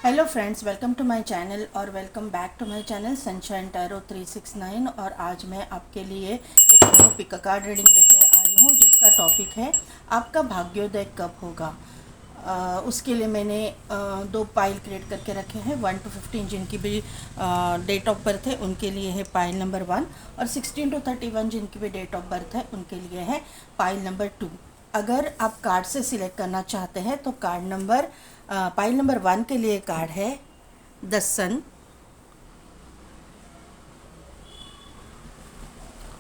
Hello friends, welcome to my channel और welcome back to my channel Sunshine Tarot 369। और आज मैं आपके लिए एक न्यू पिक कार्ड रीडिंग लेके आई हूँ जिसका टॉपिक है आपका भाग्योदय कब होगा। उसके लिए मैंने दो पाइल क्रिएट करके रखे हैं। 1 to 15 जिनकी भी डेट ऑफ बर्थ है उनके लिए है पाइल नंबर 1, और 16 to 31 जिनकी भी डेट ऑफ बर्थ है उनके लिए है पाइल नंबर 2। अगर आप कार्ड से सिलेक्ट करना चाहते हैं तो पाइल नंबर 1 के लिए कार्ड है द सन,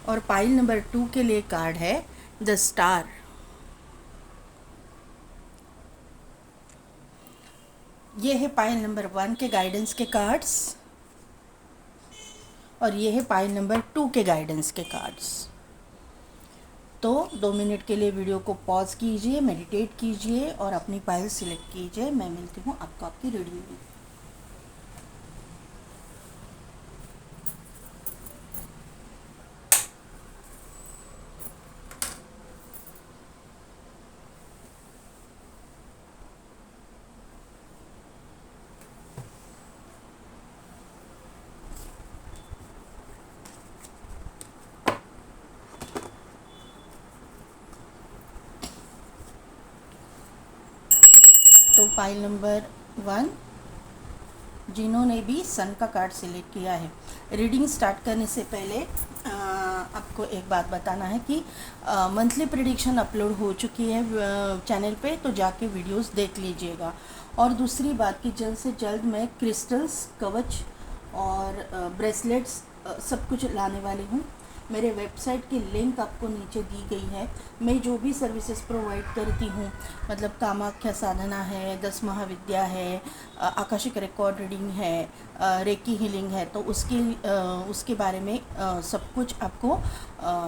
और पाइल नंबर 2 के लिए कार्ड है द स्टार। ये है पाइल नंबर 1 के गाइडेंस के कार्ड्स और ये है पाइल नंबर 2 के गाइडेंस के कार्ड्स। तो 2 मिनट के लिए वीडियो को पॉज कीजिए, मेडिटेट कीजिए और अपनी पाइल सिलेक्ट कीजिए। मैं मिलती हूँ आपको आपकी रीडिंग में। तो पाइल नंबर 1, जिन्होंने भी सन का कार्ड सिलेक्ट किया है, रीडिंग स्टार्ट करने से पहले आपको एक बात बताना है कि मंथली प्रेडिक्शन अपलोड हो चुकी है चैनल पे, तो जाके वीडियोस देख लीजिएगा। और दूसरी बात कि जल्द से जल्द मैं क्रिस्टल्स, कवच और ब्रेसलेट्स सब कुछ लाने वाली हूँ। मेरे वेबसाइट की लिंक आपको नीचे दी गई है। मैं जो भी सर्विसेज प्रोवाइड करती हूँ, मतलब कामाख्या साधना है, 10 महाविद्या है, आकाशिक रिकॉर्ड रीडिंग है, रेकी हीलिंग है, तो उसके बारे में सब कुछ आपको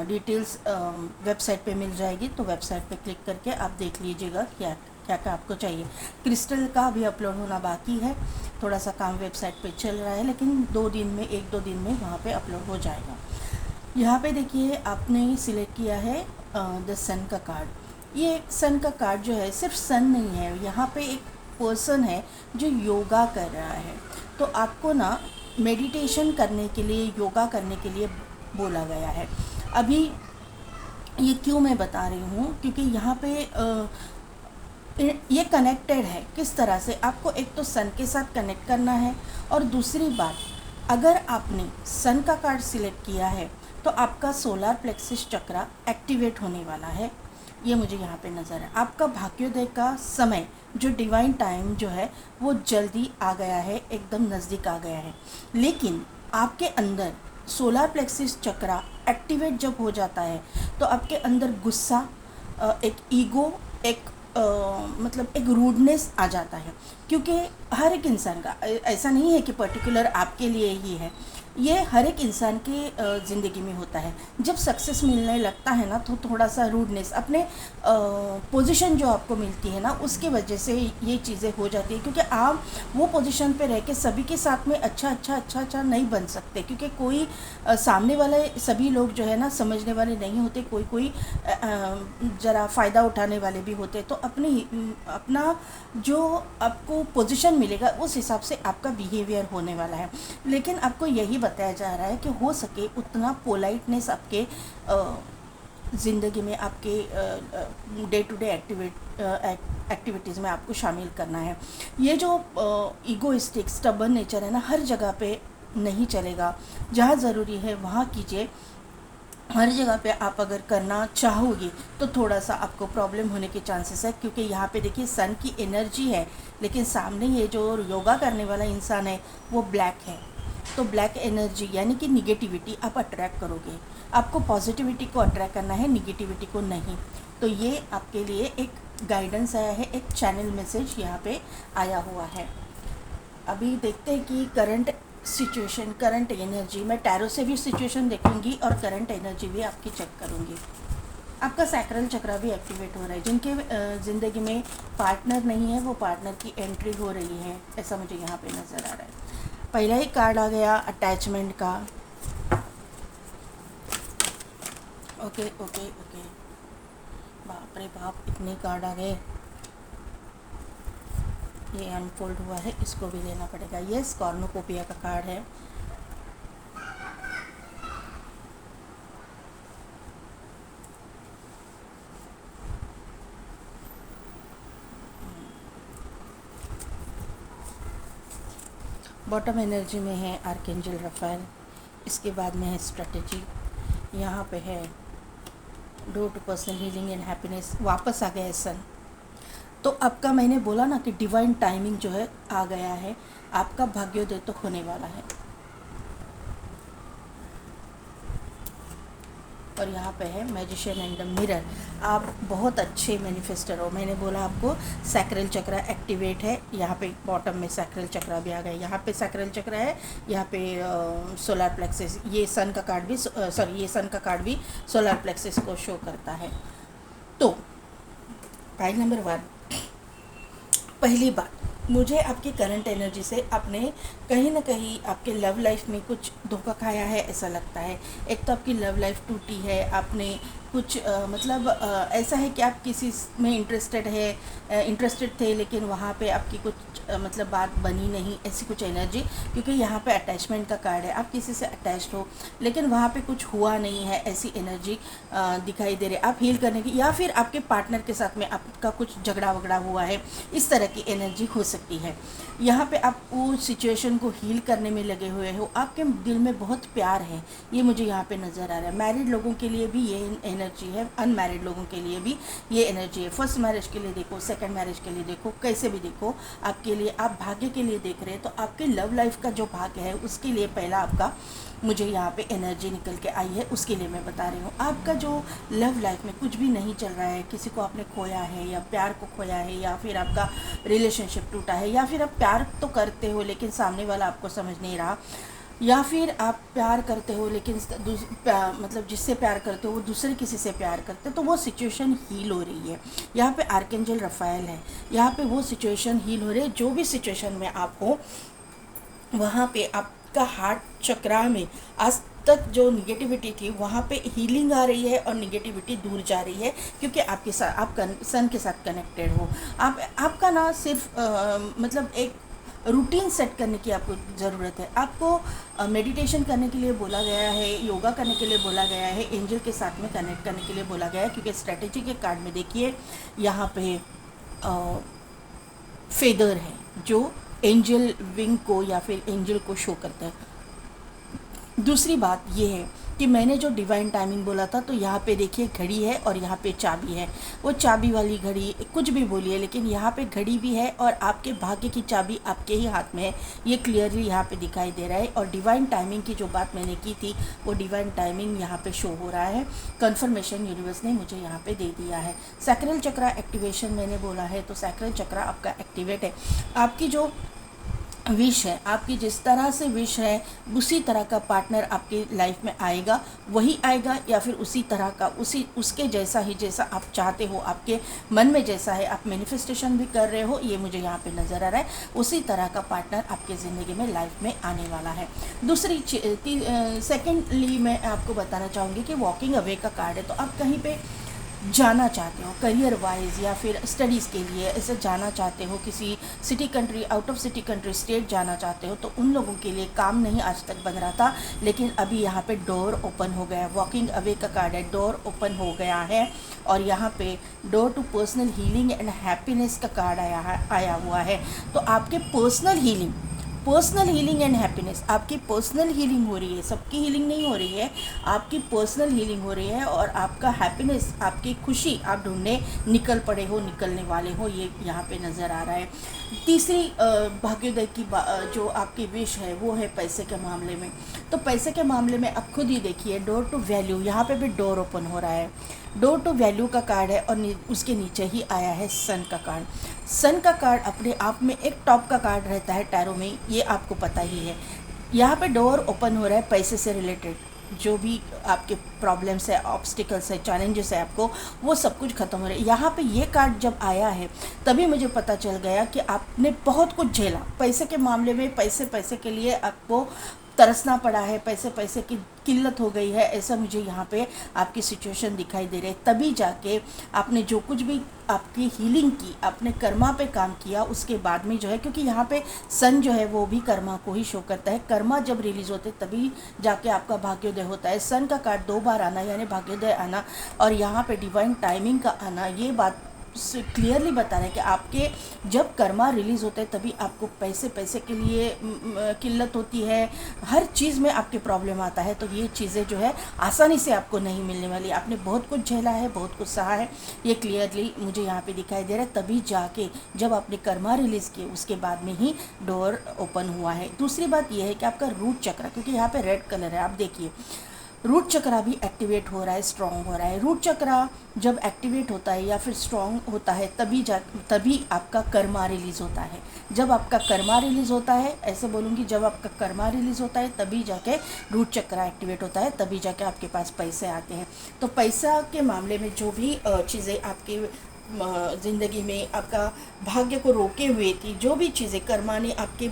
डिटेल्स वेबसाइट पे मिल जाएगी। तो वेबसाइट पे क्लिक करके आप देख लीजिएगा क्या क्या क्या आपको चाहिए। क्रिस्टल का भी अपलोड होना बाकी है, थोड़ा सा काम वेबसाइट पे चल रहा है, लेकिन 1-2 दिन में वहाँ पे अपलोड हो जाएगा। यहाँ पे देखिए आपने सिलेक्ट किया है द सन का कार्ड। ये सन का कार्ड जो है सिर्फ सन नहीं है, यहाँ पे एक पर्सन है जो योगा कर रहा है। तो आपको ना मेडिटेशन करने के लिए, योगा करने के लिए बोला गया है। अभी ये क्यों मैं बता रही हूँ, क्योंकि यहाँ पे ये कनेक्टेड है। किस तरह से आपको एक तो सन के साथ कनेक्ट करना है, और दूसरी बात, अगर आपने सन का कार्ड सिलेक्ट किया है तो आपका सोलार प्लेक्सिस चक्रा एक्टिवेट होने वाला है। ये मुझे यहाँ पे नज़र है। आपका भाग्योदय का समय, जो डिवाइन टाइम जो है वो जल्दी आ गया है, एकदम नज़दीक आ गया है। लेकिन आपके अंदर सोलार प्लेक्सिस चक्रा एक्टिवेट जब हो जाता है तो आपके अंदर गुस्सा, एक ईगो, एक मतलब एक रूडनेस आ जाता है। क्योंकि हर एक इंसान का ऐसा नहीं है कि पर्टिकुलर आपके लिए ही है, ये हर एक इंसान की ज़िंदगी में होता है। जब सक्सेस मिलने लगता है ना, तो थोड़ा सा रूडनेस, अपने पोजीशन जो आपको मिलती है ना उसकी वजह से ये चीज़ें हो जाती है। क्योंकि आप वो पोजीशन पे रह के सभी के साथ में अच्छा नहीं बन सकते, क्योंकि कोई सामने वाले सभी लोग जो है ना समझने वाले नहीं होते। कोई ज़रा फ़ायदा उठाने वाले भी होते। तो अपना जो आपको पोजीशन मिलेगा उस हिसाब से आपका बिहेवियर होने वाला है। लेकिन आपको यही बताया जा रहा है कि हो सके उतना पोलाइटनेस आपके ज़िंदगी में, आपके डे टू डे एक्टिविटीज़ में आपको शामिल करना है। ये जो ईगोइस्टिक स्टबर्न नेचर है ना, हर जगह पे नहीं चलेगा। जहाँ ज़रूरी है वहाँ कीजिए। हर जगह पे आप अगर करना चाहोगी तो थोड़ा सा आपको प्रॉब्लम होने के चांसेस है। क्योंकि यहाँ पे देखिए सन की एनर्जी है, लेकिन सामने ये जो योगा करने वाला इंसान है वो ब्लैक है। तो ब्लैक एनर्जी यानी कि निगेटिविटी आप अट्रैक्ट करोगे। आपको पॉजिटिविटी को अट्रैक्ट करना है, निगेटिविटी को नहीं। तो ये आपके लिए एक गाइडेंस आया है, एक चैनल मैसेज यहाँ पे आया हुआ है। अभी देखते हैं कि करंट सिचुएशन, करंट एनर्जी, मैं टैरो से भी सिचुएशन देखूंगी और करंट एनर्जी भी आपकी चेक करूंगी। आपका सैक्रल चक्रा भी एक्टिवेट हो रहा है। जिनके ज़िंदगी में पार्टनर नहीं है वो पार्टनर की एंट्री हो रही है, ऐसा मुझे यहाँ पे नज़र आ रहा है। पहला ही कार्ड आ गया अटैचमेंट का। ओके ओके ओके, बाप रे बाप, इतने कार्ड आ गए। ये अनफोल्ड हुआ है, इसको भी लेना पड़ेगा। यस, कॉर्नुकोपिया का कार्ड है। बॉटम एनर्जी में है आर्कएंजल रफाएल, इसके बाद में है स्ट्रेटेजी, यहाँ पे है door to personal healing and happiness, वापस आ गया है सन। तो आपका मैंने बोला ना कि डिवाइन टाइमिंग जो है आ गया है, आपका भाग्योदय तो होने वाला है। और यहाँ पे है मैजिशियन एंड द मिरर, आप बहुत अच्छे मैनिफेस्टर हो। मैंने बोला आपको सैक्रल चक्र एक्टिवेट है, यहाँ पे बॉटम में सैक्रल चक्र भी आ गया, यहाँ पे सैक्रल चक्र है, यहाँ पे सोलर प्लेक्सिस, ये सन का कार्ड भी ये सन का कार्ड भी सोलर प्लेक्सिस को शो करता है। तो पाइल नंबर 1, पहली बात, मुझे आपकी करंट एनर्जी से आपने कहीं ना कहीं आपके लव लाइफ में कुछ धोखा खाया है ऐसा लगता है। एक तो आपकी लव लाइफ टूटी है, आपने कुछ ऐसा है कि आप किसी में इंटरेस्टेड थे, लेकिन वहाँ पे आपकी कुछ मतलब बात बनी नहीं, ऐसी कुछ एनर्जी, क्योंकि यहाँ पे अटैचमेंट का कार्ड है, आप किसी से अटैच्ड हो लेकिन वहाँ पे कुछ हुआ नहीं है, ऐसी एनर्जी दिखाई दे रही है। आप हील करने की, या फिर आपके पार्टनर के साथ में आपका कुछ झगड़ा वगड़ा हुआ है, इस तरह की एनर्जी हो सकती है। यहाँ पे आप वो सिचुएशन को हील करने में लगे हुए हो, आपके दिल में बहुत प्यार है, ये मुझे यहाँ पे नज़र आ रहा है। मैरिड लोगों के लिए भी ये एनर्जी है, अनमैरिड लोगों के लिए भी ये एनर्जी है। फर्स्ट मैरिज के लिए देखो, सेकंड मैरिज के लिए देखो, कैसे भी देखो, आपके लिए, आप भाग्य के लिए देख रहे हैं तो आपके लव लाइफ का जो भाग्य है उसके लिए पहला आपका मुझे यहाँ पे एनर्जी निकल के आई है, उसके लिए मैं बता रही हूँ। आपका जो लव लाइफ में कुछ भी नहीं चल रहा है, किसी को आपने खोया है या प्यार को खोया है, या फिर आपका रिलेशनशिप टूटा है, या फिर आप प्यार तो करते हो लेकिन सामने वाला आपको समझ नहीं रहा, या फिर आप प्यार करते हो लेकिन मतलब जिससे प्यार करते हो वो दूसरे किसी से प्यार करते हो, तो वो सिचुएशन हील हो रही है। यहाँ पे आर्कएंजल रफाएल है, यहाँ पे वो सिचुएशन हील हो रही है। जो भी सिचुएशन में आप हो वहाँ पे आपका हार्ट चक्रा में आज तक जो निगेटिविटी थी वहाँ पे हीलिंग आ रही है और निगेटिविटी दूर जा रही है, क्योंकि आपके साथ, आप सन के साथ कनेक्टेड हो। आपका ना सिर्फ मतलब एक रूटीन सेट करने की आपको ज़रूरत है। आपको मेडिटेशन करने के लिए बोला गया है, योगा करने के लिए बोला गया है, एंजल के साथ में कनेक्ट करने के लिए बोला गया है, क्योंकि स्ट्रेटेजी के कार्ड में देखिए यहाँ पे फेदर है जो एंजल विंग को या फिर एंजल को शो करता है। दूसरी बात ये है कि मैंने जो डिवाइन टाइमिंग बोला था, तो यहाँ पे देखिए घड़ी है और यहाँ पे चाबी है। वो चाबी वाली घड़ी, कुछ भी बोलिए, लेकिन यहाँ पे घड़ी भी है और आपके भाग्य की चाबी आपके ही हाथ में है, ये क्लियरली यहाँ पे दिखाई दे रहा है। और डिवाइन टाइमिंग की जो बात मैंने की थी वो डिवाइन टाइमिंग यहाँ पे शो हो रहा है, कन्फर्मेशन यूनिवर्स ने मुझे यहाँ पे दे दिया है। सैक्रल चक्र एक्टिवेशन मैंने बोला है, तो सैक्रल चक्र आपका एक्टिवेट है। आपकी जो विश है, आपकी जिस तरह से विश है उसी तरह का पार्टनर आपकी लाइफ में आएगा, वही आएगा, या फिर उसी तरह का, उसके जैसा ही, जैसा आप चाहते हो, आपके मन में जैसा है, आप मैनिफेस्टेशन भी कर रहे हो, ये मुझे यहाँ पे नज़र आ रहा है, उसी तरह का पार्टनर आपके ज़िंदगी में लाइफ में आने वाला है। दूसरी सेकेंडली मैं आपको बताना चाहूँगी कि वॉकिंग अवे का कार्ड है, तो आप कहीं पर जाना चाहते हो करियर वाइज या फिर स्टडीज़ के लिए, ऐसे जाना चाहते हो, किसी city country, out of city country, state जाना चाहते हो, तो उन लोगों के लिए काम नहीं आज तक बन रहा था, लेकिन अभी यहाँ पे डोर ओपन हो गया है। वॉकिंग अवे का कार्ड है, डोर ओपन हो गया है। और यहाँ पे door to personal healing and happiness का कार्ड आया हुआ है। तो आपके पर्सनल हीलिंग एंड हैप्पीनेस, आपकी पर्सनल हीलिंग हो रही है, सबकी हीलिंग नहीं हो रही है, आपकी पर्सनल हीलिंग हो रही है। और आपका हैप्पीनेस, आपकी खुशी आप ढूंढने निकल पड़े हो, निकलने वाले हो, ये यहाँ पे नज़र आ रहा है। तीसरी भाग्योदय की जो आपकी विश है वो है पैसे के मामले में। तो पैसे के मामले में आप खुद ही देखिए, डोर टू वैल्यू, यहाँ पे भी डोर ओपन हो रहा है। डोर टू वैल्यू का कार्ड है और उसके नीचे ही आया है सन का कार्ड। सन का कार्ड अपने आप में एक टॉप का कार्ड रहता है टैरो में, ये आपको पता ही है। यहाँ पे डोर ओपन हो रहा है पैसे से रिलेटेड, जो भी आपके प्रॉब्लम्स है, ऑब्स्टिकल्स है, चैलेंजेस है, आपको वो सब कुछ ख़त्म हो रहा है। यहाँ पे ये कार्ड जब आया है तभी मुझे पता चल गया कि आपने बहुत कुछ झेला पैसे के मामले में। पैसे के लिए आपको तरसना पड़ा है, पैसे पैसे की किल्लत हो गई है, ऐसा मुझे यहाँ पे आपकी सिचुएशन दिखाई दे रही है। तभी जाके आपने जो कुछ भी आपकी हीलिंग की, आपने कर्मा पे काम किया, उसके बाद में जो है, क्योंकि यहाँ पे सन जो है वो भी कर्मा को ही शो करता है। कर्मा जब रिलीज होते तभी जाके आपका भाग्योदय होता है। सन का कार्ड 2 बार आना यानी भाग्योदय आना और यहाँ पे डिवाइन टाइमिंग का आना, ये बात क्लियरली बता रहे हैं कि आपके जब कर्मा रिलीज़ होते हैं तभी आपको पैसे पैसे के लिए किल्लत होती है, हर चीज़ में आपके प्रॉब्लम आता है। तो ये चीज़ें जो है आसानी से आपको नहीं मिलने वाली। आपने बहुत कुछ झेला है, बहुत कुछ सहा है, ये क्लियरली मुझे यहाँ पे दिखाई दे रहा है। तभी जाके जब आपने कर्मा रिलीज़ किए उसके बाद में ही डोर ओपन हुआ है। दूसरी बात यह है कि आपका रूट चक्र, क्योंकि यहाँ पे रेड कलर है, आप देखिए रूट चक्रा भी एक्टिवेट हो रहा है, स्ट्रॉन्ग हो रहा है। रूट चक्रा जब एक्टिवेट होता है या फिर स्ट्रॉन्ग होता है तभी आपका कर्मा रिलीज़ होता है। जब आपका कर्मा रिलीज़ होता है, ऐसे बोलूँगी, जब आपका कर्मा रिलीज़ होता है तभी जाके रूट चक्रा एक्टिवेट होता है, तभी जाके आपके पास पैसे आते हैं। तो पैसा के मामले में जो भी चीज़ें आपकी ज़िंदगी में आपका भाग्य को रोके हुए थी, जो भी चीज़ें कर्मा ने आपके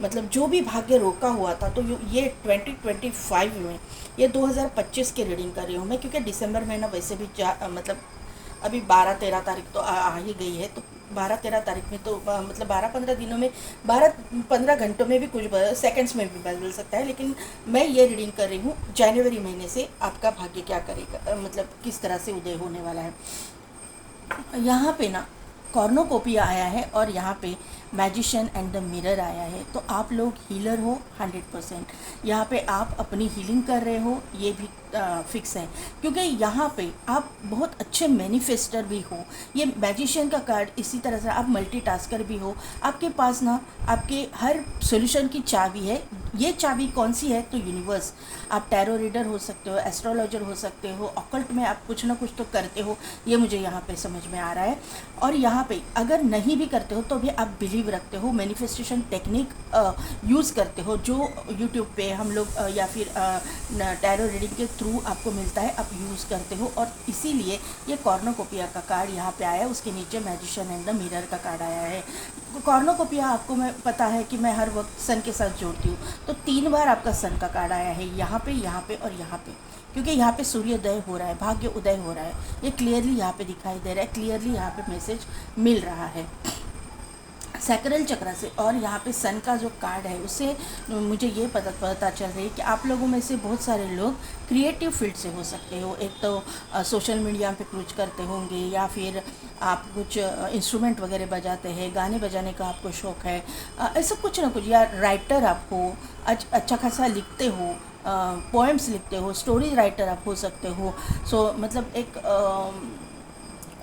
मतलब जो भी भाग्य रोका हुआ था, तो ये 2025 में, ये 2025 की रीडिंग कर रही हूँ मैं, क्योंकि दिसंबर महीना वैसे भी मतलब अभी 12-13 तारीख तो आ ही गई है। तो 12-13 तारीख में तो मतलब 12-15 दिनों में, 12-15 घंटों में भी कुछ सेकंड्स में भी बदल सकता है। लेकिन मैं ये रीडिंग कर रही हूँ जनवरी महीने से आपका भाग्य क्या करेगा, मतलब किस तरह से उदय होने वाला है। यहाँ पे ना कॉर्नोकोपिया आया है और यहाँ पे मैजिशियन एंड द मिरर आया है। तो आप लोग हीलर हो 100%। यहाँ पे आप अपनी हीलिंग कर रहे हो, ये भी फिक्स है, क्योंकि यहाँ पे आप बहुत अच्छे मैनिफेस्टर भी हो। ये मैजिशियन का कार्ड इसी तरह से आप मल्टीटास्कर भी हो। आपके पास ना आपके हर सॉल्यूशन की चाबी है। ये चाबी कौन सी है? तो यूनिवर्स। आप टैरो रीडर हो सकते हो, एस्ट्रोलॉजर हो सकते हो, ऑकल्ट में आप कुछ ना कुछ तो करते हो, ये मुझे यहाँ पे समझ में आ रहा है। और यहाँ पे अगर नहीं भी करते हो तो भी आप बिलीव रखते हो, मैनिफेस्टेशन टेक्निक यूज़ करते हो, जो यूट्यूब पे हम लोग या फिर टैरो रीडिंग के थ्रू आपको मिलता है, आप यूज़ करते हो। और इसीलिए ये कॉर्नोकोपिया का कार्ड यहाँ पे आया है, उसके नीचे मैजिशियन एंड द मिरर का कार्ड आया है। कॉर्नोकोपिया आपको मैं पता है कि मैं हर वक्त सन के साथ जोड़ती हूँ, तो 3 बार आपका सन का कार्ड आया है, यहाँ पे और यहाँ पे, क्योंकि यहाँ पे सूर्योदय हो रहा है, भाग्य उदय हो रहा है, ये क्लियरली यहाँ पे दिखाई दे रहा है, क्लियरली यहाँ पे मैसेज मिल रहा है सैक्रल चक्र से। और यहाँ पे सन का जो कार्ड है उससे मुझे ये पता चल रही है कि आप लोगों में से बहुत सारे लोग क्रिएटिव फील्ड से हो सकते हो। एक तो सोशल मीडिया पे कुछ करते होंगे, या फिर आप कुछ इंस्ट्रूमेंट वगैरह बजाते हैं, गाने बजाने का आपको शौक़ है, ऐसा कुछ ना कुछ, या राइटर आप हो, अच्छा खासा लिखते हो, पोएम्स लिखते हो, स्टोरी राइटर आप हो सकते हो। सो मतलब एक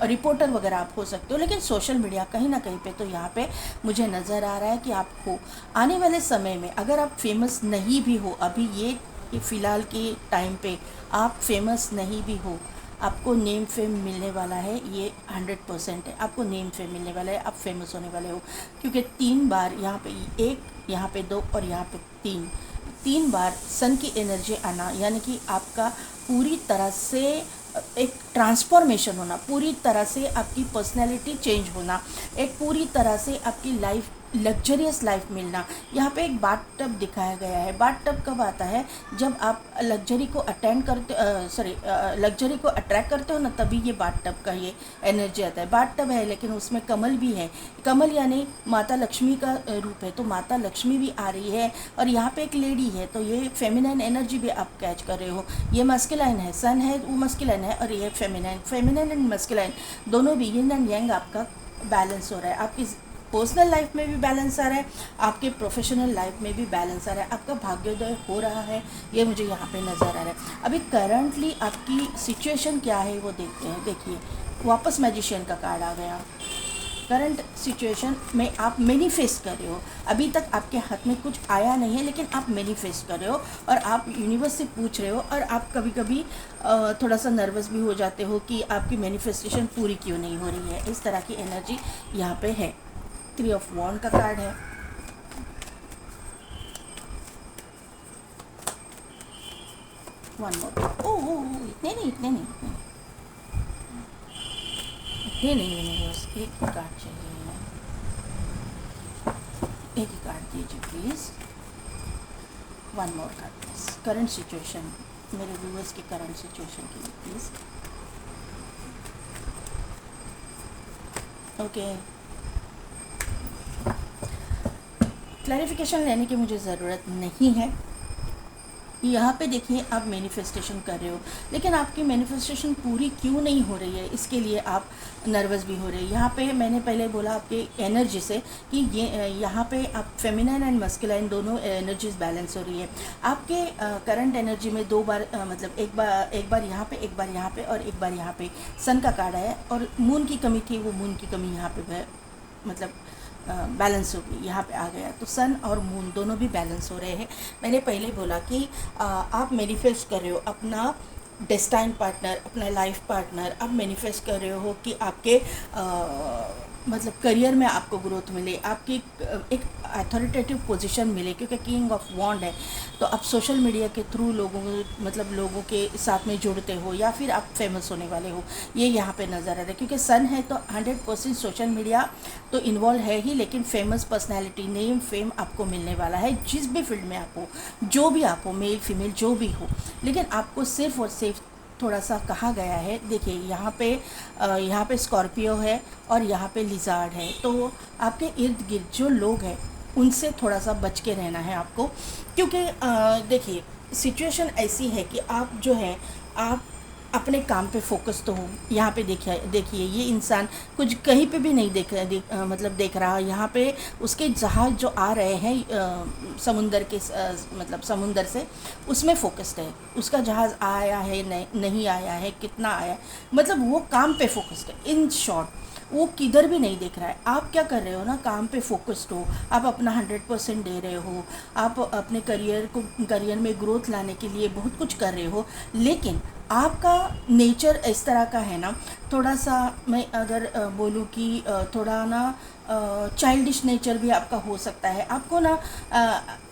रिपोर्टर वगैरह आप हो सकते हो। लेकिन सोशल मीडिया कहीं ना कहीं पे तो यहाँ पे मुझे नज़र आ रहा है कि आपको आने वाले समय में, अगर आप फेमस नहीं भी हो, अभी ये फ़िलहाल के टाइम पे आप फेमस नहीं भी हो, आपको नेम फेम मिलने वाला है, ये 100% है। आपको नेम फेम मिलने वाला है, आप फेमस होने वाले हो, क्योंकि 3 बार यहाँ पे 1, यहाँ पे 2 और यहाँ पे 3 बार सन की एनर्जी आना, यानी कि आपका पूरी तरह से एक ट्रांसफॉर्मेशन होना, पूरी तरह से आपकी पर्सनैलिटी चेंज होना, एक पूरी तरह से आपकी लाइफ लग्जरियस लाइफ मिलना। यहाँ पे एक बाथ टब दिखाया गया है। बाथ टब कब आता है? जब आप लग्जरी को लग्जरी को अट्रैक्ट करते हो ना, तभी ये बाथ टब का ये एनर्जी आता है। बाथ टब है लेकिन उसमें कमल भी है, कमल यानी माता लक्ष्मी का रूप है, तो माता लक्ष्मी भी आ रही है। और यहाँ पे एक लेडी है, तो ये फेमिनाइन एनर्जी भी आप कैच कर रहे हो। ये मस्कुलाइन है, सन है वो मस्कुलाइन है, और ये फेमिनाइन एंड मस्कुलाइन दोनों भी, यिन एंड यांग आपका बैलेंस हो रहा है। आपकी पर्सनल लाइफ में भी बैलेंस आ रहा है, आपके प्रोफेशनल लाइफ में भी बैलेंस आ रहा है, आपका भाग्योदय हो रहा है, ये मुझे यहाँ पे नज़र आ रहा है। अभी करंटली आपकी सिचुएशन क्या है वो देखते हैं। देखिए वापस मैजिशियन का कार्ड आ गया। करंट सिचुएशन में आप मैनिफेस्ट कर रहे हो, अभी तक आपके हाथ में कुछ आया नहीं है, लेकिन आप मैनिफेस्ट कर रहे हो और आप यूनिवर्स से पूछ रहे हो। और आप कभी कभी थोड़ा सा नर्वस भी हो जाते हो कि आपकी मैनिफेस्टेशन पूरी क्यों नहीं हो रही है। इस तरह की एनर्जी यहाँ पे है। 3 ऑफ वॉन्ड का कार्ड है, वन मोर। इतने नहीं यूनिवर्स, एक ही कार्ड चाहिए, एक ही कार्ड दीजिए please. One more card please, current situation, मेरे व्यूअर्स की करंट सिचुएशन के लिए प्लीज़। ओके, क्लैरिफिकेशन लेने की मुझे ज़रूरत नहीं है। यहाँ पे देखिए, आप मैनिफेस्टेशन कर रहे हो, लेकिन आपकी मैनिफेस्टेशन पूरी क्यों नहीं हो रही है, इसके लिए आप नर्वस भी हो रहे हैं। यहाँ पे मैंने पहले बोला आपके एनर्जी से कि ये यहाँ पे आप फेमिनाइन एंड मस्कुलाइन दोनों एनर्जीज बैलेंस हो रही है। आपके करंट एनर्जी में दो बार मतलब एक बार यहाँ पे, एक बार यहाँ पे और एक बार यहाँ पे सन का कार्ड है, और मून की कमी थी, वो मून की कमी यहाँ पे मतलब बैलेंस हो गई, यहाँ पे आ गया। तो सन और मून दोनों भी बैलेंस हो रहे हैं। मैंने पहले बोला कि आप मैनिफेस्ट कर रहे हो अपना डेस्टाइन पार्टनर, अपना लाइफ पार्टनर। आप मैनिफेस्ट कर रहे हो कि आपके मतलब करियर में आपको ग्रोथ मिले, आपकी एक अथॉरिटेटिव पोजीशन मिले, क्योंकि किंग ऑफ वॉन्ड है। तो आप सोशल मीडिया के थ्रू लोगों के साथ में जुड़ते हो, या फिर आप फेमस होने वाले हो, ये यहाँ पे नज़र आ रहा है। क्योंकि सन है तो 100% सोशल मीडिया तो इन्वॉल्व है ही, लेकिन फेमस पर्सनैलिटी, नेम, फेम आपको मिलने वाला है, जिस भी फील्ड में आप हो, जो भी आप हो, मेल फीमेल जो भी हो। लेकिन आपको सिर्फ और सिर्फ थोड़ा सा कहा गया है, देखिए यहाँ पे स्कॉर्पियो है और यहाँ पे लिजार्ड है। तो आपके इर्द गिर्द जो लोग हैं उनसे थोड़ा सा बच के रहना है आपको, क्योंकि देखिए सिचुएशन ऐसी है कि आप जो है आप अपने काम पे फोकस तो हो। यहाँ पे देखिए ये इंसान कुछ कहीं पे भी नहीं देख रहा। यहाँ पे उसके जहाज जो आ रहे हैं समुंदर के मतलब समुंदर से, उसमें फोकस्ड है। उसका जहाज़ आया है नहीं आया है, कितना आया, मतलब वो काम पे फोकस्ड है। इन शॉर्ट वो किधर भी नहीं देख रहा है। आप क्या कर रहे हो ना, काम पे फोकस्ड हो, आप अपना 100% दे रहे हो, आप अपने करियर में ग्रोथ लाने के लिए बहुत कुछ कर रहे हो। लेकिन आपका नेचर इस तरह का है ना, थोड़ा सा मैं अगर बोलूँ कि थोड़ा ना चाइल्डिश नेचर भी आपका हो सकता है। आपको ना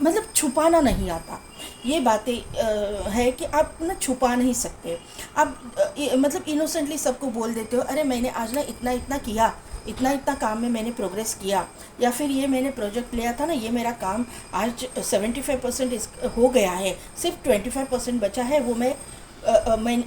मतलब छुपाना नहीं आता। ये बातें है कि आप ना छुपा नहीं सकते। आप मतलब इनोसेंटली सबको बोल देते हो, अरे मैंने आज ना इतना इतना किया, इतना इतना काम में मैंने प्रोग्रेस किया, या फिर ये मैंने प्रोजेक्ट लिया था ना, ये मेरा काम आज 75% हो गया है, सिर्फ 25% बचा है, वो मैं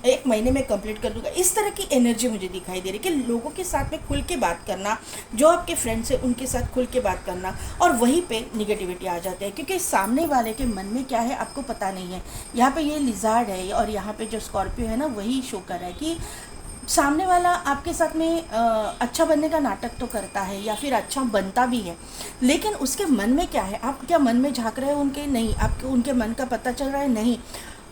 एक महीने में कंप्लीट कर दूंगा। इस तरह की एनर्जी मुझे दिखाई दे रही कि लोगों के साथ में खुल के बात करना, जो आपके फ्रेंड्स हैं उनके साथ खुल के बात करना, और वहीं पे निगेटिविटी आ जाते हैं, क्योंकि सामने वाले के मन में क्या है आपको पता नहीं है। यहाँ पे ये लिजार्ड है और यहाँ पे जो स्कॉर्पियो है ना, वही शो कर रहा है कि सामने वाला आपके साथ में अच्छा बनने का नाटक तो करता है, या फिर अच्छा बनता भी है, लेकिन उसके मन में क्या है, आप क्या मन में झांक रहे हो उनके, नहीं, आपको उनके मन का पता चल रहा है, नहीं।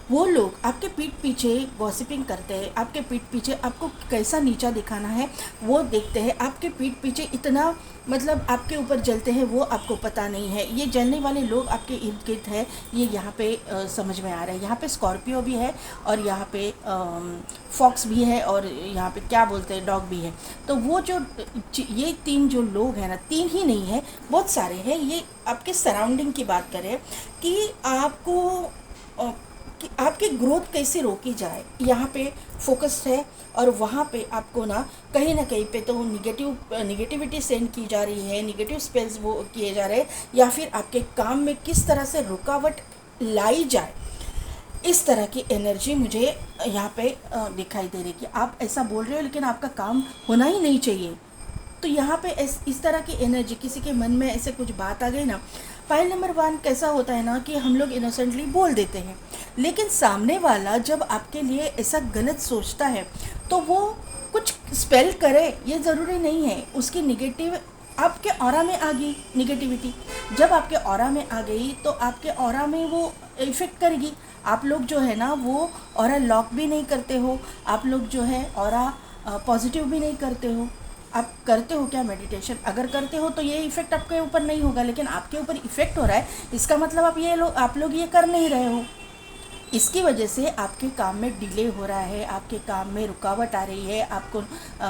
वो लोग आपके पीठ पीछे गॉसिपिंग करते हैं, आपके पीठ पीछे आपको कैसा नीचा दिखाना है वो देखते हैं, आपके पीठ पीछे इतना मतलब आपके ऊपर जलते हैं, वो आपको पता नहीं है। ये जलने वाले लोग आपके इर्द गिर्द है, ये यहाँ पे समझ में आ रहा है। यहाँ पे स्कॉर्पियो भी है और यहाँ पे फॉक्स भी है और यहाँ पे क्या बोलते हैं, डॉग भी है। तो वो जो ये तीन जो लोग हैं ना, तीन ही नहीं है, बहुत सारे हैं। ये आपके सराउंडिंग की बात करें कि आपको कि आपकी ग्रोथ कैसे रोकी जाए, यहाँ पे फोकस है। और वहाँ पे आपको ना कहीं पे तो निगेटिविटी सेंड की जा रही है, निगेटिव स्पेल्स वो किए जा रहे हैं, या फिर आपके काम में किस तरह से रुकावट लाई जाए, इस तरह की एनर्जी मुझे यहाँ पे दिखाई दे रही कि आप ऐसा बोल रहे हो लेकिन आपका काम होना ही नहीं चाहिए। तो यहाँ पे इस तरह की एनर्जी, किसी के मन में ऐसे कुछ बात आ गई ना, फाइल नंबर 1 कैसा होता है ना कि हम लोग इनोसेंटली बोल देते हैं, लेकिन सामने वाला जब आपके लिए ऐसा गलत सोचता है तो वो कुछ स्पेल करे, ये ज़रूरी नहीं है। उसकी निगेटिव आपके ऑरा में आ गई निगेटिविटी, जब आपके ऑरा में आ गई तो आपके ऑरा में वो इफ़ेक्ट करेगी। आप लोग जो है ना वो ऑरा लॉक भी नहीं करते हो, आप लोग जो है ऑरा पॉजिटिव भी नहीं करते हो। आप करते हो क्या मेडिटेशन? अगर करते हो तो ये इफ़ेक्ट आपके ऊपर नहीं होगा, लेकिन आपके ऊपर इफ़ेक्ट हो रहा है, इसका मतलब आप लोग ये कर नहीं रहे हो। इसकी वजह से आपके काम में डिले हो रहा है, आपके काम में रुकावट आ रही है, आपको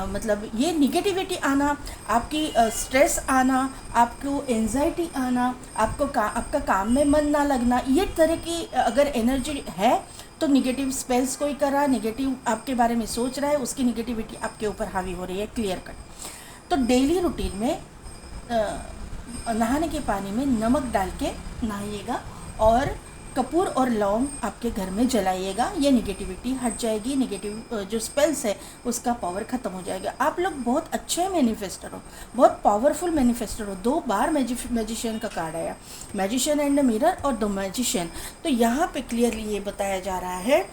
मतलब ये निगेटिविटी आना, आपकी स्ट्रेस आना, आपको एंजाइटी आना, आपका काम में मन ना लगना, ये तरह की अगर एनर्जी है तो निगेटिव स्पेल्स कोई कर रहा है, निगेटिव आपके बारे में सोच रहा है, उसकी निगेटिविटी आपके ऊपर हावी हो रही है, क्लियर कट। तो डेली रूटीन में नहाने के पानी में नमक डाल के नहाइएगा और कपूर और लौंग आपके घर में जलाइएगा, ये निगेटिविटी हट जाएगी, निगेटिव जो स्पेल्स है उसका पावर ख़त्म हो जाएगा। आप लोग बहुत अच्छे मैनिफेस्टर हो, बहुत पावरफुल मैनिफेस्टर हो। 2 बार मैजिशियन का कार्ड आया, मैजिशियन एंड मिरर और द मैजिशियन। तो यहाँ पे क्लियरली ये बताया जा रहा है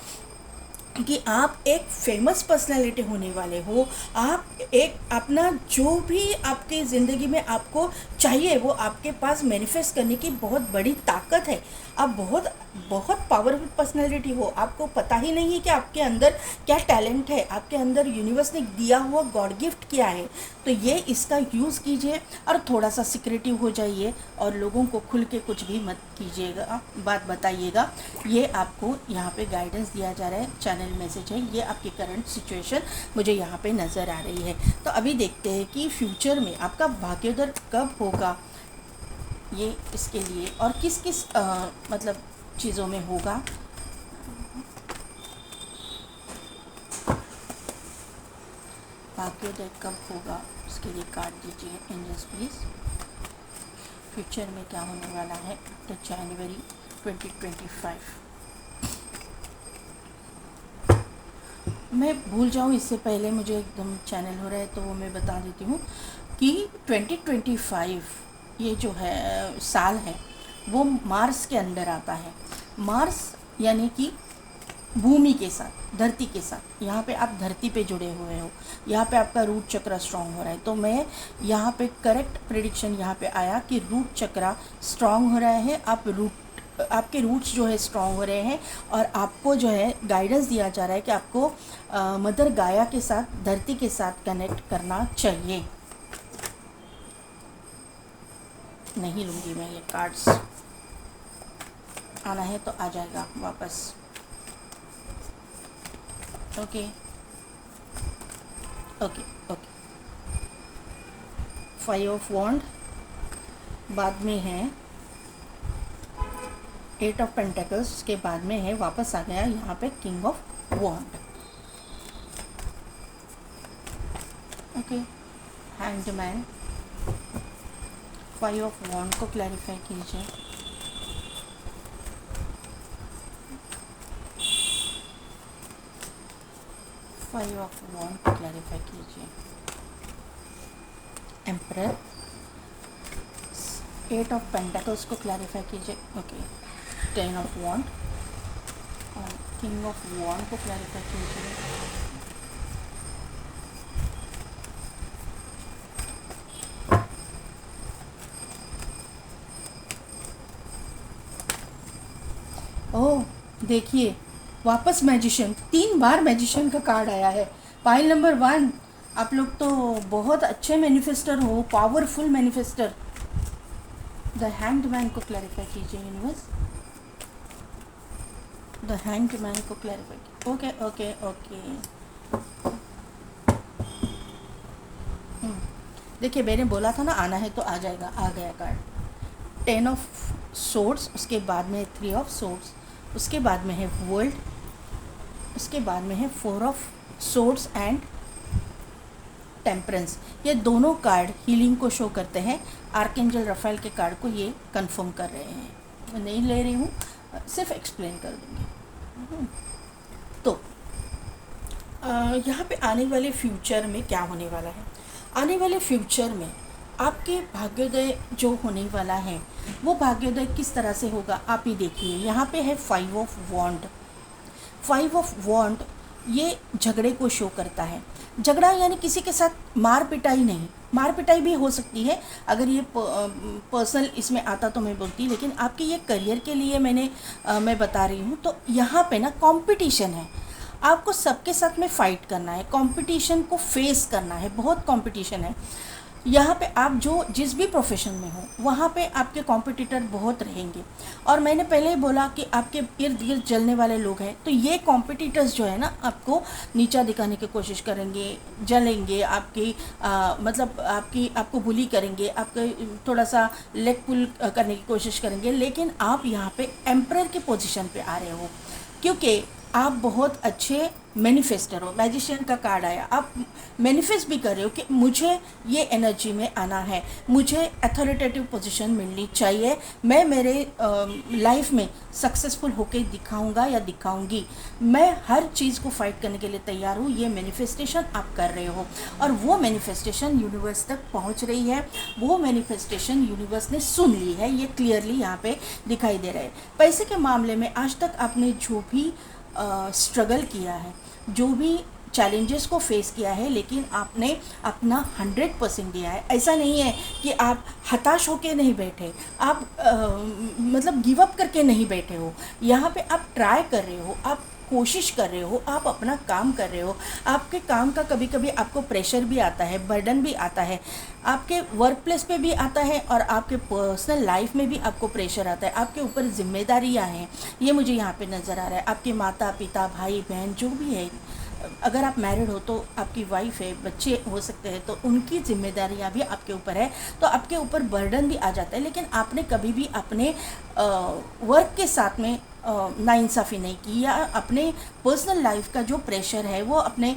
कि आप एक फेमस पर्सनालिटी होने वाले हो। आप एक अपना जो भी आपके ज़िंदगी में आपको चाहिए वो आपके पास मैनिफेस्ट करने की बहुत बड़ी ताकत है। आप बहुत बहुत पावरफुल पर्सनालिटी हो, आपको पता ही नहीं है कि आपके अंदर क्या टैलेंट है, आपके अंदर यूनिवर्स ने दिया हुआ गॉड गिफ्ट क्या है। तो ये इसका यूज़ कीजिए और थोड़ा सा सिक्रेटिव हो जाइए और लोगों को खुल के कुछ भी मत कीजिएगा, बात बताइएगा। ये आपको यहाँ पे गाइडेंस दिया जा रहा है, चैनल मैसेज है, ये आपकी करंट सिचुएशन मुझे यहाँ पे नज़र आ रही है। तो अभी देखते हैं कि फ्यूचर में आपका भाग्योदय कब होगा, ये इसके लिए और किस किस मतलब चीज़ों में होगा। भाग्योदय कब होगा उसके लिए कार्ड दीजिए एंजल्स प्लीज़। फ्यूचर में क्या होने वाला है आफ्टर जनवरी 2025। मैं भूल जाऊँ इससे पहले मुझे एकदम चैनल हो रहा है तो वो मैं बता देती हूँ कि 2025 ये जो है साल है वो मार्स के अंदर आता है। मार्स यानी कि भूमि के साथ, धरती के साथ। यहाँ पे आप धरती पे जुड़े हुए हो, यहाँ पे आपका रूट चक्र स्ट्रांग हो रहा है। तो मैं यहाँ पे करेक्ट प्रेडिक्शन यहाँ पे आया कि रूट चक्र स्ट्रांग हो रहा है, आपके रूट्स जो है स्ट्रांग हो रहे हैं और आपको जो है गाइडेंस दिया जा रहा है कि आपको मदर गाया के साथ, धरती के साथ कनेक्ट करना चाहिए। नहीं लूँगी मैं ये कार्ड्स, आना है तो आ जाएगा वापस। Okay okay okay. 5 ऑफ वॉन्ड, बाद में है 8 ऑफ पेंटिकल्स, उसके बाद में है वापस आ गया यहाँ पे king of wand. Okay, hanged man. 5 of wand को क्लैरिफाई कीजिए। फाइव ऑफ वॉन्ड को क्लैरिफाई कीजिए। एम्परर। 8 ऑफ पेंटिकल्स को क्लैरिफाई कीजिए। ओके, 10 ऑफ वॉन्ड और किंग ऑफ वॉन्ड को क्लैरिफाई कीजिए। ओह देखिए, वापस मैजिशियन, 3 बार मैजिशियन का कार्ड आया है। पाइल नंबर 1, आप लोग तो बहुत अच्छे मैनिफेस्टर हो, powerful manifester. The hanged man को क्लैरिफाई कीजिए यूनिवर्स। द हैंग्ड मैन को क्लैरिफाई कीजिए। Okay okay okay. देखिए मैंने बोला था ना आना है तो आ जाएगा, आ गया कार्ड। 10 ऑफ सोर्ड्स, उसके बाद में 3 ऑफ सोर्ड्स, उसके बाद में है वर्ल्ड, उसके बाद में है 4 ऑफ सोर्ड्स एंड टेम्परेंस। ये दोनों कार्ड हीलिंग को शो करते हैं। आर्कएंजल रफेल के कार्ड को ये कंफर्म कर रहे हैं। मैं नहीं ले रही हूँ, सिर्फ एक्सप्लेन कर दूँगी। तो यहाँ पे आने वाले फ्यूचर में क्या होने वाला है, आने वाले फ्यूचर में आपके भाग्योदय जो होने वाला है वो भाग्योदय किस तरह से होगा आप ही देखिए। यहाँ पे है 5 ऑफ वॉन्ड। 5 ऑफ वॉन्ड ये झगड़े को शो करता है। झगड़ा यानी किसी के साथ मार पिटाई नहीं, मार पिटाई भी हो सकती है अगर ये पर्सनल इसमें आता तो मैं बोलती, लेकिन आपके ये करियर के लिए मैं बता रही हूँ। तो यहाँ पे ना कंपटीशन है, आपको सबके साथ में फ़ाइट करना है, कंपटीशन को फेस करना है, बहुत कंपटीशन है। यहाँ पे आप जो जिस भी प्रोफेशन में हो वहाँ पे आपके कॉम्पिटिटर बहुत रहेंगे। और मैंने पहले ही बोला कि आपके इर्द गिर्द जलने वाले लोग हैं, तो ये कॉम्पिटिटर्स जो है ना आपको नीचा दिखाने की कोशिश करेंगे, जलेंगे, मतलब आपको बुली करेंगे, आपके थोड़ा सा लेग पुल करने की कोशिश करेंगे। लेकिन आप यहाँ पे एम्परर की पोजीशन पे आ रहे हो, क्योंकि आप बहुत अच्छे मैनिफेस्टर हो, मैजिशियन का कार्ड आया, आप मैनिफेस्ट भी कर रहे हो कि मुझे ये एनर्जी में आना है, मुझे अथॉरिटेटिव पोजीशन मिलनी चाहिए, मैं मेरे लाइफ में सक्सेसफुल होके दिखाऊंगा या दिखाऊंगी, मैं हर चीज़ को फाइट करने के लिए तैयार हूँ, ये मैनिफेस्टेशन आप कर रहे हो। और वो मैनिफेस्टेशन यूनिवर्स तक पहुँच रही है, वो मैनिफेस्टेशन यूनिवर्स ने सुन ली है, ये क्लियरली यहाँ पे दिखाई दे रहा है। पैसे के मामले में आज तक आपने जो भी स्ट्रगल किया है, जो भी चैलेंजेस को फेस किया है, लेकिन आपने अपना 100% दिया है। ऐसा नहीं है कि आप हताश होके नहीं बैठे, आप मतलब गिव अप करके नहीं बैठे हो। यहाँ पे आप ट्राई कर रहे हो, आप कोशिश कर रहे हो, आप अपना काम कर रहे हो। आपके काम का कभी कभी आपको प्रेशर भी आता है, बर्डन भी आता है, आपके वर्क प्लेस पे भी आता है, और आपके पर्सनल लाइफ में भी आपको प्रेशर आता है, आपके ऊपर जिम्मेदारियां हैं, ये मुझे यहाँ पे नज़र आ रहा है। आपके माता पिता भाई बहन जो भी है, अगर आप मैरिड हो तो आपकी वाइफ है, बच्चे हो सकते हैं, तो उनकी जिम्मेदारियां भी आपके ऊपर है, तो आपके ऊपर बर्डन भी आ जाता है। लेकिन आपने कभी भी अपने वर्क के साथ में नाइंसाफ़ी नहीं की, या अपने पर्सनल लाइफ का जो प्रेशर है वो अपने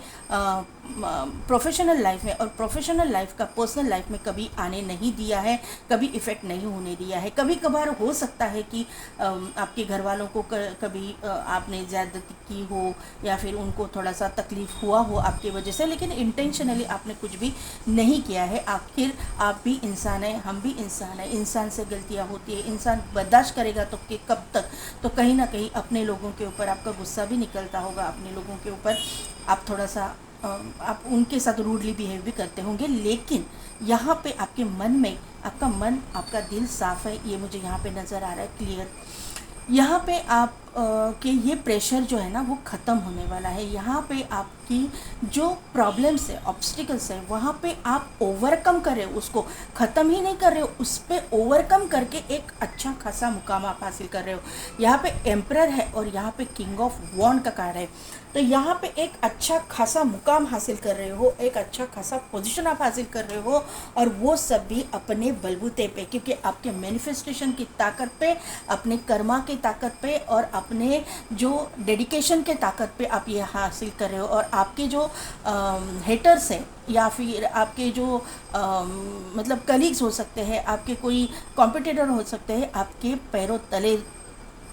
प्रोफेशनल लाइफ में और प्रोफेशनल लाइफ का पर्सनल लाइफ में कभी आने नहीं दिया है, कभी इफ़ेक्ट नहीं होने दिया है। कभी कभार हो सकता है कि आपके घर वालों को कभी आपने ज़्यादती की हो, या फिर उनको थोड़ा सा तकलीफ़ हुआ हो आपकी वजह से, लेकिन इंटेंशनली आपने कुछ भी नहीं किया है। आखिर आप भी इंसान हैं, हम भी इंसान हैं, इंसान से गलतियाँ होती है, इंसान बर्दाश्त करेगा तो कि कब तक। तो कहीं ना कहीं अपने लोगों के ऊपर आपका गुस्सा भी निकलता होगा, अपने लोगों के ऊपर आप थोड़ा सा आप उनके साथ रूडली बिहेव भी करते होंगे, लेकिन यहाँ पे आपके मन में, आपका मन, आपका दिल साफ़ है, ये मुझे यहाँ पे नज़र आ रहा है क्लियर। यहाँ पे आप कि ये प्रेशर जो है ना वो ख़त्म होने वाला है। यहाँ पे आपकी जो प्रॉब्लम्स है, ऑब्स्टिकल्स है, वहाँ पे आप ओवरकम कर रहे हो, उसको ख़त्म ही नहीं कर रहे हो, उस पर ओवरकम करके एक अच्छा खासा मुकाम आप हासिल कर रहे हो। यहाँ पे एम्परर है और यहाँ पे किंग ऑफ वॉन्ड का कार्ड है, तो यहाँ पे एक अच्छा खासा मुकाम हासिल कर रहे हो, एक अच्छा खासा पोजीशन आप हासिल कर रहे हो, और वो सब भी अपने बलबूते पे, क्योंकि आपके मैनिफेस्टेशन की ताकत पे, अपने कर्मा की ताकत पे और अपने जो डेडिकेशन के ताकत पे आप ये हासिल कर रहे हो। और आपके जो हेटर्स हैं, या फिर आपके जो मतलब कलीग्स हो सकते हैं, आपके कोई कॉम्पिटिटर हो सकते हैं, आपके पैरों तले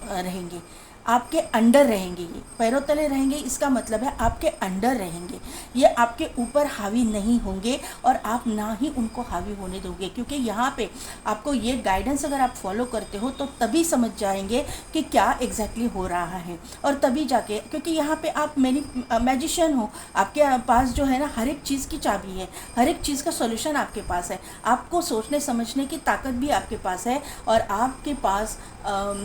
रहेंगे, आपके अंडर रहेंगे। ये पैरों तले रहेंगे, इसका मतलब है आपके अंडर रहेंगे, ये आपके ऊपर हावी नहीं होंगे, और आप ना ही उनको हावी होने दोगे। क्योंकि यहाँ पे आपको ये गाइडेंस अगर आप फॉलो करते हो तो तभी समझ जाएंगे कि क्या एग्जैक्टली हो रहा है, और तभी जाके, क्योंकि यहाँ पे आप मैजिशियन हो, आपके पास जो है ना हर एक चीज़ की चाबी है, हर एक चीज़ का सोल्यूशन आपके पास है, आपको सोचने समझने की ताकत भी आपके पास है, और आपके पास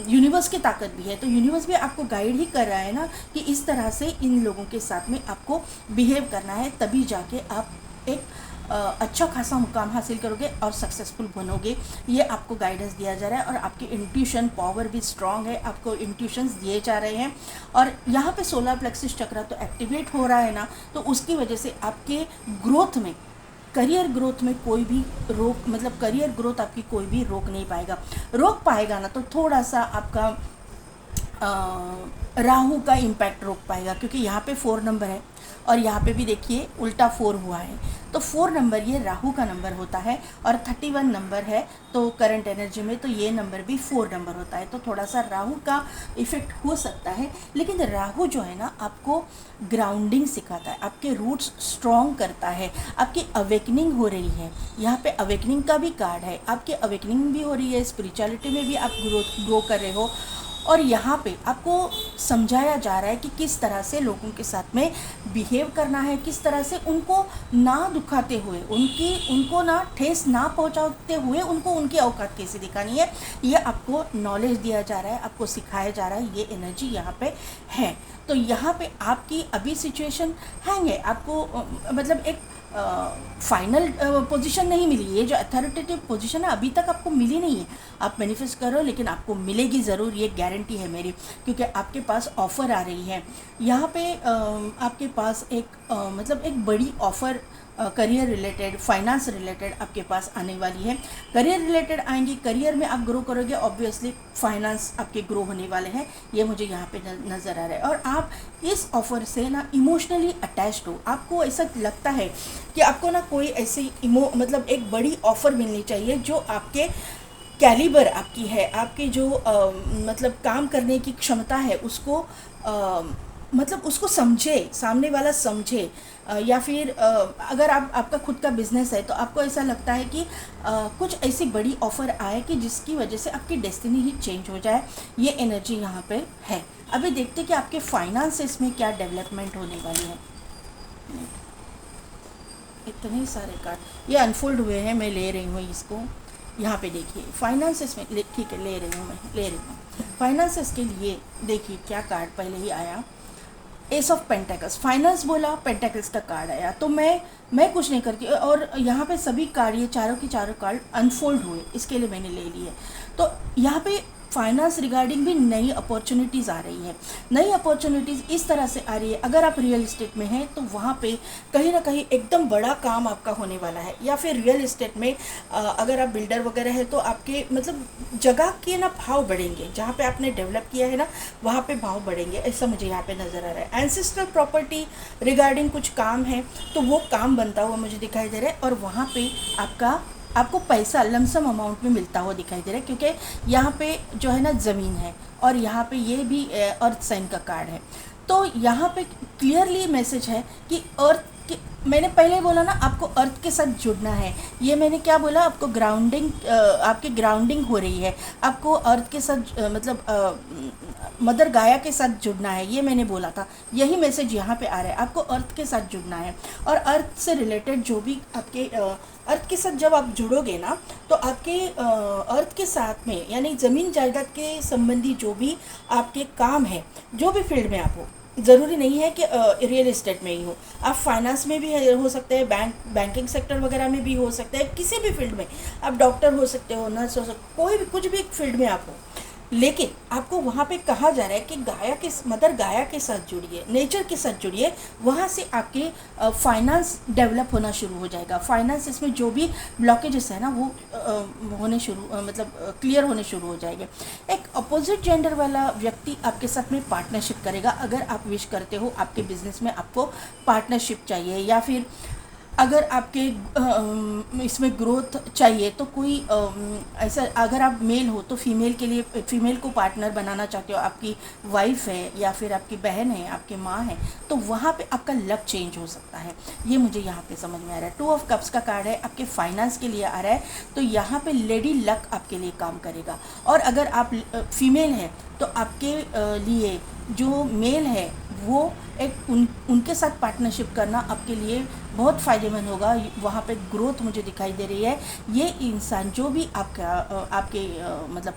यूनिवर्स की ताकत भी है। तो यूनिवर्स भी आपको गाइड ही कर रहा है ना कि इस तरह से इन लोगों के साथ में आपको बिहेव करना है, तभी जाके आप एक अच्छा खासा मुकाम हासिल करोगे और सक्सेसफुल बनोगे। ये आपको गाइडेंस दिया जा रहा है, और आपकी इंट्यूशन पावर भी स्ट्रांग है, आपको इंट्यूशंस दिए जा रहे हैं। और यहाँ पे सोलर प्लेक्सस चक्र तो एक्टिवेट हो रहा है ना, तो उसकी वजह से आपके ग्रोथ में, करियर ग्रोथ में कोई भी रोक, मतलब करियर ग्रोथ आपकी कोई भी रोक नहीं पाएगा। रोक पाएगा ना तो थोड़ा सा आपका राहु का इम्पैक्ट रोक पाएगा, क्योंकि यहाँ पे 4 नंबर है, और यहाँ पे भी देखिए उल्टा 4 हुआ है, तो 4 नंबर ये राहु का नंबर होता है, और 31 नंबर है तो करंट एनर्जी में, तो ये नंबर भी 4 नंबर होता है। तो थोड़ा सा राहु का इफ़ेक्ट हो सकता है, लेकिन राहु जो है ना आपको ग्राउंडिंग सिखाता है, आपके रूट्स स्ट्रॉन्ग करता है, आपकी अवेकनिंग हो रही है। यहाँ पे अवेकनिंग का भी कार्ड है, आपकी अवेकनिंग भी हो रही है, स्पिरिचुअलिटी में भी आप ग्रो कर रहे हो, और यहाँ पे आपको समझाया जा रहा है कि किस तरह से लोगों के साथ में बिहेव करना है, किस तरह से उनको ना दुखाते हुए, उनको ना ठेस ना पहुँचाते हुए उनको उनकी औकात कैसे दिखानी है, ये आपको नॉलेज दिया जा रहा है, आपको सिखाया जा रहा है, ये एनर्जी यहाँ पे है। तो यहाँ पे आपकी अभी सिचुएशन हैंग है, आपको मतलब एक फाइनल पोजीशन नहीं मिली, ये जो अथॉरिटेटिव पोजीशन है अभी तक आपको मिली नहीं है। आप मैनिफेस्ट करो, लेकिन आपको मिलेगी ज़रूर, ये गारंटी है मेरी, क्योंकि आपके पास ऑफ़र आ रही है। यहाँ पे आपके पास एक मतलब एक बड़ी offer career related, finance related आपके पास आने वाली है। करियर रिलेटेड आएंगी, करियर में आप ग्रो करोगे, ऑब्वियसली फाइनेंस आपके ग्रो होने वाले हैं, ये मुझे यहाँ पे नज़र आ रहा है। और आप इस ऑफ़र से ना इमोशनली अटैच्ड हो, आपको ऐसा लगता है कि आपको ना कोई ऐसी मतलब एक बड़ी ऑफ़र मिलनी चाहिए जो आपके कैलिबर आपकी है, आपकी जो मतलब काम करने की क्षमता है उसको मतलब उसको समझे, सामने वाला समझे। या फिर अगर आपका खुद का बिजनेस है तो आपको ऐसा लगता है कि कुछ ऐसी बड़ी ऑफ़र आए कि जिसकी वजह से आपकी डेस्टिनी ही चेंज हो जाए, ये एनर्जी यहाँ पे है। अभी देखते कि आपके फाइनेंसेस में क्या डेवलपमेंट होने वाली है। इतने सारे कार्ड ये अनफोल्ड हुए हैं, मैं ले रही हूँ इसको। यहाँ पे देखिए फाइनेंसेस में, ठीक है ले रही हूँ, मैं ले रही हूँ फाइनेंसेस के लिए। देखिए क्या कार्ड पहले ही आया, एस ऑफ पेंटेकल्स, फाइनेंस बोला, पेंटेकल्स का कार्ड आया। तो मैं कुछ नहीं करती, और यहाँ पे सभी कार्ड, ये चारों के चारों कार्ड अनफोल्ड हुए, इसके लिए मैंने ले लिए। तो यहाँ पे फाइनेंस रिगार्डिंग भी नई अपॉर्चुनिटीज़ आ रही है। नई अपॉर्चुनिटीज़ इस तरह से आ रही है, अगर आप रियल इस्टेट में हैं तो वहाँ पे कहीं ना कहीं एकदम बड़ा काम आपका होने वाला है। या फिर रियल इस्टेट में अगर आप बिल्डर वगैरह है तो आपके मतलब जगह के ना भाव बढ़ेंगे, जहाँ पे आपने डेवलप किया है ना वहाँ पे भाव बढ़ेंगे, ऐसा मुझे यहाँ पे नज़र आ रहा है। एंसेस्ट्रल प्रॉपर्टी रिगार्डिंग कुछ काम है तो वो काम बनता हुआ मुझे दिखाई दे रहा है, और वहाँ पे आपको पैसा लमसम अमाउंट में मिलता हुआ दिखाई दे रहा है, क्योंकि यहाँ पे जो है ना ज़मीन है, और यहाँ पे ये भी अर्थ साइन का कार्ड है। तो यहाँ पे क्लियरली मैसेज है कि अर्थ के, मैंने पहले बोला ना आपको अर्थ के साथ जुड़ना है, ये मैंने क्या बोला, आपको ग्राउंडिंग, आपकी ग्राउंडिंग हो रही है, आपको अर्थ के साथ मतलब मदर गाया के साथ जुड़ना है, ये मैंने बोला था। यही मैसेज यहाँ पे आ रहा है, आपको अर्थ के साथ जुड़ना है। और अर्थ से रिलेटेड जो भी आपके अर्थ के साथ जब आप जुड़ोगे ना तो आपके अर्थ के साथ में यानी ज़मीन जायदाद के संबंधी जो भी आपके काम है, जो भी फील्ड में आप हो, ज़रूरी नहीं है कि रियल इस्टेट में ही हो, आप फाइनेंस में भी हो सकते हैं, बैंकिंग सेक्टर वगैरह में भी हो सकते हैं, किसी भी फील्ड में आप डॉक्टर हो सकते हो, नर्स हो सकते, कोई भी कुछ भी एक फील्ड में आप हो। लेकिन आपको वहाँ पे कहा जा रहा है कि मदर गाया के साथ जुड़िए, नेचर के साथ जुड़िए, वहाँ से आपके फाइनेंस डेवलप होना शुरू हो जाएगा। फाइनेंस इसमें जो भी ब्लॉकेजेस है ना वो होने शुरू मतलब क्लियर होने शुरू हो जाएंगे। एक अपोजिट जेंडर वाला व्यक्ति आपके साथ में पार्टनरशिप करेगा, अगर आप विश करते हो आपके बिजनेस में आपको पार्टनरशिप चाहिए, या फिर अगर आपके इसमें ग्रोथ चाहिए तो कोई ऐसा, अगर आप मेल हो तो फीमेल के लिए, फीमेल को पार्टनर बनाना चाहते हो, आपकी वाइफ है या फिर आपकी बहन है, आपकी माँ है, तो वहाँ पे आपका लक चेंज हो सकता है, ये मुझे यहाँ पे समझ में आ रहा है। 2 ऑफ कप्स का कार्ड है, आपके फाइनेंस के लिए आ रहा है, तो यहाँ पे लेडी लक आपके लिए काम करेगा। और अगर आप फीमेल हैं तो आपके लिए जो मेल है वो उनके साथ पार्टनरशिप करना आपके लिए बहुत फ़ायदेमंद होगा। वहाँ पे ग्रोथ मुझे दिखाई दे रही है। ये इंसान जो भी आपके मतलब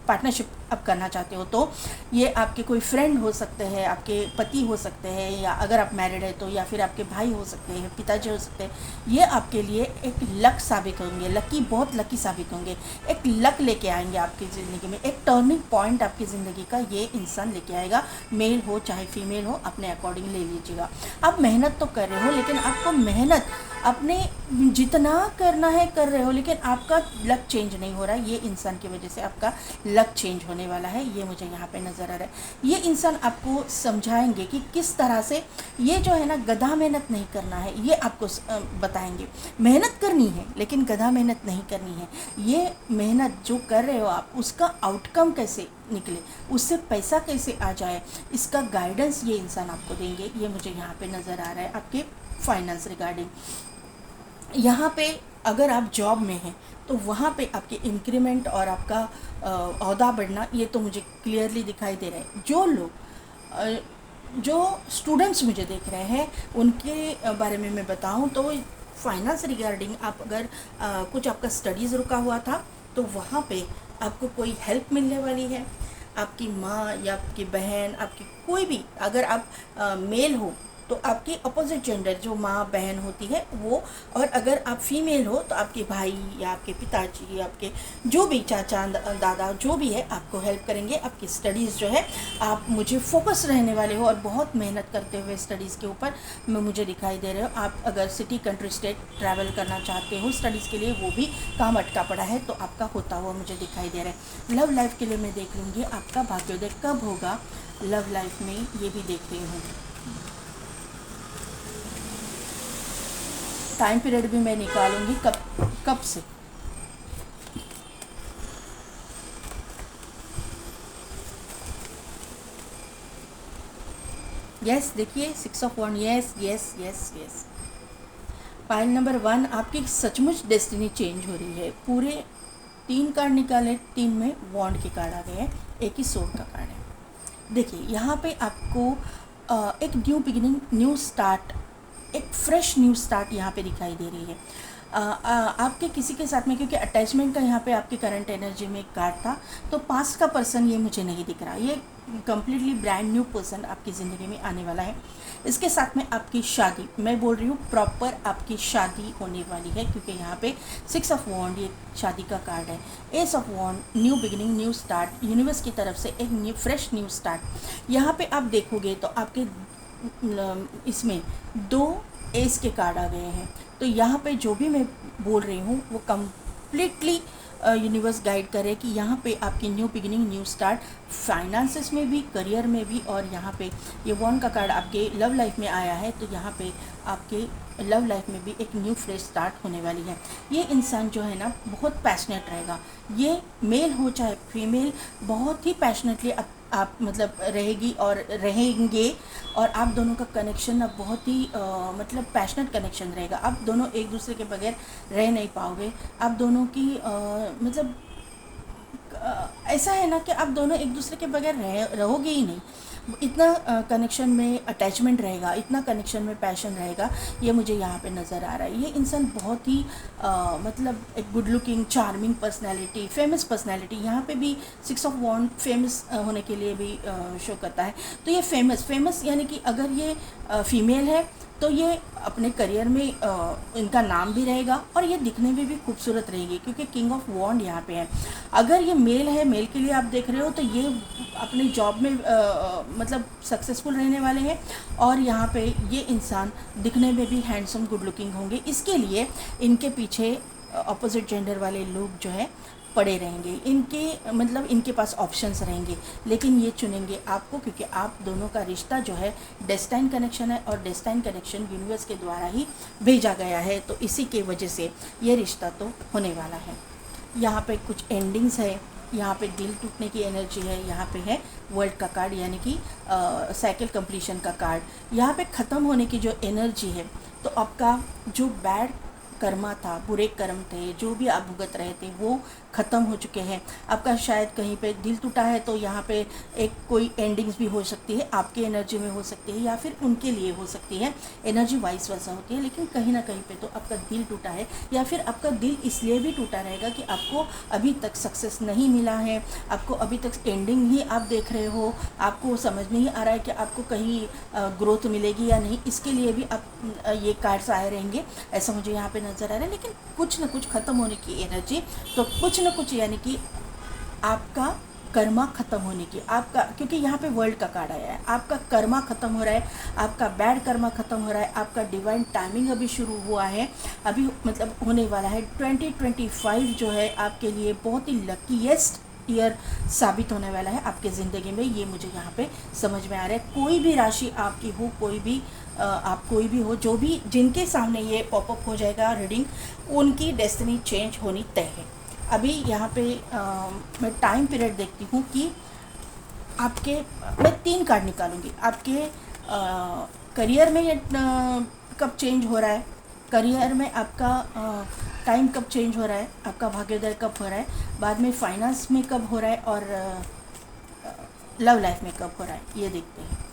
पार्टनरशिप आप करना चाहते हो, तो ये आपके कोई फ्रेंड हो सकते हैं, आपके पति हो सकते हैं, या अगर आप मैरिड है तो, या फिर आपके भाई हो सकते हैं, पिताजी हो सकते हैं, ये आपके लिए एक लक साबित होंगे, बहुत लकी साबित होंगे, एक लक लेके आएंगे आपकी ज़िंदगी में, एक टर्निंग पॉइंट आपकी ज़िंदगी का ये इंसान लेके आएगा। मेल हो चाहे फीमेल हो, अपने अकॉर्डिंग ले लीजिएगा। आप मेहनत तो कर रहे हो, लेकिन आपको मेहनत अपने जितना करना है कर रहे हो, लेकिन आपका लक चेंज नहीं हो रहा है। ये इंसान की वजह से आपका लक चेंज होने वाला है, ये मुझे यहाँ पे नज़र आ रहा है। ये इंसान आपको समझाएंगे कि किस तरह से ये जो है ना गधा मेहनत नहीं करना है, ये आपको बताएंगे। मेहनत करनी है लेकिन गधा मेहनत नहीं करनी है। ये मेहनत जो कर रहे हो आप, उसका आउटकम कैसे निकले, उससे पैसा कैसे आ जाए, इसका गाइडेंस ये इंसान आपको देंगे, ये मुझे यहाँ पे नज़र आ रहा है आपके फाइनेंस रिगार्डिंग। यहाँ पे अगर आप जॉब में हैं तो वहाँ पे आपके इंक्रीमेंट और आपका ओहदा बढ़ना, ये तो मुझे क्लियरली दिखाई दे रहा है। जो लोग जो स्टूडेंट्स मुझे देख रहे हैं उनके बारे में मैं बताऊँ तो फाइनेंस रिगार्डिंग आप अगर कुछ आपका स्टडीज़ रुका हुआ था तो वहाँ पे आपको कोई हेल्प मिलने वाली है। आपकी माँ या आपकी बहन, आपकी कोई भी, अगर आप मेल हो तो आपकी अपोजिट जेंडर जो माँ बहन होती है वो, और अगर आप फीमेल हो तो आपके भाई या आपके पिताजी, आपके जो भी चाचा दादा जो भी है आपको हेल्प करेंगे। आपकी स्टडीज़ जो है, आप मुझे फोकस रहने वाले हो और बहुत मेहनत करते हुए स्टडीज़ के ऊपर में मुझे दिखाई दे रहे हो। आप अगर सिटी, कंट्री, स्टेट ट्रैवल करना चाहते हो स्टडीज़ के लिए, वो भी काम अटका पड़ा है तो आपका होता हुआ मुझे दिखाई दे रहा है। लव लाइफ के लिए मैं देख लूँगी आपका भाग्योदय कब होगा, लव लाइफ में ये भी देख रही हूँ। टाइम पीरियड भी मैं निकालूंगी कब कब से। यस, देखिए 6 of wand, yes yes yes yes. Pile number 1, आपकी सचमुच डेस्टिनी चेंज हो रही है। पूरे 3 कार्ड निकाले, 3 में वॉन्ड के कार्ड आ गए हैं, एक ही सोर्ड का कार्ड है। देखिए यहाँ पे आपको एक न्यू बिगिनिंग, न्यू स्टार्ट, एक फ्रेश न्यू स्टार्ट यहाँ पे दिखाई दे रही है। आपके किसी के साथ में, क्योंकि अटैचमेंट का यहाँ पे आपकी करंट एनर्जी में एक कार्ड था, तो पास्ट का पर्सन ये मुझे नहीं दिख रहा। ये कम्प्लीटली ब्रांड न्यू पर्सन आपकी ज़िंदगी में आने वाला है। इसके साथ में आपकी शादी, मैं बोल रही हूँ प्रॉपर आपकी शादी होने वाली है, क्योंकि यहाँ पे 6 ऑफ वॉन्ड ये शादी का कार्ड है। Ace of wand, new beginning, new start, universe की तरफ से एक न्यू फ्रेश न्यू स्टार्ट। यहाँ पे आप देखोगे तो आपके इसमें 2 एस के कार्ड आ गए हैं। तो यहाँ पे जो भी मैं बोल रही हूँ वो कम्प्लीटली यूनिवर्स गाइड करे कि यहाँ पे आपकी new beginning, new start, finances में भी, करियर में भी, और यहाँ पे ये वॉन्ड का कार्ड आपके लव लाइफ में आया है, तो यहाँ पे आपके लव लाइफ में भी एक न्यू फ्रेश स्टार्ट होने वाली है। ये इंसान जो है ना बहुत पैशनेट रहेगा, ये मेल हो चाहे फीमेल, बहुत ही पैशनेटली आप मतलब रहेगी और रहेंगे, और आप दोनों का कनेक्शन अब बहुत ही मतलब पैशनेट कनेक्शन रहेगा। आप दोनों एक दूसरे के बगैर रह नहीं पाओगे। आप दोनों की मतलब ऐसा है ना कि आप दोनों एक दूसरे के बगैर रहोगे ही नहीं। इतना कनेक्शन में अटैचमेंट रहेगा, इतना कनेक्शन में पैशन रहेगा, ये मुझे यहाँ पे नज़र आ रहा है। ये इंसान बहुत ही मतलब एक good looking, charming personality, famous personality, यहाँ पे भी 6 ऑफ वॉन्ड फेमस होने के लिए भी शो करता है। तो ये फेमस यानी कि अगर ये फीमेल है तो ये अपने करियर में इनका नाम भी रहेगा, और ये दिखने में भी खूबसूरत रहेगी, क्योंकि किंग ऑफ वॉन्ड यहाँ पे है। अगर ये मेल है, मेल के लिए आप देख रहे हो, तो ये अपने जॉब में मतलब सक्सेसफुल रहने वाले हैं, और यहाँ पे ये इंसान दिखने में भी हैंडसम, गुड लुकिंग होंगे। इसके लिए इनके पीछे अपोजिट जेंडर वाले लोग जो है पड़े रहेंगे, इनके मतलब इनके पास ऑप्शंस रहेंगे, लेकिन ये चुनेंगे आपको, क्योंकि आप दोनों का रिश्ता जो है डेस्टाइन कनेक्शन है, और डेस्टाइन कनेक्शन यूनिवर्स के द्वारा ही भेजा गया है, तो इसी के वजह से ये रिश्ता तो होने वाला है। यहाँ पे कुछ एंडिंग्स है, यहाँ पे दिल टूटने की एनर्जी है, यहाँ पे है वर्ल्ड का कार्ड यानी कि साइकिल कंप्लीशन का कार्ड। यहाँ पे ख़त्म होने की जो एनर्जी है, तो आपका जो बैड कर्मा था, बुरे कर्म थे, जो भी आप भुगत रहे थे वो ख़त्म हो चुके हैं। आपका शायद कहीं पे दिल टूटा है, तो यहाँ पे एक कोई एंडिंग्स भी हो सकती है, आपके एनर्जी में हो सकती है या फिर उनके लिए हो सकती है, एनर्जी वाइस वर्सा होती है। लेकिन कहीं ना कहीं पे तो आपका दिल टूटा है, या फिर आपका दिल इसलिए भी टूटा रहेगा कि आपको अभी तक सक्सेस नहीं मिला है, आपको अभी तक एंडिंग ही आप देख रहे हो, आपको समझ नहीं आ रहा है कि आपको कहीं ग्रोथ मिलेगी या नहीं। इसके लिए भी आप ये कार्ड्स आए रहेंगे, ऐसा मुझे यहाँ पे नज़र आ रहा है। लेकिन कुछ ना कुछ ख़त्म होने की एनर्जी, तो कुछ ना कुछ यानी कि आपका कर्मा ख़त्म होने की, आपका, क्योंकि यहाँ पे वर्ल्ड का कार्ड आया है, आपका कर्मा ख़त्म हो रहा है, आपका बैड कर्मा ख़त्म हो रहा है, आपका डिवाइन टाइमिंग अभी शुरू हुआ है, अभी मतलब होने वाला है। 2025 जो है आपके लिए बहुत ही लकीएस्ट ईयर साबित होने वाला है आपके ज़िंदगी में, ये मुझे यहाँ पे समझ में आ रहा है। कोई भी राशि आपकी हो, कोई भी आप कोई भी हो, जो भी जिनके सामने ये पॉपअप हो जाएगा रीडिंग, उनकी डेस्टिनी चेंज होनी तय है। अभी यहाँ पे मैं टाइम पीरियड देखती हूँ कि आपके, मैं 3 कार्ड निकालूंगी, आपके करियर में ये कब चेंज हो रहा है, करियर में आपका टाइम कब चेंज हो रहा है, आपका भाग्योदय कब हो रहा है, बाद में फाइनेंस में कब हो रहा है, और लव लाइफ में कब हो रहा है, ये देखते हैं।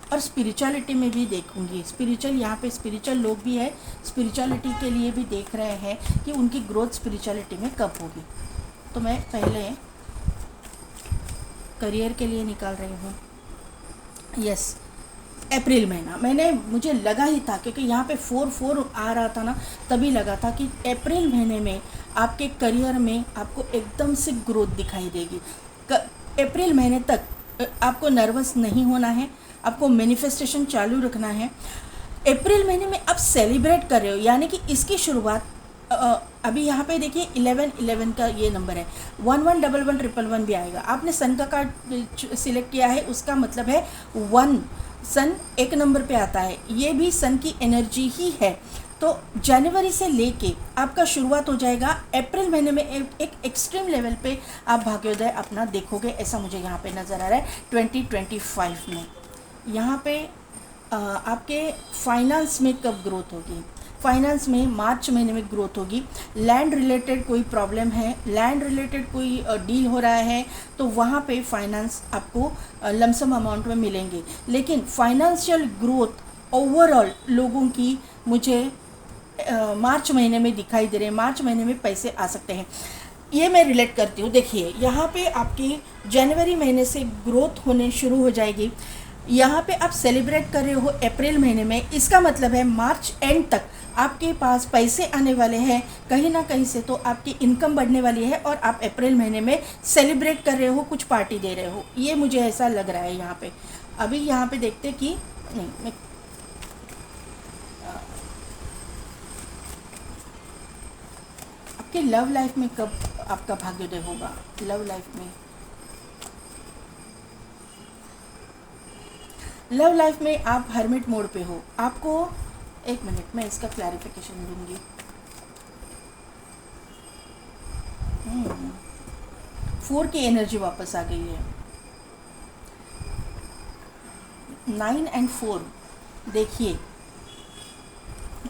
और स्पिरिचुअलिटी में भी देखूंगी, स्पिरिचुअल, यहाँ पे स्पिरिचुअल लोग भी है, स्पिरिचुअलिटी के लिए भी देख रहे हैं कि उनकी ग्रोथ स्पिरिचुअलिटी में कब होगी। तो मैं पहले करियर के लिए निकाल रही हूँ। यस, अप्रैल महीना मुझे लगा ही था, क्योंकि यहाँ पे 4 आ रहा था ना, तभी लगा था कि अप्रैल महीने में आपके करियर में आपको एकदम से ग्रोथ दिखाई देगी। अप्रैल महीने तक आपको नर्वस नहीं होना है, आपको मैनिफेस्टेशन चालू रखना है। अप्रैल महीने में आप सेलिब्रेट कर रहे हो, यानी कि इसकी शुरुआत अभी यहाँ पे देखिए 11 का ये नंबर है, 111111 भी आएगा। आपने सन का कार्ड सिलेक्ट किया है, उसका मतलब है 1, सन एक नंबर पे आता है, ये भी सन की एनर्जी ही है। तो जनवरी से लेके आपका शुरुआत हो जाएगा। अप्रैल महीने में एक एक्सट्रीम लेवल पे आप भाग्योदय अपना देखोगे, ऐसा मुझे यहाँ पे नज़र आ रहा है 2025 में। यहाँ पे आपके फाइनेंस में कब ग्रोथ होगी? फाइनेंस में मार्च महीने में ग्रोथ होगी। लैंड रिलेटेड कोई प्रॉब्लम है, लैंड रिलेटेड कोई डील हो रहा है, तो वहाँ पे फाइनेंस आपको लमसम अमाउंट में मिलेंगे। लेकिन फाइनेंशियल ग्रोथ ओवरऑल लोगों की मुझे मार्च महीने में दिखाई दे रहे हैं। मार्च महीने में पैसे आ सकते हैं, ये मैं रिलेट करती हूँ। देखिए यहाँ पे आपकी जनवरी महीने से ग्रोथ होने शुरू हो जाएगी। यहाँ पे आप सेलिब्रेट कर रहे हो अप्रैल महीने में, इसका मतलब है मार्च एंड तक आपके पास पैसे आने वाले हैं कहीं ना कहीं से, तो आपकी इनकम बढ़ने वाली है और आप अप्रैल महीने में सेलिब्रेट कर रहे हो, कुछ पार्टी दे रहे हो, ये मुझे ऐसा लग रहा है यहाँ पे। अभी यहाँ पे देखते कि नहीं, मैं आपके लव लाइफ में कब आपका भाग्योदय होगा? लव लाइफ में आप हर्मिट मोड पे हो। आपको एक मिनट में इसका क्लैरिफिकेशन दूंगी। 4 की एनर्जी वापस आ गई है। 9 और 4 देखिए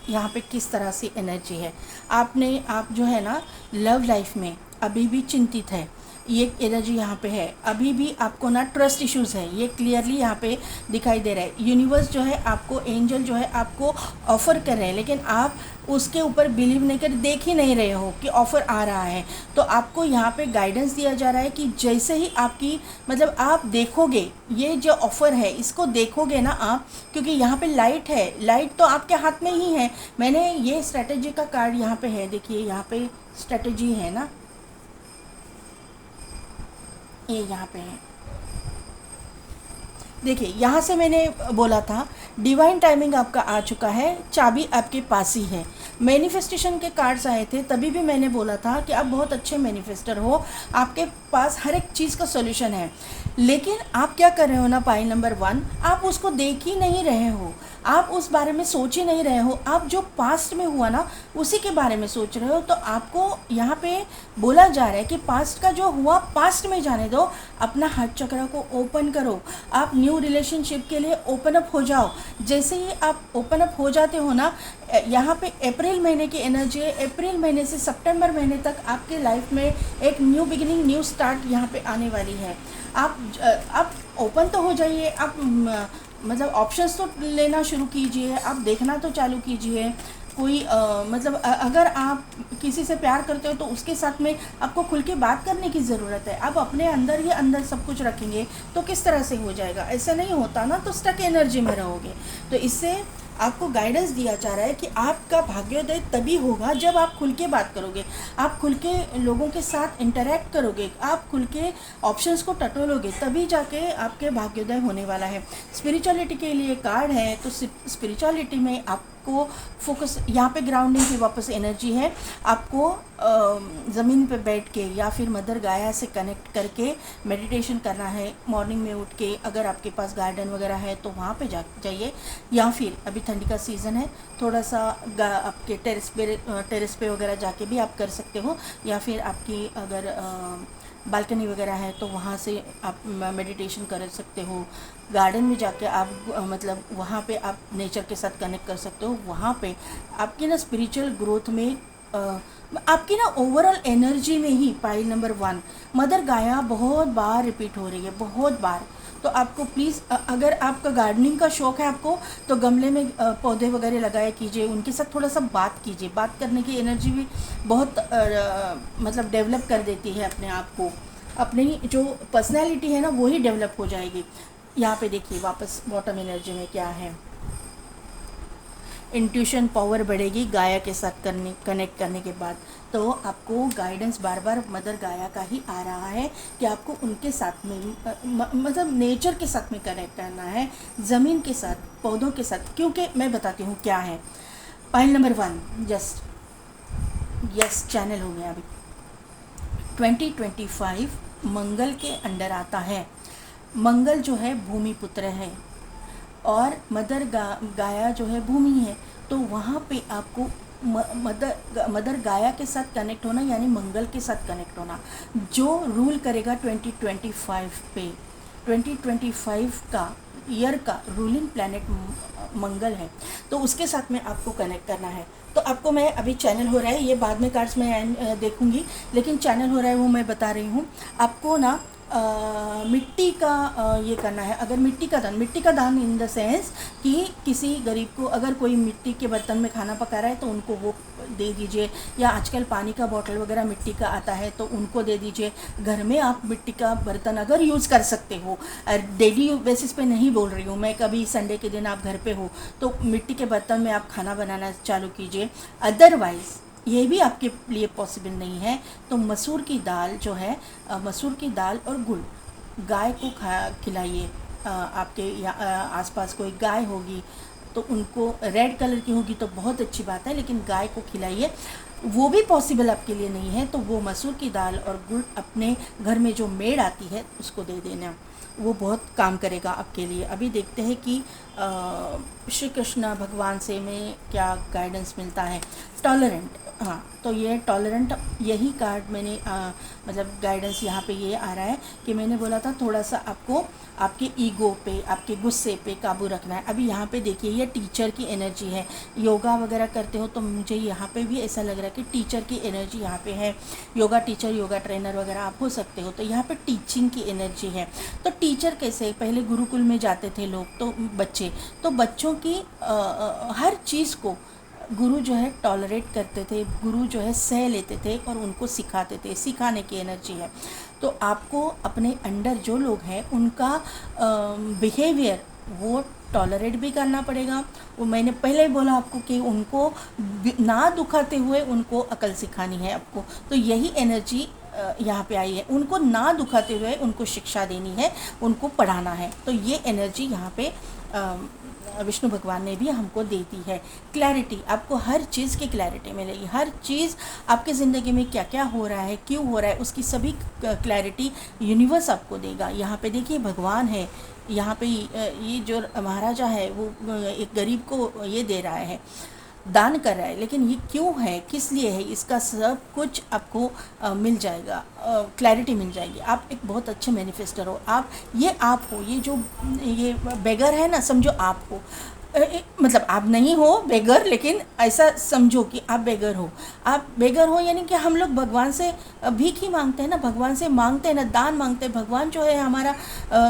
यहाँ पे किस तरह से एनर्जी है। आप जो है ना लव लाइफ में अभी भी चिंतित है, ये एनर्जी यहाँ पे है। अभी भी आपको ना ट्रस्ट इश्यूज है, ये क्लियरली यहाँ पे दिखाई दे रहा है। यूनिवर्स जो है आपको, एंजल जो है आपको ऑफ़र कर रहे हैं, लेकिन आप उसके ऊपर बिलीव नहीं कर, देख ही नहीं रहे हो कि ऑफ़र आ रहा है। तो आपको यहाँ पे गाइडेंस दिया जा रहा है कि जैसे ही आपकी मतलब आप देखोगे ये जो ऑफ़र है, इसको देखोगे ना आप, क्योंकि यहाँ पे लाइट है, लाइट तो आपके हाथ में ही है। मैंने ये स्ट्रैटेजी का कार्ड यहाँ पे है, देखिए यहाँ पे स्ट्रैटेजी है ना, ये यहाँ पे है। देखिए यहाँ से मैंने बोला था डिवाइन टाइमिंग आपका आ चुका है, चाबी आपके पास ही है। मैनिफेस्टेशन के कार्ड्स आए थे, तभी भी मैंने बोला था कि आप बहुत अच्छे मैनिफेस्टर हो, आपके पास हर एक चीज़ का सॉल्यूशन है। लेकिन आप क्या कर रहे हो ना, पाइल नंबर 1, आप उसको देख ही नहीं रहे हो, आप उस बारे में सोच ही नहीं रहे हो। आप जो पास्ट में हुआ ना उसी के बारे में सोच रहे हो। तो आपको यहाँ पे बोला जा रहा है कि पास्ट का जो हुआ पास्ट में जाने दो, अपना हार्ट चक्र को ओपन करो, आप न्यू रिलेशनशिप के लिए ओपन अप हो जाओ। जैसे ही आप ओपन अप हो जाते हो ना, यहाँ पे अप्रैल महीने की एनर्जी है, अप्रैल महीने से सितंबर महीने तक आपके लाइफ में एक न्यू बिगिनिंग, न्यू स्टार्ट यहाँ पे आने वाली है। आप ओपन तो हो जाइए, आप मतलब ऑप्शंस तो लेना शुरू कीजिए, आप देखना तो चालू कीजिए। कोई मतलब अगर आप किसी से प्यार करते हो तो उसके साथ में आपको खुल के बात करने की ज़रूरत है। आप अपने अंदर ही अंदर सब कुछ रखेंगे तो किस तरह से हो जाएगा? ऐसा नहीं होता ना, तो स्टक एनर्जी में रहोगे। तो इससे आपको गाइडेंस दिया जा रहा है कि आपका भाग्योदय तभी होगा जब आप खुल के बात करोगे, आप खुल के लोगों के साथ इंटरेक्ट करोगे, आप खुल के ऑप्शंस को टटोलोगे, तभी जाके आपके भाग्योदय होने वाला है। स्पिरिचुअलिटी के लिए कार्ड है, तो स्पिरिचुअलिटी में आपको फोकस, यहाँ पे ग्राउंडिंग की वापस एनर्जी है। आपको ज़मीन पे बैठ के या फिर मदर गाया से कनेक्ट करके मेडिटेशन करना है। मॉर्निंग में उठ के अगर आपके पास गार्डन वगैरह है तो वहाँ पे जाइए, या फिर अभी ठंडी का सीज़न है, थोड़ा सा आपके टेरेस पे वगैरह जाके भी आप कर सकते हो, या फिर आपकी अगर बालकनी वगैरह है तो वहाँ से आप मेडिटेशन कर सकते हो। गार्डन में जाके आप मतलब वहाँ पे आप नेचर के साथ कनेक्ट कर सकते हो। वहाँ पे आपकी ना स्पिरिचुअल ग्रोथ में आपकी ना ओवरऑल एनर्जी में ही पाइल नंबर 1 मदर गाया बहुत बार रिपीट हो रही है, बहुत बार। तो आपको प्लीज़, अगर आपका गार्डनिंग का शौक़ है आपको, तो गमले में पौधे वगैरह लगाया कीजिए, उनके साथ थोड़ा सा बात कीजिए। बात करने की एनर्जी भी बहुत मतलब डेवलप कर देती है अपने आप को, अपनी जो पर्सनैलिटी है ना वो ही डेवलप हो जाएगी। यहाँ पे देखिए वापस बॉटम एनर्जी में क्या है, इंट्यूशन पावर बढ़ेगी गाया के साथ कनेक्ट करने के बाद। तो आपको गाइडेंस बार बार मदर गाया का ही आ रहा है कि आपको उनके साथ में मतलब नेचर के साथ में कनेक्ट करना है, ज़मीन के साथ, पौधों के साथ। क्योंकि मैं बताती हूँ क्या है। Pile number 1 just yes channel हो गया। अभी 2025 मंगल के अंडर आता है। मंगल जो है भूमि पुत्र है और मदर गाया जो है भूमि है। तो वहाँ पे आपको मदर गाया के साथ कनेक्ट होना, यानी मंगल के साथ कनेक्ट होना, जो रूल करेगा 2025 पे। 2025 का ईयर का रूलिंग प्लैनेट मंगल है, तो उसके साथ में आपको कनेक्ट करना है। तो आपको मैं अभी चैनल हो रहा है, ये बाद में कार्ड्स में देखूंगी, लेकिन चैनल हो रहा है वो मैं बता रही हूँ आपको ना। मिट्टी का ये करना है। अगर मिट्टी का दान इन द सेंस कि किसी गरीब को अगर कोई मिट्टी के बर्तन में खाना पका रहा है तो उनको वो दे दीजिए, या आजकल पानी का बोतल वगैरह मिट्टी का आता है तो उनको दे दीजिए। घर में आप मिट्टी का बर्तन अगर यूज़ कर सकते हो, डेली बेसिस पे नहीं बोल रही हूँ मैं, कभी संडे के दिन आप घर पे हो तो मिट्टी के बर्तन में आप खाना बनाना चालू कीजिए। अदरवाइज़ ये भी आपके लिए पॉसिबल नहीं है तो मसूर की दाल जो है, मसूर की दाल और गुड़ गाय को खिलाइए। आपके आसपास कोई गाय होगी तो उनको, रेड कलर की होगी तो बहुत अच्छी बात है, लेकिन गाय को खिलाइए। वो भी पॉसिबल आपके लिए नहीं है तो वो मसूर की दाल और गुड़ अपने घर में जो मेड आती है उसको दे देना, वो बहुत काम करेगा आपके लिए। अभी देखते हैं कि श्री कृष्ण भगवान से में क्या गाइडेंस मिलता है। टॉलरेंट, हाँ, तो ये टॉलरेंट, यही कार्ड मैंने मतलब गाइडेंस यहाँ पे ये आ रहा है कि मैंने बोला था थोड़ा सा आपको आपके ईगो पे, आपके गुस्से पे काबू रखना है। अभी यहाँ पे देखिए ये टीचर की एनर्जी है। योगा वगैरह करते हो तो मुझे यहाँ पे भी ऐसा लग रहा है कि टीचर की एनर्जी यहाँ पे है। योगा टीचर, योगा ट्रेनर वगैरह आप हो सकते हो, तो यहाँ पे टीचिंग की एनर्जी है। तो टीचर कैसे, पहले गुरुकुल में जाते थे लोग, तो बच्चे, तो बच्चों की हर चीज़ को गुरु जो है टॉलरेट करते थे, गुरु जो है सह लेते थे और उनको सिखाते थे, सिखाने की एनर्जी है। तो आपको अपने अंडर जो लोग हैं उनका बिहेवियर वो टॉलरेट भी करना पड़ेगा। वो मैंने पहले ही बोला आपको कि उनको ना दुखाते हुए उनको अकल सिखानी है आपको। तो यही एनर्जी यहाँ पे आई है, उनको ना दुखाते हुए उनको शिक्षा देनी है, उनको पढ़ाना है। तो ये एनर्जी यहाँ पे विष्णु भगवान ने भी हमको दे दी है। क्लैरिटी, आपको हर चीज़ की क्लैरिटी मिलेगी। हर चीज़ आपकी ज़िंदगी में क्या क्या हो रहा है, क्यों हो रहा है, उसकी सभी क्लैरिटी यूनिवर्स आपको देगा। यहाँ पे देखिए भगवान है, यहाँ पे ये जो महाराजा है वो एक गरीब को ये दे रहा है, दान कर रहा है, लेकिन ये क्यों है, किस लिए है, इसका सब कुछ आपको मिल जाएगा, क्लैरिटी मिल जाएगी। आप एक बहुत अच्छे मैनिफेस्टर हो। आप हो, ये जो ये बेगर है ना, समझो आप हो, मतलब आप नहीं हो बेगर, लेकिन ऐसा समझो कि आप बेगर हो। आप बेगर हो यानी कि हम लोग भगवान से भीख ही मांगते हैं ना, भगवान से मांगते हैं ना, दान मांगते हैं। भगवान जो है हमारा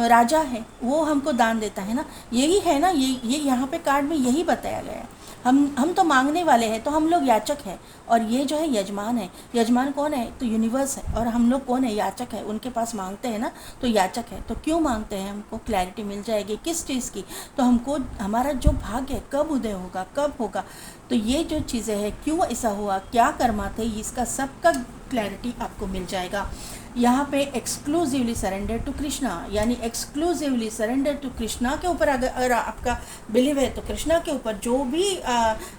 राजा है, वो हमको दान देता है ना, यही है ना। ये यहाँ पे कार्ड में यही बताया गया है। हम तो मांगने वाले हैं, तो हम लोग याचक हैं, और ये जो है यजमान है। यजमान कौन है, तो यूनिवर्स है, और हम लोग कौन है, याचक है। उनके पास मांगते हैं ना, तो याचक है। तो क्यों मांगते हैं, हमको क्लैरिटी मिल जाएगी किस चीज़ की, तो हमको हमारा जो भाग्य है कब उदय होगा, कब होगा, तो ये जो चीज़ें हैं, क्यों ऐसा हुआ, क्या कर्मा थे, इसका सबका क्लैरिटी आपको मिल जाएगा। यहाँ पे एक्सक्लूसिवली सरेंडर टू कृष्णा, यानी एक्सक्लूसिवली सरेंडर टू कृष्णा के ऊपर अगर आपका बिलीव है तो कृष्णा के ऊपर, जो भी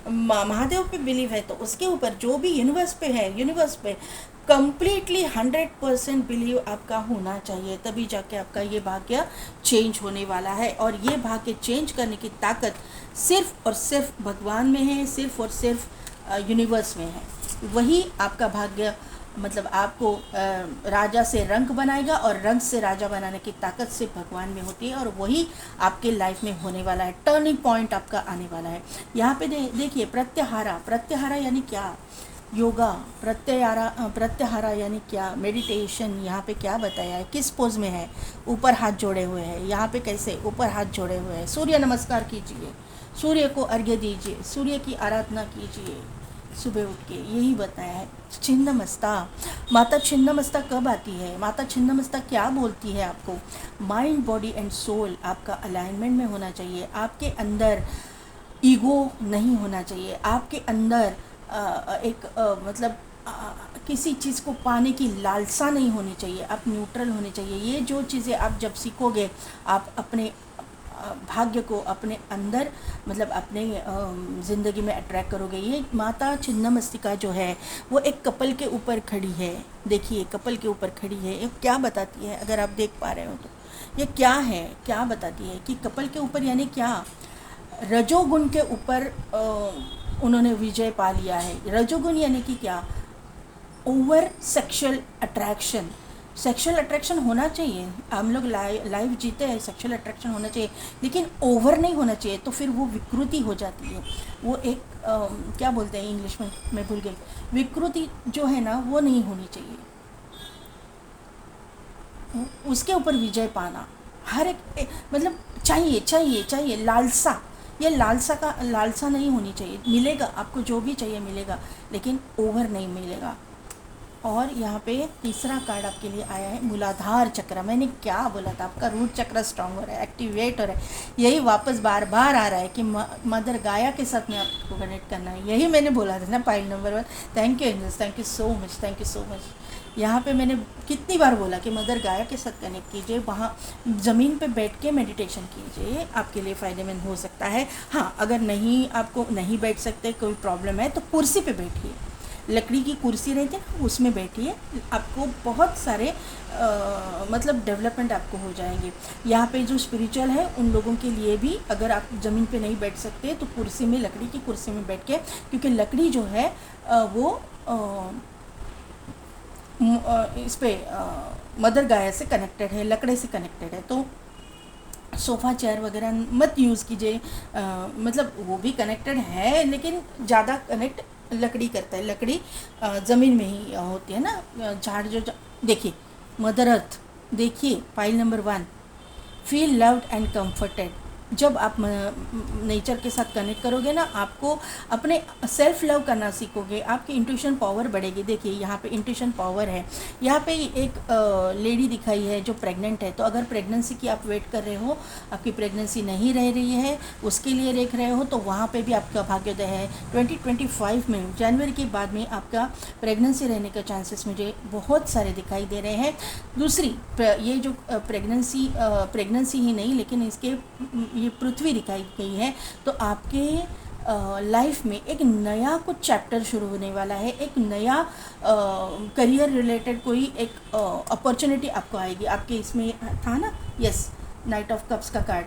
महादेव पे बिलीव है तो उसके ऊपर, जो भी यूनिवर्स पे है यूनिवर्स पे कंप्लीटली 100% बिलीव आपका होना चाहिए, तभी जाके आपका ये भाग्य चेंज होने वाला है। और ये भाग्य चेंज करने की ताकत सिर्फ और सिर्फ भगवान में है, सिर्फ और सिर्फ यूनिवर्स में है। वही आपका भाग्य, मतलब आपको राजा से रंक बनाएगा, और रंक से राजा बनाने की ताकत सिर्फ भगवान में होती है, और वही आपके लाइफ में होने वाला है। टर्निंग पॉइंट आपका आने वाला है। यहाँ पे देखिए प्रत्याहारा यानी क्या, योगा। प्रत्याहारा यानी क्या, मेडिटेशन। यहाँ पे क्या बताया है, किस पोज में है, ऊपर हाथ जोड़े हुए हैं। यहाँ पे कैसे, ऊपर हाथ जोड़े हुए हैं। सूर्य नमस्कार कीजिए, सूर्य को अर्घ्य दीजिए, सूर्य की आराधना कीजिए, सुबह उठ के यही बताया है। छिन्नमस्ता, माता छिन्नमस्ता कब आती है, माता छिन्नमस्ता क्या बोलती है आपको? माइंड बॉडी एंड सोल आपका अलाइनमेंट में होना चाहिए, आपके अंदर ईगो नहीं होना चाहिए, आपके अंदर एक मतलब किसी चीज़ को पाने की लालसा नहीं होनी चाहिए, आप न्यूट्रल होने चाहिए। ये जो चीज़ें आप जब सीखोगे, आप अपने भाग्य को अपने अंदर मतलब अपने ज़िंदगी में अट्रैक्ट करोगे। ये माता छिन्नमस्तिका जो है वो एक कपल के ऊपर खड़ी है। देखिए कपल के ऊपर खड़ी है, ये क्या बताती है? अगर आप देख पा रहे हो तो ये क्या है, क्या बताती है कि कपल के ऊपर यानी क्या? रजोगुण के ऊपर उन्होंने विजय पा लिया है। रजोगुण यानी कि क्या? Over sexual attraction. Sexual attraction होना चाहिए, हम लोग लाइफ जीते हैं, सेक्सुअल अट्रैक्शन होना चाहिए, लेकिन ओवर नहीं होना चाहिए, तो फिर वो विकृति हो जाती है। वो एक क्या बोलते हैं इंग्लिश में, मैं भूल गई, विकृति जो है ना वो नहीं होनी चाहिए। उसके ऊपर विजय पाना हर मतलब चाहिए चाहिए चाहिए, लालसा, ये लालसा नहीं होनी चाहिए। मिलेगा आपको जो भी चाहिए मिलेगा, लेकिन ओवर नहीं मिलेगा। और यहाँ पे तीसरा कार्ड आपके लिए आया है मूलाधार चक्र। मैंने क्या बोला था, आपका रूट चक्र स्ट्रांग हो रहा है, एक्टिवेट हो रहा है। यही वापस बार बार आ रहा है कि मदर गाया के साथ में आपको कनेक्ट करना है। यही मैंने बोला था ना pile number 1। Thank you angels, thank you so much, thank you so much. यहाँ पे मैंने कितनी बार बोला कि मदर गाया के साथ कनेक्ट कीजिए, वहाँ ज़मीन पे बैठ के मेडिटेशन कीजिए, आपके लिए फ़ायदेमंद हो सकता है। हाँ, अगर नहीं आपको नहीं बैठ सकते, कोई प्रॉब्लम है, तो कुर्सी पे बैठिए, लकड़ी की कुर्सी रहती है ना उसमें बैठिए, आपको बहुत सारे मतलब डेवलपमेंट आपको हो जाएंगे। यहाँ पे जो स्पिरिचुअल है उन लोगों के लिए भी, अगर आप ज़मीन पे नहीं बैठ सकते तो कुर्सी में, लकड़ी की कुर्सी में बैठ के, क्योंकि लकड़ी जो है वो इस पे मदर गाया से कनेक्टेड है, लकड़े से कनेक्टेड है। तो सोफ़ा चेयर वगैरह मत यूज़ कीजिए, मतलब वो भी कनेक्टेड है लेकिन ज़्यादा कनेक्ट लकड़ी करता है। लकड़ी ज़मीन में ही होती है ना, झाड़ जो देखिए मदर अर्थ, देखिए pile number 1, feel loved and comforted. जब आप नेचर के साथ कनेक्ट करोगे ना, आपको अपने सेल्फ लव करना सीखोगे, आपकी इंट्यूशन पावर बढ़ेगी। देखिए यहाँ पे इंट्यूशन पावर है। यहाँ पे एक लेडी दिखाई है जो प्रेग्नेंट है, तो अगर प्रेगनेंसी की आप वेट कर रहे हो, आपकी प्रेगनेंसी नहीं रह रही है, उसके लिए देख रहे हो, तो वहाँ पे भी आपका भाग्योदय है। 2025 में जनवरी के बाद में आपका प्रेगनेंसी रहने के चांसेस मुझे बहुत सारे दिखाई दे रहे हैं। दूसरी ये जो प्रेगनेंसी ही नहीं, लेकिन इसके ये पृथ्वी दिखाई गई है, तो आपके लाइफ में एक नया कुछ चैप्टर शुरू होने वाला है, एक नया करियर रिलेटेड कोई एक अपॉर्चुनिटी आपको आएगी। आपके इसमें था ना, यस, नाइट ऑफ कप्स का कार्ड,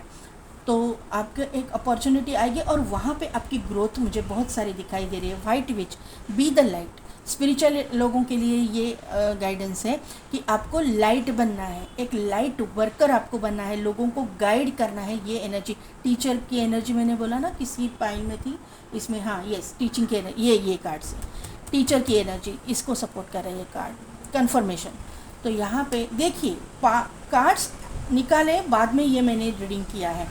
तो आपको एक अपॉर्चुनिटी आएगी और वहाँ पे आपकी ग्रोथ मुझे बहुत सारी दिखाई दे रही है। White which, be the light. Spiritual लोगों के लिए ये गाइडेंस है कि आपको लाइट बनना है, एक लाइट वर्कर आपको बनना है, लोगों को गाइड करना है। ये एनर्जी, टीचर की एनर्जी मैंने बोला ना किसी पाइल में थी, इसमें हाँ यस, टीचिंग की एनर्जी, ये कार्ड से टीचर की एनर्जी इसको सपोर्ट कर रहा है ये कार्ड, कन्फर्मेशन। तो यहाँ पे देखिए कार्ड्स निकाले, बाद में ये मैंने रीडिंग किया है।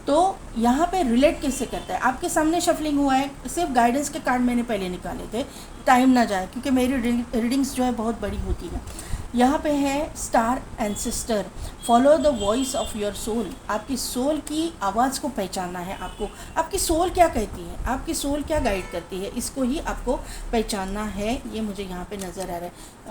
तो यहाँ पे रिलेट कैसे करता है, आपके सामने शफलिंग हुआ है, सिर्फ गाइडेंस के कार्ड मैंने पहले निकाले थे, टाइम ना जाए क्योंकि मेरी रीडिंग्स जो है बहुत बड़ी होती है। यहाँ पे है star ancestor, follow the voice of your soul. आपकी सोल की आवाज़ को पहचानना है आपको, आपकी सोल क्या कहती है, आपकी सोल क्या गाइड करती है, इसको ही आपको पहचानना है। ये मुझे यहाँ पे नज़र आ रहा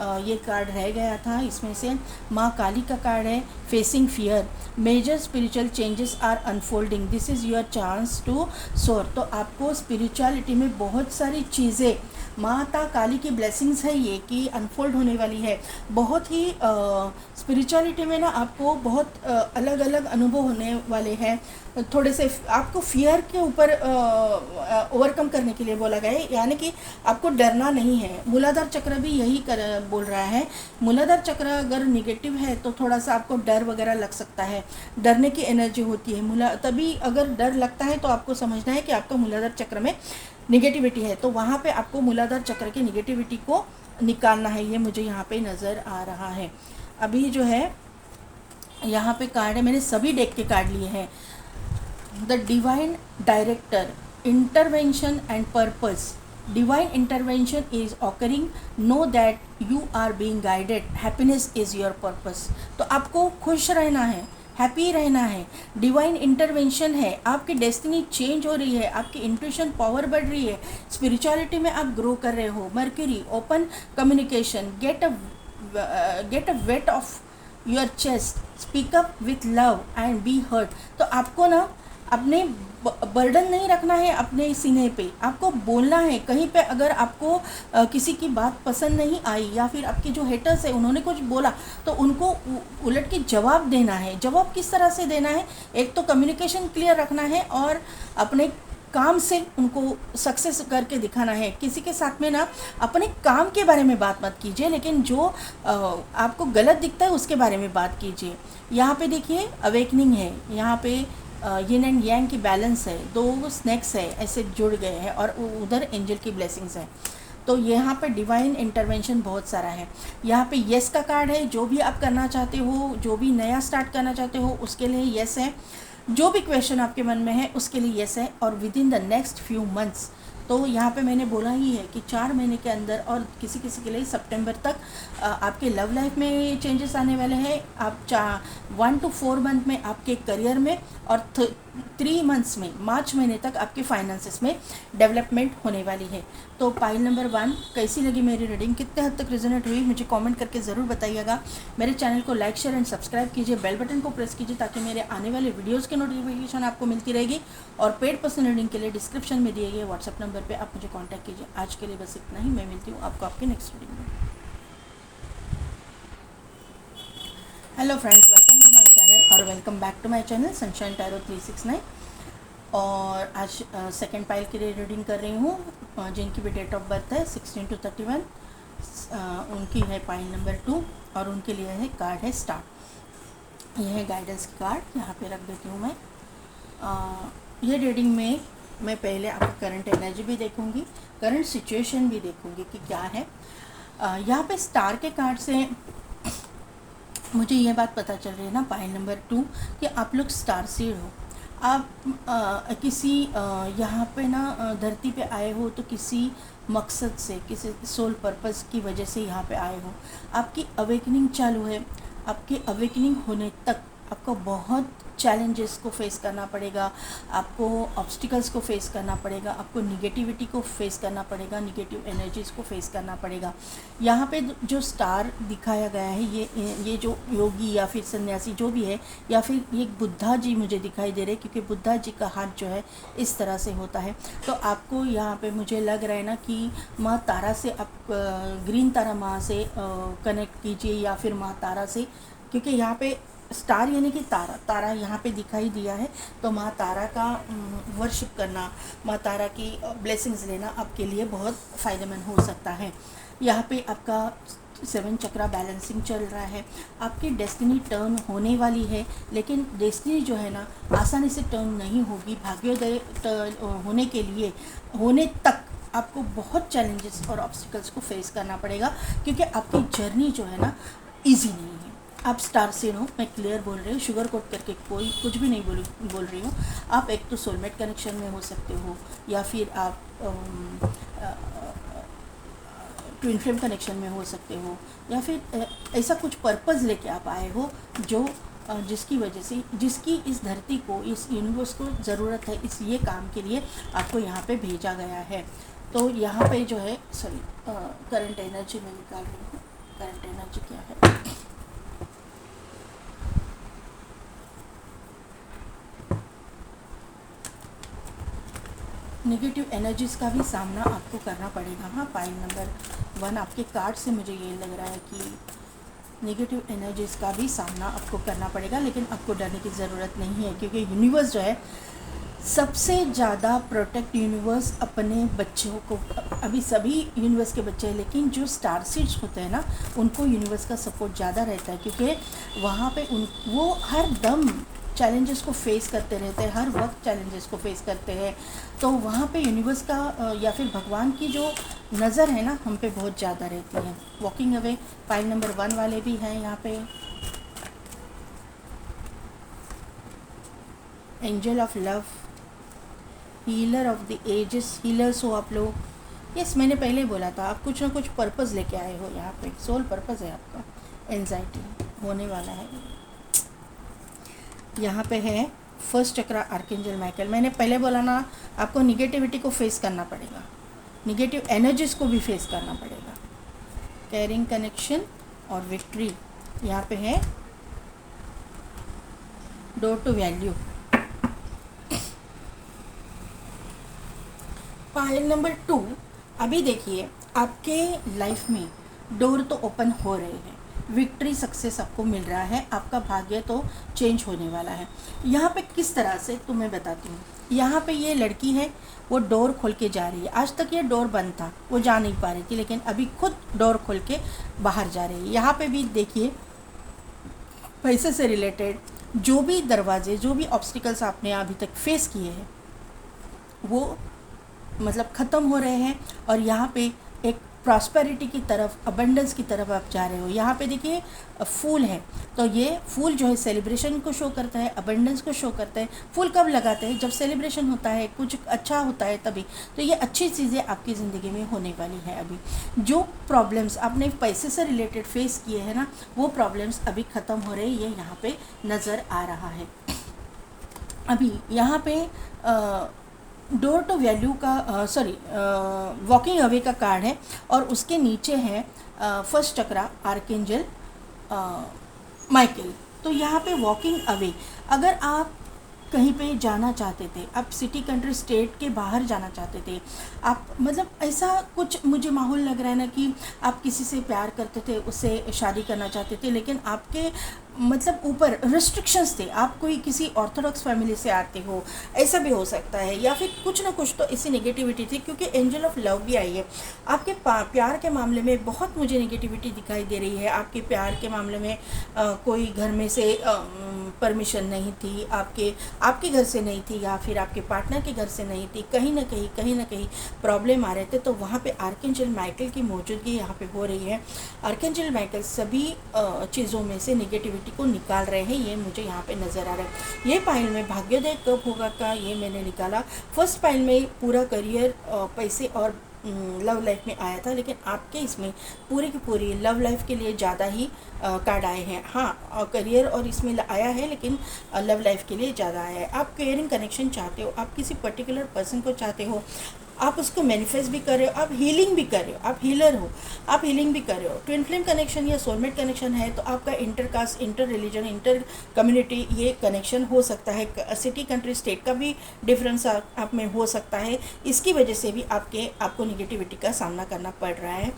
है। ये कार्ड रह गया था, इसमें से माँ काली का कार्ड है, facing fear, major spiritual changes are unfolding, this is your chance to soar. तो आपको स्पिरिचुअलिटी में बहुत सारी चीज़ें, माता काली की ब्लेसिंग्स है ये कि अनफोल्ड होने वाली है। बहुत ही स्पिरिचुअलिटी में ना आपको बहुत अलग अलग अनुभव होने वाले हैं। थोड़े से आपको फियर के ऊपर ओवरकम करने के लिए बोला गया है, यानी कि आपको डरना नहीं है। मूलाधार चक्र भी यही बोल रहा है। मूलाधार चक्र अगर निगेटिव है तो थोड़ा सा आपको डर वगैरह लग सकता है, डरने की एनर्जी होती है तभी अगर डर लगता है तो आपको समझना है कि आपका मूलाधार चक्र में निगेटिविटी है, तो वहाँ पे आपको मूलाधार चक्र की निगेटिविटी को निकालना है। ये मुझे यहाँ पे नज़र आ रहा है। अभी जो है यहाँ पे कार्ड है, मैंने सभी डेक के कार्ड लिए हैं। The divine director, intervention and purpose, Divine intervention is occurring. Know that you are being guided. Happiness is your purpose. तो आपको खुश रहना है, हैप्पी रहना है. डिवाइन इंटरवेंशन है, आपकी डेस्टिनी चेंज हो रही है, आपकी इंट्यूशन पावर बढ़ रही है, स्पिरिचुअलिटी में आप ग्रो कर रहे हो. Mercury, open communication, get a weight off your chest, speak up with love and be heard. तो आपको ना अपने बर्डन नहीं रखना है अपने सीने पे, आपको बोलना है. कहीं पे अगर आपको किसी की बात पसंद नहीं आई या फिर आपके जो हेटर्स है उन्होंने कुछ बोला तो उनको उलट के जवाब देना है. जवाब किस तरह से देना है? एक तो कम्युनिकेशन क्लियर रखना है और अपने काम से उनको सक्सेस करके दिखाना है. किसी के साथ में ना अपने काम के बारे में बात मत कीजिए, लेकिन जो आपको गलत दिखता है उसके बारे में बात कीजिए. यहाँ पे देखिए अवेकनिंग है, यहाँ पे यिन एंड यांग की बैलेंस है, 2 स्नैक्स है ऐसे जुड़ गए हैं और उधर एंजल की ब्लेसिंग्स है. तो यहाँ पे डिवाइन इंटरवेंशन बहुत सारा है. यहाँ पे येस का कार्ड है. जो भी आप करना चाहते हो, जो भी नया स्टार्ट करना चाहते हो उसके लिए येस है. जो भी क्वेश्चन आपके मन में है उसके लिए येस है. और with in the next few months, तो यहाँ पे मैंने बोला ही है कि 4 महीने के अंदर और किसी किसी के लिए सितंबर तक आपके लव लाइफ में चेंजेस आने वाले हैं. आप 1 to 4 मंथ में आपके करियर में और 3 मंथ्स में मार्च महीने तक आपके फाइनेंसेस में डेवलपमेंट होने वाली है. तो पाइल नंबर 1, कैसी लगी मेरी रीडिंग, कितने हद तक रिजोनेट हुई, मुझे कमेंट करके ज़रूर बताइएगा. मेरे चैनल को लाइक शेयर एंड सब्सक्राइब कीजिए, बेल बटन को प्रेस कीजिए ताकि मेरे आने वाले वीडियोज़ के नोटिफिकेशन आपको मिलती रहेगी. और पेड पर्सनल रीडिंग के लिए डिस्क्रिप्शन में दिए गए व्हाट्सएप नंबर पे आप मुझे कांटेक्ट कीजिए. आज के लिए बस इतना ही. मैं मिलती हूँ आपको आपके नेक्स्ट रीडिंग में. Hello friends, welcome to my channel और welcome back to my channel Sunshine Tarot 369. और आज सेकंड पाइल के लिए रीडिंग कर रही हूँ जिनकी भी डेट ऑफ बर्थ है 16 to 31. उनकी है पाइल नंबर 2 और उनके लिए है कार्ड है स्टार. यह है गाइडेंस की कार्ड, यहाँ पे रख देती हूँ मैं. ये रीडिंग में मैं पहले आपकी करंट एनर्जी भी देखूंगी, करंट सिचुएशन भी देखूंगी कि क्या है. यहाँ पे स्टार के कार्ड से मुझे ये बात पता चल रही है ना पाइल नंबर 2 कि आप लोग स्टार सीड हो. आप किसी यहाँ पे ना धरती पे आए हो तो किसी मकसद से, किसी सोल पर्पस की वजह से यहाँ पे आए हो. आपकी अवेकनिंग चालू है. आपकी अवेकनिंग होने तक आपको बहुत चैलेंजेस को फेस करना पड़ेगा, आपको ऑब्स्टिकल्स को फेस करना पड़ेगा, आपको निगेटिविटी को फेस करना पड़ेगा, निगेटिव एनर्जीज़ को फेस करना पड़ेगा. यहाँ पे जो स्टार दिखाया गया है ये जो योगी या फिर सन्यासी जो भी है, या फिर ये बुद्धा जी मुझे दिखाई दे रहे हैं क्योंकि बुद्धा जी का हाथ जो है इस तरह से होता है. तो आपको यहाँ पे मुझे लग रहा है ना कि माँ तारा से आप ग्रीन तारा माँ से कनेक्ट कीजिए या फिर माँ तारा से, क्योंकि यहाँ पे स्टार यानी कि तारा यहाँ पे दिखाई दिया है. तो माँ तारा का वर्शिप करना, माँ तारा की ब्लेसिंग्स लेना आपके लिए बहुत फ़ायदेमंद हो सकता है. यहाँ पे आपका 7 चक्रा बैलेंसिंग चल रहा है. आपकी डेस्टिनी टर्न होने वाली है, लेकिन डेस्टिनी जो है ना आसानी से टर्न नहीं होगी. भाग्योदय होने के लिए, होने तक आपको बहुत चैलेंजेस और ऑब्स्टिकल्स को फेस करना पड़ेगा, क्योंकि आपकी जर्नी जो है ना ईजी नहीं है. आप स्टार से हो, मैं क्लियर बोल रही हूँ, शुगर कोट करके कोई कुछ भी नहीं बोल रही हूँ. आप एक तो सोलमेट कनेक्शन में हो सकते हो, या फिर आप ट्विन फ्लेम कनेक्शन में हो सकते हो, या फिर ऐसा कुछ पर्पज़ लेके आप आए हो जो जिसकी वजह से, जिसकी इस धरती को, इस यूनिवर्स को ज़रूरत है, इस ये काम के लिए आपको यहाँ पे भेजा गया है. तो यहाँ पे जो है करंट एनर्जी में निकाल रही हूँ. करंट एनर्जी क्या है? नेगेटिव एनर्जीज़ का भी सामना आपको करना पड़ेगा. हाँ, पाइल नंबर 1 आपके कार्ड से मुझे ये लग रहा है कि नेगेटिव एनर्जीज़ का भी सामना आपको करना पड़ेगा, लेकिन आपको डरने की ज़रूरत नहीं है, क्योंकि यूनिवर्स जो है सबसे ज़्यादा प्रोटेक्ट यूनिवर्स अपने बच्चों को, अभी सभी यूनिवर्स के बच्चे हैं, लेकिन जो स्टार सीड्स होते हैं ना उनको यूनिवर्स का सपोर्ट ज़्यादा रहता है, क्योंकि वहाँ पे वो हर दम चैलेंजेस को फेस करते रहते हैं, हर वक्त चैलेंजेस को फेस करते हैं. तो वहाँ पे यूनिवर्स का या फिर भगवान की जो नज़र है ना हम पे बहुत ज़्यादा रहती है. वॉकिंग अवे पाइल नंबर 1 वाले भी हैं यहाँ पे. Angel of love, healer of the ages, healers हो आप लोग, यस, मैंने पहले ही बोला था, आप कुछ ना कुछ पर्पस लेके आए हो यहाँ पे, सोल पर्पस है आपका, एंजाइटी होने वाला है। यहाँ पे है फर्स्ट चक्रा आर्कएंजल माइकल। मैंने पहले बोला ना, आपको निगेटिविटी को फेस करना पड़ेगा, निगेटिव एनर्जीज को भी फेस करना पड़ेगा। कैरिंग कनेक्शन और विक्ट्री। यहाँ पे है door to value. Pile number 2, अभी देखिए आपके लाइफ में डोर तो ओपन हो रहे हैं, विक्ट्री सक्सेस आपको मिल रहा है, आपका भाग्य तो चेंज होने वाला है। यहाँ पे किस तरह से तो मैं बताती हूँ। यहाँ पे ये लड़की है, वो डोर खोल के जा रही है। आज तक ये डोर बंद था, वो जा नहीं पा रही थी, लेकिन अभी खुद डोर खोल के बाहर जा रही है। यहाँ पे भी देखिए पैसे से रिलेटेड जो भी दरवाजे, जो भी ऑब्स्टिकल्स आपने अभी तक फेस किए हैं वो मतलब ख़त्म हो रहे हैं, और यहाँ पे एक प्रॉस्पेरिटी की तरफ, अबंडेंस की तरफ आप जा रहे हो। यहाँ पे देखिए फूल है, तो ये फूल जो है सेलिब्रेशन को शो करता है, अबंडेंस को शो करता है। फूल कब लगाते हैं? जब सेलिब्रेशन होता है, कुछ अच्छा होता है तभी। तो ये अच्छी चीज़ें आपकी ज़िंदगी में होने वाली है। अभी जो प्रॉब्लम्स आपने पैसे से रिलेटेड फेस किए हैं ना, वो प्रॉब्लम्स अभी ख़त्म हो रहे हैं, ये यहाँ पे नज़र आ रहा है। अभी यहाँ पे डोर टू वैल्यू का वॉकिंग अवे का कार्ड है, और उसके नीचे है फर्स्ट चक्रा आर्कएंजल माइकल। तो यहाँ पे वॉकिंग अवे, अगर आप कहीं पे जाना चाहते थे, आप सिटी कंट्री स्टेट के बाहर जाना चाहते थे, आप मतलब ऐसा कुछ मुझे माहौल लग रहा है ना कि आप किसी से प्यार करते थे, उससे शादी करना चाहते थे, लेकिन आपके मतलब ऊपर रिस्ट्रिक्शंस थे। आप कोई किसी ऑर्थोडॉक्स फैमिली से आते हो, ऐसा भी हो सकता है, या फिर कुछ ना कुछ तो ऐसी नेगेटिविटी थी, क्योंकि एंजल ऑफ लव भी आई है। आपके प्यार के मामले में बहुत मुझे नेगेटिविटी दिखाई दे रही है। आपके प्यार के मामले में कोई घर में से परमिशन नहीं थी, आपके घर से नहीं थी, या फिर आपके पार्टनर के घर से नहीं थी, कहीं ना कहीं प्रॉब्लम आ रहे थे। तो वहाँ पे आर्कएंजल माइकल की मौजूदगी यहाँ पे हो रही है। आर्कएंजल माइकल सभी चीज़ों में से नेगेटिविटी को निकाल रहे हैं, ये मुझे यहाँ पे नज़र आ रहा है। ये पाइल में भाग्योदय कब होगा का ये मैंने निकाला। फर्स्ट पाइल में पूरा करियर, पैसे और लव लाइफ में आया था, लेकिन आपके इसमें पूरी की पूरी लव लाइफ के लिए ज़्यादा ही कार्ड आए हैं। हाँ, करियर और इसमें आया है, लेकिन लव लाइफ के लिए ज़्यादा आया है। आप केयरिंग कनेक्शन चाहते हो, आप किसी पर्टिकुलर पर्सन को चाहते हो, आप उसको मैनिफेस्ट भी कर रहे हो, आप हीलिंग भी कर रहे हो, आप हीलर हो, आप हीलिंग भी कर रहे हो। ट्विन फ्लेम कनेक्शन या सोलमेट कनेक्शन है, तो आपका inter caste, inter religion, inter community ये कनेक्शन हो सकता है। सिटी कंट्री स्टेट का भी डिफरेंस आप में हो सकता है। इसकी वजह से भी आपको निगेटिविटी का सामना करना पड़ रहा है।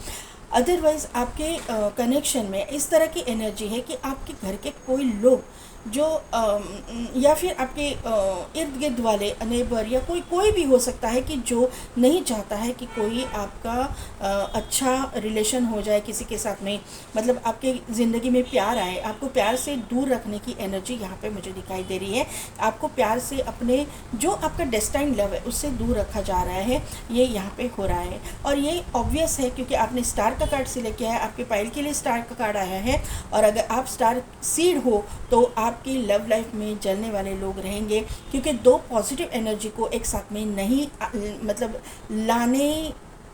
अदरवाइज़ आपके कनेक्शन में इस तरह की एनर्जी है कि आपके घर के कोई लोग जो या फिर आपके इर्द गिर्द वाले नेबर या कोई भी हो सकता है कि जो नहीं चाहता है कि कोई आपका अच्छा रिलेशन हो जाए किसी के साथ में, मतलब आपके ज़िंदगी में प्यार आए, आपको प्यार से दूर रखने की एनर्जी यहाँ पे मुझे दिखाई दे रही है। आपको प्यार से अपने जो आपका डेस्टाइन लव है उससे दूर रखा जा रहा है, ये यहाँ पे हो रहा है। और ये ऑब्वियस है क्योंकि आपने स्टार का कार्ड सिलेक्ट किया है, आपके पाइल के लिए स्टार का कार्ड आया है। और अगर आप स्टार सीड हो तो आपकी लव लाइफ में जलने वाले लोग रहेंगे, क्योंकि दो पॉजिटिव एनर्जी को एक साथ में नहीं मतलब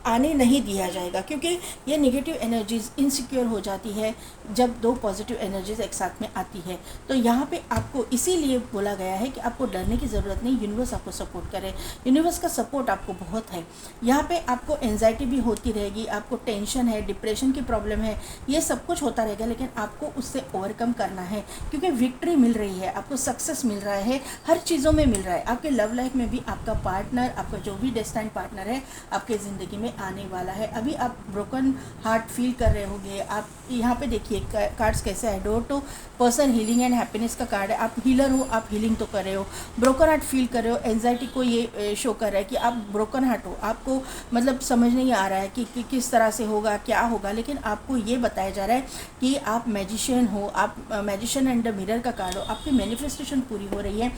आने नहीं दिया जाएगा, क्योंकि ये नेगेटिव एनर्जीज इनसिक्योर हो जाती है जब दो पॉजिटिव एनर्जीज एक साथ में आती है। तो यहाँ पे आपको इसीलिए बोला गया है कि आपको डरने की ज़रूरत नहीं, यूनिवर्स आपको सपोर्ट करे। यूनिवर्स का सपोर्ट आपको बहुत है। यहाँ पे आपको एंजाइटी भी होती रहेगी, आपको टेंशन है, डिप्रेशन की प्रॉब्लम है, ये सब कुछ होता रहेगा, लेकिन आपको उससे ओवरकम करना है, क्योंकि विक्ट्री मिल रही है, आपको सक्सेस मिल रहा है, हर चीज़ों में मिल रहा है। आपके लव लाइफ में भी आपका पार्टनर, आपका जो भी डेस्टाइन पार्टनर है आपके ज़िंदगी में आने वाला है। अभी आप ब्रोकन हार्ट फील कर रहे होंगे। आप यहाँ पे देखिए कार्ड्स कैसे है। Door to person healing and happiness का कार्ड है। आप हीलर हो, आप हीलिंग तो कर रहे हो, ब्रोकन हार्ट फील कर रहे हो। एंजाइटी को ये शो कर रहा है कि आप ब्रोकन हार्ट हो, आपको मतलब समझ नहीं आ रहा है कि किस तरह से होगा, क्या होगा, लेकिन आपको ये बताया जा रहा है कि आप मैजिशियन हो, आप मैजिशियन एंड द मिरर का कार्ड हो, आपकी मैनिफेस्टेशन पूरी हो रही है।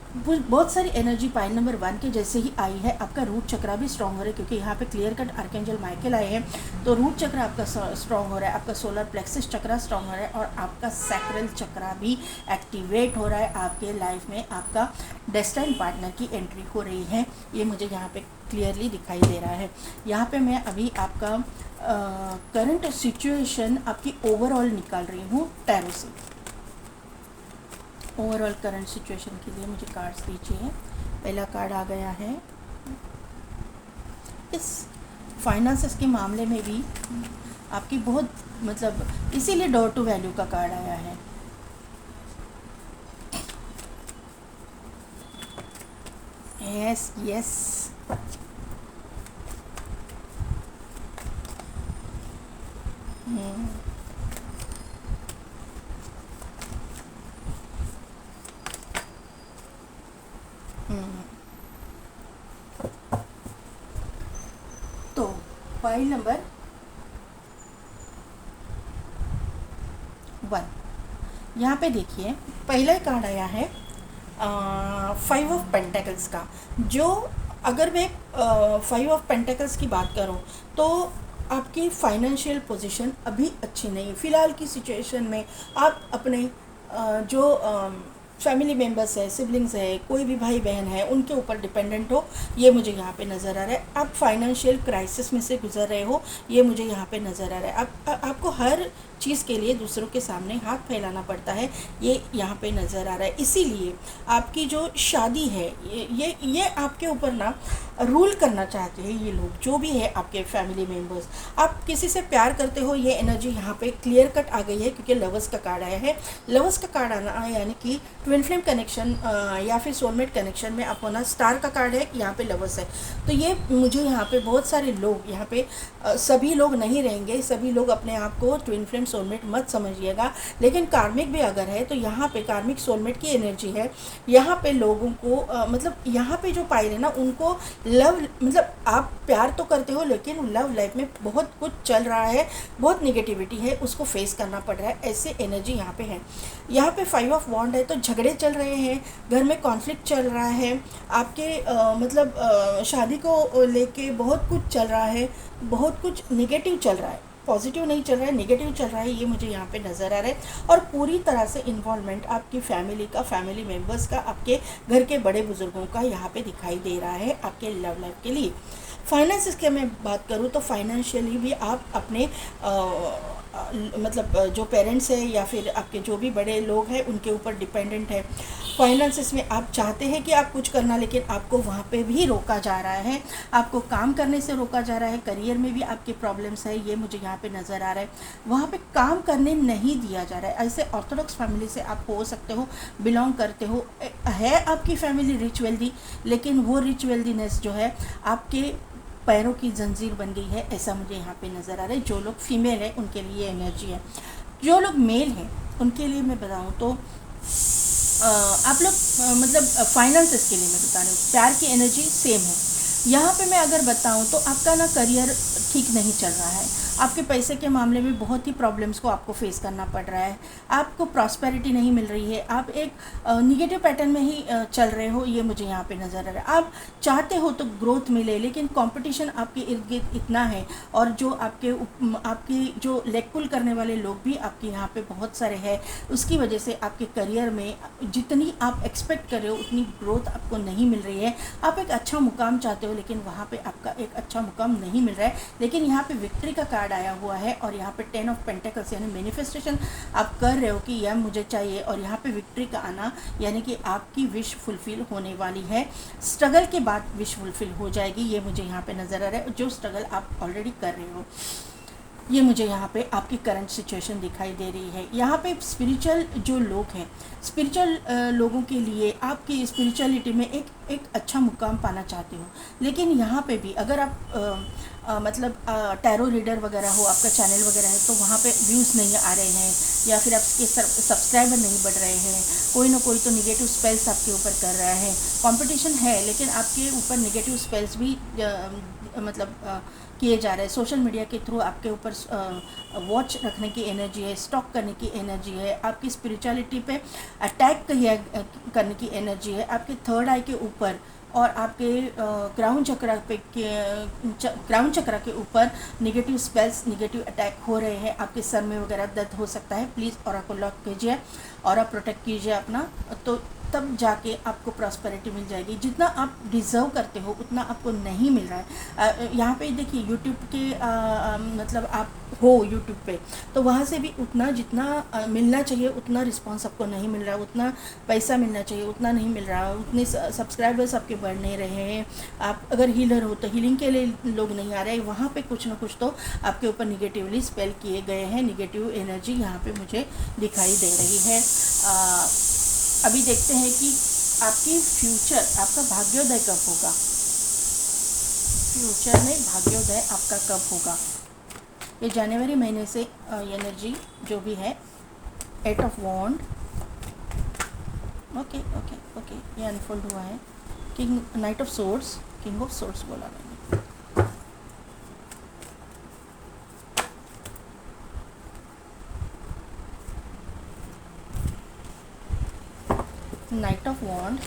बहुत सारी एनर्जी पाइल नंबर 1 के जैसे ही आई है। आपका रूट चक्रा भी स्ट्रांग हो रहा है, क्योंकि यहाँ पे क्लियर कट आर्कएंजल माइकल आए हैं, तो रूट चक्रा आपका स्ट्रांग हो रहा है, आपका सोलर प्लेक्सस चक्रा स्ट्रांग हो रहा है, और आपका सैक्रल चक्रा भी एक्टिवेट हो रहा है। आपके लाइफ में आपका डेस्टाइन पार्टनर की एंट्री हो रही है, ये मुझे यहाँ पे क्लियरली दिखाई दे रहा है। यहाँ पे मैं अभी आपका करंट सिचुएशन आपकी ओवरऑल निकाल रही हूँ टैरो से। ओवरऑल करंट सिचुएशन के लिए मुझे कार्ड्स दीजिए। पहला कार्ड आ गया है, इस फाइनेंसेस के मामले में भी आपकी बहुत मतलब इसीलिए डोर टू वैल्यू का कार्ड आया है। यस यस, तो फाइल नंबर 1, यहाँ पे देखिए पहला कार्ड आया है 5 ऑफ पेंटेकल्स का। जो अगर मैं 5 ऑफ पेंटेकल्स की बात करूँ तो आपकी फाइनेंशियल पोजीशन अभी अच्छी नहीं है। फ़िलहाल की सिचुएशन में आप अपने जो फैमिली मेम्बर्स है, सिबलिंग्स है, कोई भी भाई बहन है, उनके ऊपर डिपेंडेंट हो, ये मुझे यहाँ पे नज़र आ रहा है। आप फाइनेंशियल क्राइसिस में से गुजर रहे हो, ये मुझे यहाँ पे नज़र आ रहा है। आपको हर चीज़ के लिए दूसरों के सामने हाथ फैलाना पड़ता है, ये यहाँ पे नज़र आ रहा है। इसीलिए आपकी जो शादी है ये आपके ऊपर ना रूल करना चाहते हैं ये लोग, जो भी है आपके फैमिली मेम्बर्स। आप किसी से प्यार करते हो, ये एनर्जी यहाँ पे क्लियर कट आ गई है, क्योंकि लवर्स का कार्ड आया है। लवर्स का कार्ड आना यानी कि ट्विन फ्लेम कनेक्शन या फिर सोलमेट कनेक्शन में आप होना। स्टार का कार्ड है, यहाँ पे लवर्स है, तो ये मुझे यहाँ पे बहुत सारे लोग यहाँ पे सभी लोग नहीं रहेंगे, सभी लोग अपने आप को ट्विन फ्लेम सोलमेट मत समझिएगा, लेकिन कार्मिक भी अगर है तो यहाँ पे कार्मिक सोलमेट की एनर्जी है। यहाँ पे लोगों को मतलब यहाँ पे जो पाइल है ना, उनको लव मतलब आप प्यार तो करते हो, लेकिन लव लाइफ में बहुत कुछ चल रहा है, बहुत निगेटिविटी है, उसको फेस करना पड़ रहा है, ऐसे एनर्जी यहाँ पे है। यहाँ पे 5 ऑफ वॉन्ड है, तो झगड़े चल रहे हैं, घर में कॉन्फ्लिक्ट चल रहा है, आपके मतलब शादी को लेके बहुत कुछ चल रहा है, बहुत कुछ निगेटिव चल रहा है, पॉजिटिव नहीं चल रहा है, नेगेटिव चल रहा है, ये मुझे यहाँ पे नज़र आ रहा है। और पूरी तरह से इन्वॉल्वमेंट आपकी फैमिली का, फैमिली मेम्बर्स का, आपके घर के बड़े बुजुर्गों का यहाँ पे दिखाई दे रहा है आपके लव लाइफ के लिए। फाइनेंस की मैं बात करूँ तो फाइनेंशियली भी आप अपने मतलब जो पेरेंट्स है या फिर आपके जो भी बड़े लोग हैं उनके ऊपर डिपेंडेंट है। फाइनेंसिस में आप चाहते हैं कि आप कुछ करना, लेकिन आपको वहाँ पे भी रोका जा रहा है, आपको काम करने से रोका जा रहा है। करियर में भी आपकी प्रॉब्लम्स है, ये मुझे यहाँ पे नज़र आ रहा है। वहाँ पे काम करने नहीं दिया जा रहा है। ऐसे ऑर्थोडॉक्स फैमिली से आप हो सकते हो, बिलोंग करते हो, है आपकी फैमिली रिच वेल्दी, लेकिन वो रिच वेल्दीनेस जो है आपके पैरों की जंजीर बन गई है, ऐसा मुझे यहाँ पे नज़र आ रहा है। जो लोग फीमेल है उनके लिए एनर्जी है, जो लोग मेल हैं उनके लिए मैं बताऊँ तो आप लोग मतलब फाइनेंसेस के लिए मैं बता रही हूँ, प्यार की एनर्जी सेम है। यहाँ पे मैं अगर बताऊँ तो आपका ना करियर ठीक नहीं चल रहा है, आपके पैसे के मामले में बहुत ही प्रॉब्लम्स को आपको फेस करना पड़ रहा है, आपको प्रॉस्पेरिटी नहीं मिल रही है, आप एक निगेटिव पैटर्न में ही चल रहे हो, ये मुझे यहाँ पे नज़र आ रहा है। आप चाहते हो तो ग्रोथ मिले, लेकिन कंपटीशन आपके इर्द गिर्द इतना है, और जो आपके जो लेग पुल करने वाले लोग भी आपके यहाँ पे बहुत सारे हैं, उसकी वजह से आपके करियर में जितनी आप एक्सपेक्ट कर रहे हो उतनी ग्रोथ आपको नहीं मिल रही है। आप एक अच्छा मुकाम चाहते हो, लेकिन वहाँ पे आपका एक अच्छा मुकाम नहीं मिल रहा है। लेकिन यहाँ पे विक्ट्री का कार्ड आया हुआ है, और यहाँ पे 10 ऑफ पेंटेकल्स यानी मैनिफेस्टेशन आप कर रहे हो कि यह मुझे चाहिए, और यहाँ पे विक्ट्री का आना यानी कि आपकी विश फुलफिल होने वाली है। स्ट्रगल के बाद विश फुलफिल हो जाएगी, ये मुझे यहाँ पे नज़र आ रहा है। जो स्ट्रगल आप ऑलरेडी कर रहे हो, ये मुझे यहाँ पे आपकी करंट सिचुएशन दिखाई दे रही है। यहाँ पे स्पिरिचुअल जो लोग हैं, स्पिरिचुअल लोगों के लिए आपकी स्पिरिचुअलिटी में एक अच्छा मुकाम पाना चाहते हो, लेकिन यहाँ पे भी अगर आप मतलब टैरो रीडर वगैरह हो, आपका चैनल वगैरह है, तो वहाँ पे व्यूज़ नहीं आ रहे हैं, या फिर आपके सब्सक्राइबर नहीं बढ़ रहे हैं, कोई ना कोई तो निगेटिव स्पेल्स आपके ऊपर कर रहा है। कंपटीशन है, लेकिन आपके ऊपर निगेटिव स्पेल्स भी मतलब किए जा रहे हैं। सोशल मीडिया के थ्रू आपके ऊपर वॉच रखने की एनर्जी है, स्टॉक करने की एनर्जी है, आपकी स्पिरिचुअलिटी पे अटैक करने की एनर्जी है, आपके थर्ड आई के ऊपर और आपके क्राउन चक्रा पे क्राउन चक्रा के ऊपर निगेटिव स्पेल्स, निगेटिव अटैक हो रहे हैं, आपके सर में वगैरह दर्द हो सकता है। प्लीज़ ऑरा को लॉक कीजिए, ऑरा प्रोटेक्ट कीजिए अपना, तो तब जाके आपको प्रॉस्पेरिटी मिल जाएगी। जितना आप डिज़र्व करते हो उतना आपको नहीं मिल रहा है। यहाँ पे देखिए यूट्यूब के मतलब आप हो यूट्यूब पे, तो वहाँ से भी उतना जितना मिलना चाहिए उतना रिस्पांस आपको नहीं मिल रहा है, उतना पैसा मिलना चाहिए उतना नहीं मिल रहा है, उतने सब्सक्राइबर्स आपके बढ़ नहीं रहे हैं। आप अगर हीलर हो तो हीलिंग के लिए लोग नहीं आ रहे हैं। वहाँ पे कुछ ना कुछ तो आपके ऊपर निगेटिवली स्पेल किए गए हैं, निगेटिव एनर्जी यहाँ पे मुझे दिखाई दे रही है। अभी देखते हैं कि आपकी फ्यूचर, आपका भाग्योदय कब होगा। फ्यूचर में भाग्योदय आपका कब होगा, ये जनवरी महीने से एनर्जी जो भी है। 8 of wand, okay okay okay, ये अनफोल्ड हुआ है। King, knight of swords, king of swords बोला मैंने। Knight of wand,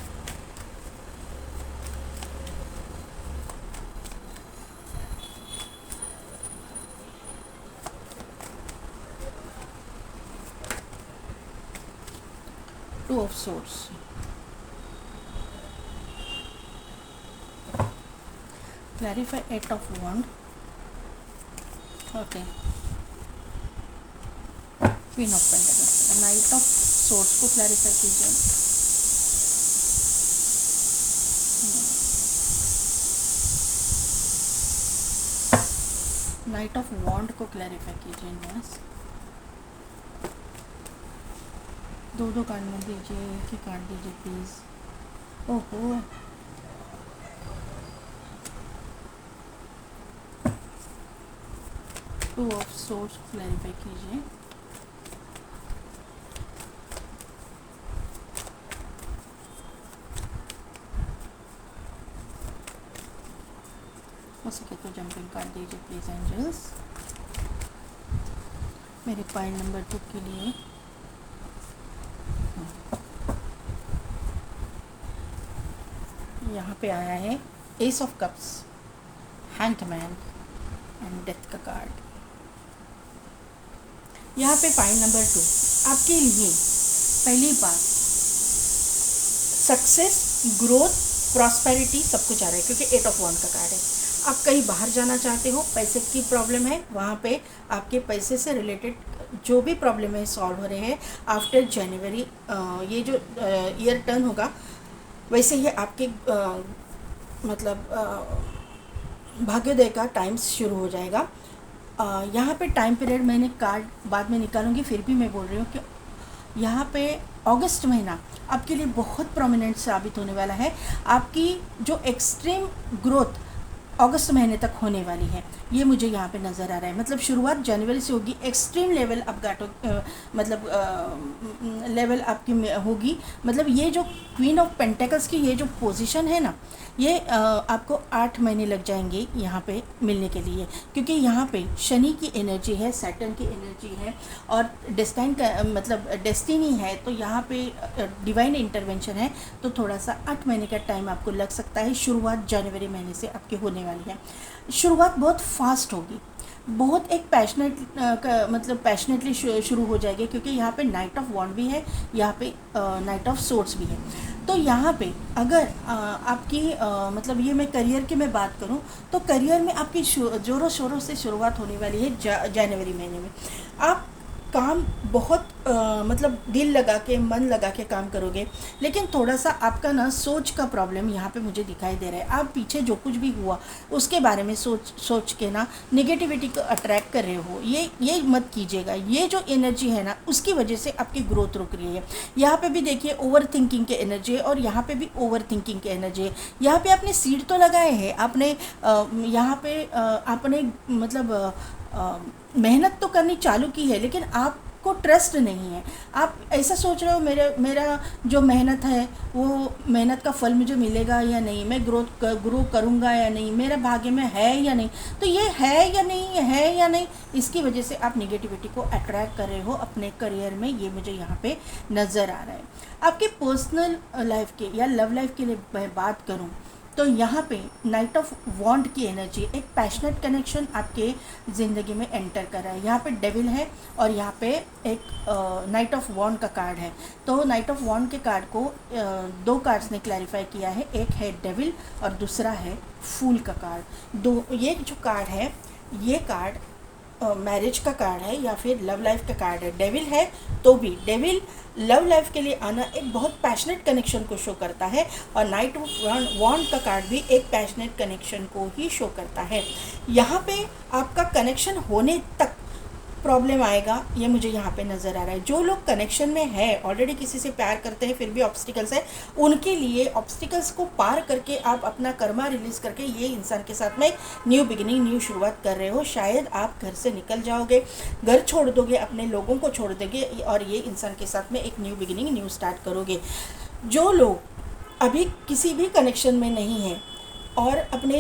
two of swords, clarify 8 of wand, okay, queen of pentacles, knight of swords को क्लैरिफाई कीजिए। नाइट ऑफ वॉन्ड को clarify कीजिए universe. दो कार्ड में दीजिए, एक ही कार्ड दीजिए प्लीज़। ओहो, टू ऑफ सोर्स क्लैरिफाई कीजिए। हो सके तो जंपिंग कार्ड दीजिए प्लीज़ एंजल्स, मेरे पाइल नंबर 2 के लिए। यहाँ पे आया है ace of cups, hanged man and death का कार्ड। यहाँ पे पाइल नंबर 2 आपके लिए पहली बात सक्सेस, ग्रोथ, प्रॉस्पेरिटी सब कुछ आ रहा है, क्योंकि 8 ऑफ वॉन्ड का कार्ड है। आप कहीं बाहर जाना चाहते हो, पैसे की प्रॉब्लम है, वहाँ पे आपके पैसे से रिलेटेड जो भी प्रॉब्लम है सॉल्व हो रहे हैं आफ्टर जनवरी। ये जो ईयर टर्न होगा वैसे ही आपके मतलब भाग्योदय का टाइम्स शुरू हो जाएगा। यहाँ पे टाइम पीरियड मैंने कार्ड बाद में निकालूंगी, फिर भी मैं बोल रही हूँ कि यहाँ पे अगस्त महीना आपके लिए बहुत प्रोमिनेंट साबित होने वाला है। आपकी जो एक्सट्रीम ग्रोथ अगस्त महीने तक होने वाली है, ये मुझे यहाँ पे नज़र आ रहा है। मतलब शुरुआत जनवरी से होगी, एक्सट्रीम लेवल आप गाटो मतलब लेवल आपकी होगी। मतलब ये जो क्वीन ऑफ पेंटेकल्स की ये जो पोजीशन है ना, ये आपको 8 महीने लग जाएंगे यहाँ पे मिलने के लिए, क्योंकि यहाँ पे शनि की एनर्जी है, सैटर्न की एनर्जी है और डेस्टाइन का मतलब डेस्टिनी है। तो यहाँ पे डिवाइन इंटरवेंशन है, तो थोड़ा सा 8 महीने का टाइम आपको लग सकता है। शुरुआत जनवरी महीने से आपकी होने वाली है। शुरुआत बहुत फास्ट होगी, बहुत एक पैशनेट मतलब पैशनेटली शुरू हो जाएगी, क्योंकि यहाँ पे नाइट ऑफ वॉन्ड भी है, यहाँ पे नाइट ऑफ सोर्ड्स भी है। तो यहाँ पे अगर आपकी मतलब ये मैं करियर की मैं बात करूँ तो करियर में आपकी ज़ोरों शोरों से शुरुआत होने वाली है जनवरी महीने में। आप काम बहुत मतलब दिल लगा के, मन लगा के काम करोगे, लेकिन थोड़ा सा आपका ना सोच का प्रॉब्लम यहाँ पे मुझे दिखाई दे रहा है। आप पीछे जो कुछ भी हुआ उसके बारे में सोच के ना नेगेटिविटी को अट्रैक्ट कर रहे हो, ये मत कीजिएगा। ये जो एनर्जी है ना उसकी वजह से आपकी ग्रोथ रुक रही है। यहाँ पे भी देखिए ओवर थिंकिंग की एनर्जी है और यहाँ पे भी ओवर थिंकिंग की एनर्जी है। यहाँ पे आपने सीड तो लगाए हैं, आपने यहाँ पे आपने मतलब मेहनत तो करनी चालू की है, लेकिन आप आपको ट्रस्ट नहीं है। आप ऐसा सोच रहे हो मेरा जो मेहनत है वो मेहनत का फल मुझे मिलेगा या नहीं, मैं ग्रो करूँगा या नहीं, मेरे भाग्य में है या नहीं। तो ये है या नहीं, है या नहीं, इसकी वजह से आप निगेटिविटी को अट्रैक्ट कर रहे हो अपने करियर में, ये मुझे यहाँ पे नज़र आ रहा है। आपके पर्सनल लाइफ के या लव लाइफ के लिए मैं बात करूँ तो यहाँ पे नाइट ऑफ वॉन्ड की एनर्जी, एक पैशनेट कनेक्शन आपके ज़िंदगी में एंटर कर रहा है। यहाँ पे डेविल है और यहाँ पे एक नाइट ऑफ वॉन्ड का कार्ड है। तो नाइट ऑफ वॉन्ड के कार्ड को दो कार्ड्स ने क्लैरिफाई किया है, एक है डेविल और दूसरा है फूल का कार्ड। ये जो कार्ड है, ये कार्ड मैरिज का कार्ड है या फिर लव लाइफ का कार्ड है। डेविल है तो भी डेविल लव लाइफ के लिए आना एक बहुत पैशनेट कनेक्शन को शो करता है, और नाइट ऑफ वॉन्ड का कार्ड भी एक पैशनेट कनेक्शन को ही शो करता है। यहाँ पे आपका कनेक्शन होने तक प्रॉब्लम आएगा, ये मुझे यहाँ पे नज़र आ रहा है। जो लोग कनेक्शन में है, ऑलरेडी किसी से प्यार करते हैं फिर भी ऑब्स्टिकल्स है, उनके लिए ऑब्स्टिकल्स को पार करके आप अपना कर्मा रिलीज़ करके ये इंसान के साथ में न्यू बिगिनिंग, न्यू शुरुआत कर रहे हो। शायद आप घर से निकल जाओगे, घर छोड़ दोगे, अपने लोगों को छोड़ दोगे और ये इंसान के साथ में एक न्यू बिगिनिंग, न्यू स्टार्ट करोगे। जो लोग अभी किसी भी कनेक्शन में नहीं हैं और अपने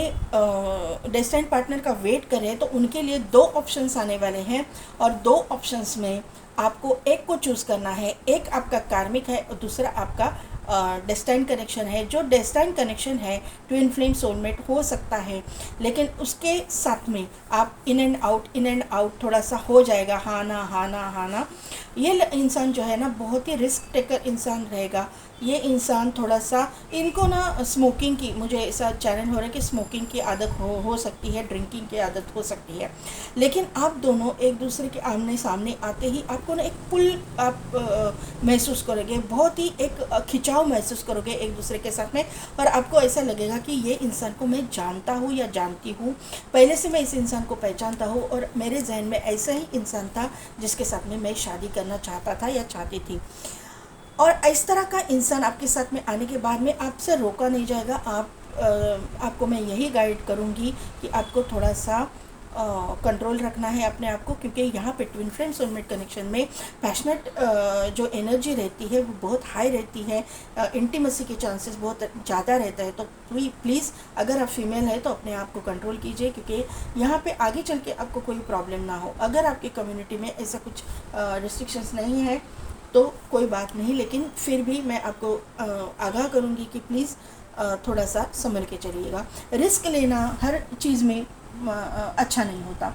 डेस्टिनी पार्टनर का वेट कर रहे हैं, तो उनके लिए दो ऑप्शंस आने वाले हैं, और दो ऑप्शंस में आपको एक को चूज़ करना है। एक आपका कार्मिक है और दूसरा आपका डेस्टिनी कनेक्शन है। जो डेस्टिनी कनेक्शन है ट्विन फ्लेम सोलमेट हो सकता है, लेकिन उसके साथ में आप इन एंड आउट थोड़ा सा हो जाएगा, हाँ ना हाँ ना हाँ ना। ये इंसान जो है ना बहुत ही रिस्क टेकर इंसान रहेगा। ये इंसान थोड़ा सा, इनको ना स्मोकिंग की, मुझे ऐसा चैलेंज हो रहा है कि स्मोकिंग की आदत हो सकती है, ड्रिंकिंग की आदत हो सकती है, लेकिन आप दोनों एक दूसरे के आमने सामने आते ही आपको ना एक पुल आप महसूस करोगे, बहुत ही एक खिंचाव महसूस करोगे एक दूसरे के साथ में, और आपको ऐसा लगेगा कि ये इंसान को मैं जानता हूँ या जानती हूँ, पहले से मैं इस इंसान को पहचानता हूँ और मेरे जहन में ऐसा ही इंसान था जिसके साथ में मैं शादी करना चाहता था या चाहती थी। और इस तरह का इंसान आपके साथ में आने के बाद में आपसे रोका नहीं जाएगा। आपको मैं यही गाइड करूँगी कि आपको थोड़ा सा कंट्रोल रखना है अपने आप को, क्योंकि यहाँ पे ट्विन फ्लेम सोलमेट कनेक्शन में पैशनेट जो एनर्जी रहती है वो बहुत हाई रहती है, इंटीमेसी के चांसेस बहुत ज़्यादा रहता है। तो प्लीज़ अगर आप फीमेल है तो अपने आप को कंट्रोल कीजिए, क्योंकि यहाँ पे आगे चल के आपको कोई प्रॉब्लम ना हो। अगर आपकी कम्युनिटी में ऐसा कुछ रिस्ट्रिक्शंस नहीं है तो कोई बात नहीं, लेकिन फिर भी मैं आपको आगाह करूँगी कि प्लीज़ थोड़ा सा संभल के चलिएगा। रिस्क लेना हर चीज़ में अच्छा नहीं होता।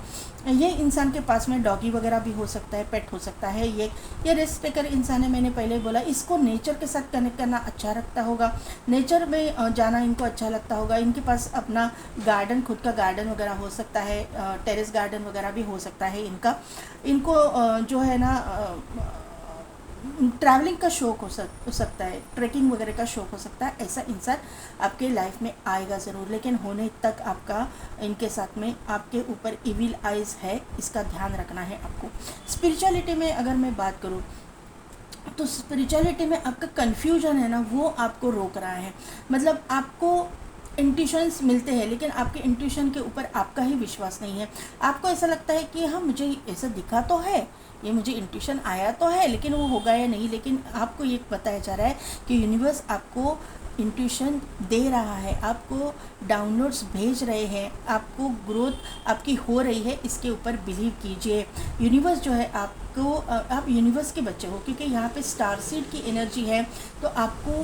ये इंसान के पास में डॉगी वगैरह भी हो सकता है, पेट हो सकता है। ये रिस्क टेकर इंसान है, मैंने पहले बोला। इसको नेचर के साथ कनेक्ट करना अच्छा लगता होगा, नेचर में जाना इनको अच्छा लगता होगा। इनके पास अपना गार्डन, खुद का गार्डन वगैरह हो सकता है, टेरेस गार्डन वगैरह भी हो सकता है इनको जो है ना ट्रैवलिंग का शौक़ हो सकता है, ट्रैकिंग वगैरह का शौक़ हो सकता है। ऐसा इंसान आपके लाइफ में आएगा ज़रूर, लेकिन होने तक आपका इनके साथ में आपके ऊपर इविल आइज़ है, इसका ध्यान रखना है आपको। स्पिरिचुअलिटी में अगर मैं बात करूँ तो स्पिरिचुअलिटी में आपका कन्फ्यूजन है ना, वो आपको रोक रहा है। मतलब आपको इंट्यूशंस मिलते हैं, लेकिन आपके इंट्यूशन के ऊपर आपका ही विश्वास नहीं है। आपको ऐसा लगता है कि हाँ मुझे ऐसा दिखा तो है, ये मुझे इंट्यूशन आया तो है, लेकिन वो होगा या नहीं। लेकिन आपको ये बताया जा रहा है कि यूनिवर्स आपको इंट्यूशन दे रहा है, आपको डाउनलोड्स भेज रहे हैं, आपको ग्रोथ आपकी हो रही है, इसके ऊपर बिलीव कीजिए। यूनिवर्स जो है आपको, आप यूनिवर्स के बच्चे हो, क्योंकि यहाँ पे स्टार सीड की एनर्जी है, तो आपको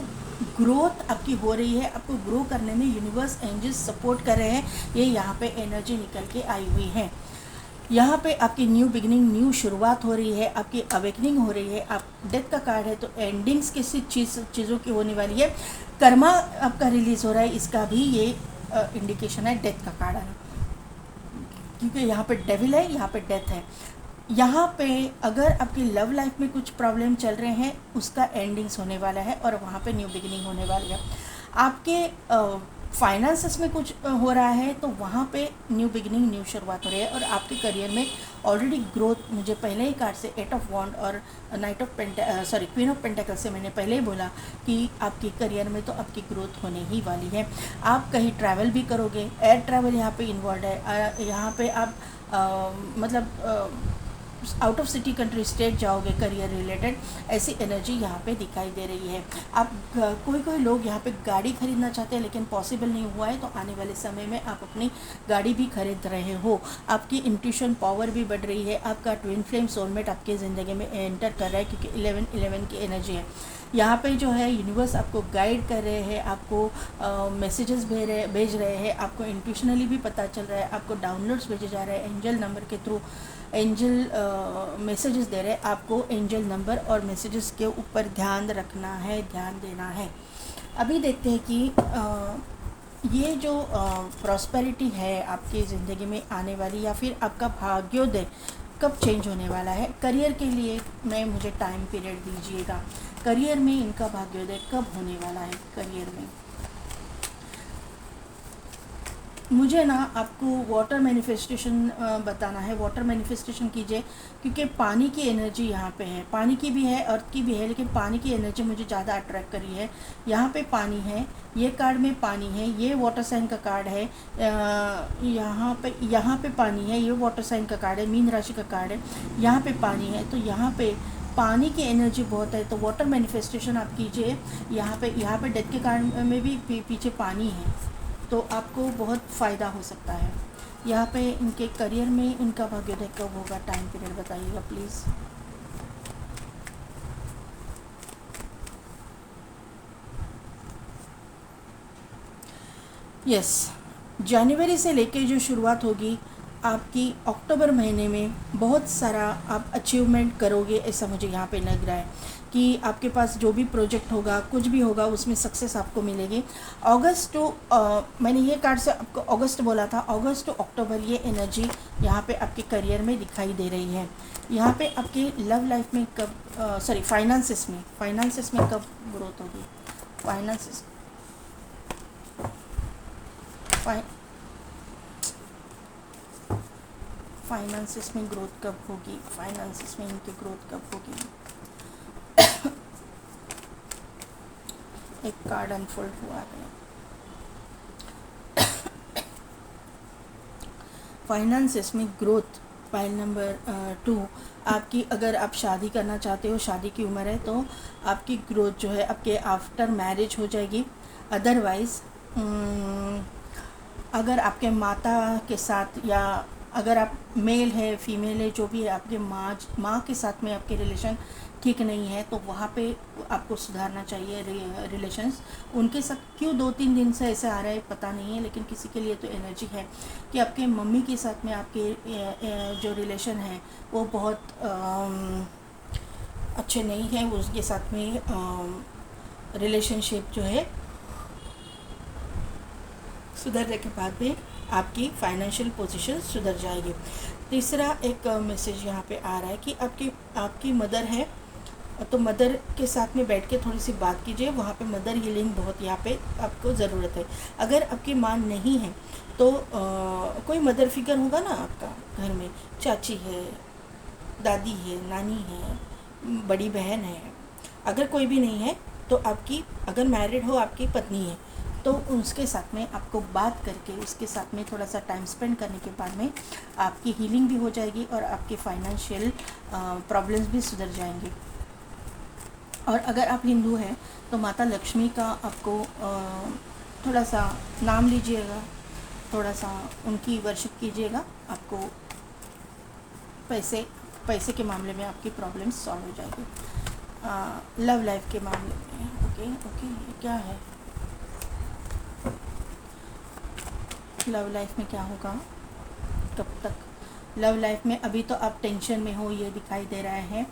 ग्रोथ आपकी हो रही है, आपको ग्रो करने में यूनिवर्स एंजल्स सपोर्ट कर रहे हैं। ये यहाँ पे एनर्जी निकल के आई हुई है। यहाँ पे आपकी न्यू बिगिनिंग, न्यू शुरुआत हो रही है, आपकी अवेकनिंग हो रही है। आप डेथ का कार्ड है तो एंडिंग्स किसी चीज़ों की होने वाली है, कर्मा आपका रिलीज़ हो रहा है, इसका भी ये इंडिकेशन है डेथ का कार्ड है, क्योंकि यहाँ पे डेविल है, यहाँ पे डेथ है। यहाँ पे अगर आपकी लव लाइफ में कुछ प्रॉब्लम चल रहे हैं उसका एंडिंग्स होने वाला है और वहाँ पे न्यू बिगिनिंग होने वाली है। आपके फाइनेंसेस में कुछ हो रहा है तो वहाँ पे न्यू बिगिनिंग, न्यू शुरुआत हो रही है। और आपके करियर में ऑलरेडी ग्रोथ, मुझे पहले ही कार्ड से 8 ऑफ वॉन्ड और क्वीन ऑफ पेंटाकल से मैंने पहले ही बोला कि आपके करियर में तो आपकी ग्रोथ होने ही वाली है। आप कहीं ट्रैवल भी करोगे, एयर ट्रैवल यहाँ पे इन्वॉल्व है। यहाँ पे आप out of city country state जाओगे करियर रिलेटेड, ऐसी एनर्जी यहाँ पे दिखाई दे रही है। आप कोई लोग यहाँ पे गाड़ी खरीदना चाहते हैं लेकिन पॉसिबल नहीं हुआ है, तो आने वाले समय में आप अपनी गाड़ी भी खरीद रहे हो। आपकी इंट्यूशन पावर भी बढ़ रही है। आपका ट्विन फ्लेम सोलमेट आपकी ज़िंदगी में एंटर कर रहा है, क्योंकि 11 की एनर्जी है यहाँ पे जो है। यूनिवर्स आपको गाइड कर रहे हैं, आपको मैसेजेस भेज रहे हैं, आपको इंट्यूशनली भी पता चल रहा है, आपको डाउनलोड्स भेजे जा रहे हैं एंजल नंबर के थ्रू। एंजल मैसेजेस दे रहे हैं आपको। एंजल नंबर और मैसेजेस के ऊपर ध्यान रखना है, ध्यान देना है। अभी देखते हैं कि ये जो प्रॉस्पेरिटी है आपकी ज़िंदगी में आने वाली, या फिर आपका भाग्योदय कब चेंज होने वाला है। करियर के लिए मैं मुझे टाइम पीरियड दीजिएगा। करियर में इनका भाग्योदय कब होने वाला है। करियर में मुझे ना आपको वाटर मैनिफेस्टेशन बताना है। वाटर मैनिफेस्टेशन कीजिए, क्योंकि पानी की एनर्जी यहाँ पे है। पानी की भी है, अर्थ की भी है, लेकिन पानी की एनर्जी मुझे ज़्यादा अट्रैक्ट करी है। यहाँ पे पानी है, ये कार्ड में पानी है, ये वाटर साइन का कार्ड है। यहाँ पे पानी है, ये वाटर साइन का कार्ड है, मीन राशि का कार्ड है। यहाँ पे पानी है, तो यहाँ पे पानी की एनर्जी बहुत है। तो वाटर मैनिफेस्टेशन आप कीजिए। यहाँ पे डेथ के कार्ड में भी पीछे पानी है, तो आपको बहुत फ़ायदा हो सकता है। यहाँ पे इनके करियर में इनका भाग्योदय कब होगा, टाइम पीरियड बताइएगा प्लीज़। यस, जनवरी से लेके जो शुरुआत होगी आपकी, अक्टूबर महीने में बहुत सारा आप अचीवमेंट करोगे, ऐसा मुझे यहाँ पे लग रहा है कि आपके पास जो भी प्रोजेक्ट होगा, कुछ भी होगा, उसमें सक्सेस आपको मिलेगी। अगस्त टू मैंने ये कार्ड से आपको अगस्त बोला था, अगस्त टू अक्टूबर ये एनर्जी यहाँ पे आपके करियर में दिखाई दे रही है। यहाँ पे आपकी लव लाइफ में कब फाइनेंसेस में कब ग्रोथ होगी। फाइनेंसेस में ग्रोथ कब होगी। फाइनेंसेस में इनकी ग्रोथ कब होगी। एक कार्ड अनफोल्ड हुआ है। फाइनेंसेस में ग्रोथ, पाइल नंबर 2 आपकी। अगर आप शादी करना चाहते हो, शादी की उम्र है, तो आपकी ग्रोथ जो है आपके आफ्टर मैरिज हो जाएगी। अदरवाइज़ अगर आपके माता के साथ, या अगर आप मेल है फीमेल है, जो भी है, आपके माँ के साथ में आपके रिलेशन ठीक नहीं है, तो वहाँ पे आपको सुधारना चाहिए रिलेशंस उनके साथ। क्यों 2-3 दिन से ऐसे आ रहा है पता नहीं है, लेकिन किसी के लिए तो एनर्जी है कि आपके मम्मी के साथ में आपके जो रिलेशन है वो बहुत अच्छे नहीं है। उसके साथ में रिलेशनशिप जो है सुधरने के बाद में आपकी फाइनेंशियल पोजीशन सुधर जाएगी। तीसरा एक मैसेज यहाँ पे आ रहा है कि आपकी मदर है, तो मदर के साथ में बैठ के थोड़ी सी बात कीजिए। वहाँ पे मदर हीलिंग बहुत यहाँ पे आपको ज़रूरत है। अगर आपकी माँ नहीं है तो कोई मदर फिगर होगा ना आपका घर में, चाची है, दादी है, नानी है, बड़ी बहन है। अगर कोई भी नहीं है तो आपकी, अगर मैरिड हो, आपकी पत्नी है, तो उसके साथ में आपको बात करके, उसके साथ में थोड़ा सा टाइम स्पेंड करने के बाद में आपकी हीलिंग भी हो जाएगी और आपके फाइनेंशियल प्रॉब्लम्स भी सुधर जाएंगे। और अगर आप हिंदू हैं तो माता लक्ष्मी का आपको थोड़ा सा नाम लीजिएगा, थोड़ा सा उनकी वर्शिप कीजिएगा। आपको पैसे के मामले में आपकी प्रॉब्लम्स सॉल्व हो जाएगी। लव लाइफ के मामले में ओके ये क्या है, लव लाइफ में क्या होगा, कब तक लव लाइफ में। अभी तो आप टेंशन में हो, ये दिखाई दे रहा है।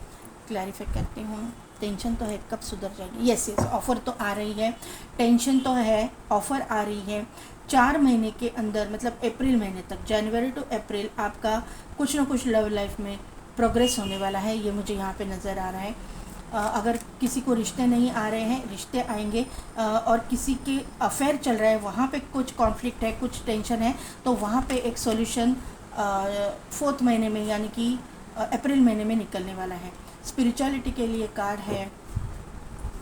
क्लैरिफाई करती हूँ, टेंशन तो है, कब सुधर जाएगी। यस ऑफ़र तो आ रही है, टेंशन तो है, ऑफ़र आ रही है। 4 महीने के अंदर, मतलब अप्रैल महीने तक, जनवरी टू अप्रैल, आपका कुछ ना कुछ लव लाइफ में प्रोग्रेस होने वाला है, ये मुझे यहाँ पे नज़र आ रहा है। अगर किसी को रिश्ते नहीं आ रहे हैं, रिश्ते आएंगे। और किसी के अफेयर चल रहा है, वहाँ पे कुछ कॉन्फ्लिक्ट है, कुछ टेंशन है, तो वहाँ पे एक सॉल्यूशन 4th महीने में, यानी कि अप्रैल महीने में निकलने वाला है। स्पिरिचुअलिटी के लिए कार्ड है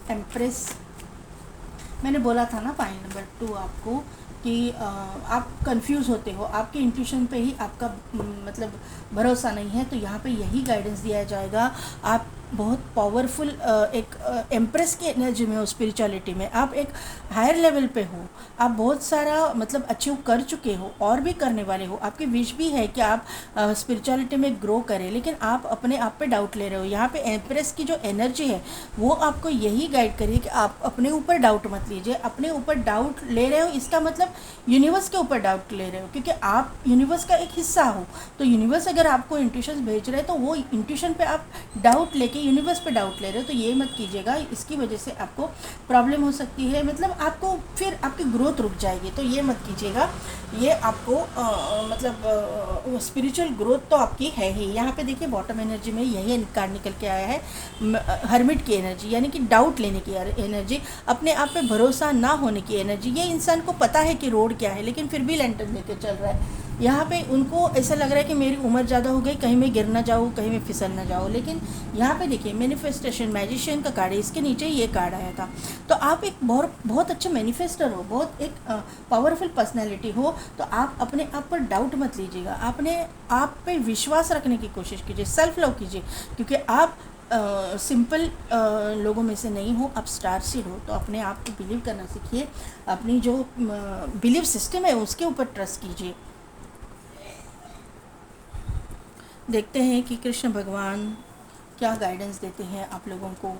एम्प्रेस, मैंने बोला था ना पॉइंट नंबर 2 आपको कि आप कंफ्यूज होते हो, आपके इंट्यूशन पे ही आपका मतलब भरोसा नहीं है, तो यहाँ पे यही गाइडेंस दिया जाएगा। आप बहुत पावरफुल एक एम्प्रेस की एनर्जी में हो, स्पिरिचुअलिटी में आप एक हायर लेवल पे हो, आप बहुत सारा मतलब अचीव कर चुके हो और भी करने वाले हो, आपकी विश भी है कि आप स्पिरिचुअलिटी में ग्रो करें, लेकिन आप अपने आप पे डाउट ले रहे हो। यहाँ पे एम्प्रेस की जो एनर्जी है वो आपको यही गाइड करिए कि आप अपने ऊपर डाउट मत लीजिए। अपने ऊपर डाउट ले रहे हो इसका मतलब यूनिवर्स के ऊपर डाउट ले रहे हो, क्योंकि आप यूनिवर्स का एक हिस्सा हो। तो यूनिवर्स अगर आपको इंट्यूशन भेज रहे हैं तो वो इंट्यूशन पे आप डाउट लेके यूनिवर्स पे डाउट ले रहे हो, तो ये मत कीजिएगा। इसकी वजह से आपको प्रॉब्लम हो सकती है, मतलब आपको फिर आपकी ग्रोथ रुक जाएगी, तो ये मत कीजिएगा। ये आपको मतलब स्पिरिचुअल ग्रोथ तो आपकी है ही। यहाँ पे देखिए बॉटम एनर्जी में यही कार्ड निकल के आया है, हर्मिट की एनर्जी, यानी कि डाउट लेने की एनर्जी, अपने आप पे भरोसा ना होने की एनर्जी। ये इंसान को पता है कि रोड क्या है, लेकिन फिर भी लैंटर्न लेके चल रहा है। यहाँ पे उनको ऐसा लग रहा है कि मेरी उम्र ज़्यादा हो गई, कहीं मैं गिर ना जाऊँ, कहीं मैं फिसल ना जाऊँ। लेकिन यहाँ पे देखिए मैनिफेस्टेशन, मैजिशियन का कार्ड है, इसके नीचे ये कार्ड आया था। तो आप एक बहुत अच्छे मैनिफेस्टर हो, बहुत एक पावरफुल पर्सनैलिटी हो, तो आप अपने आप पर डाउट मत लीजिएगा, अपने आप पे विश्वास रखने की कोशिश कीजिए, सेल्फ लव कीजिए, क्योंकि आप सिंपल लोगों में से नहीं हो, आप स्टार सीड हो। तो अपने आप को बिलीव करना सीखिए, अपनी जो बिलीव सिस्टम है उसके ऊपर ट्रस्ट कीजिए। देखते हैं कि कृष्ण भगवान क्या गाइडेंस देते हैं आप लोगों को।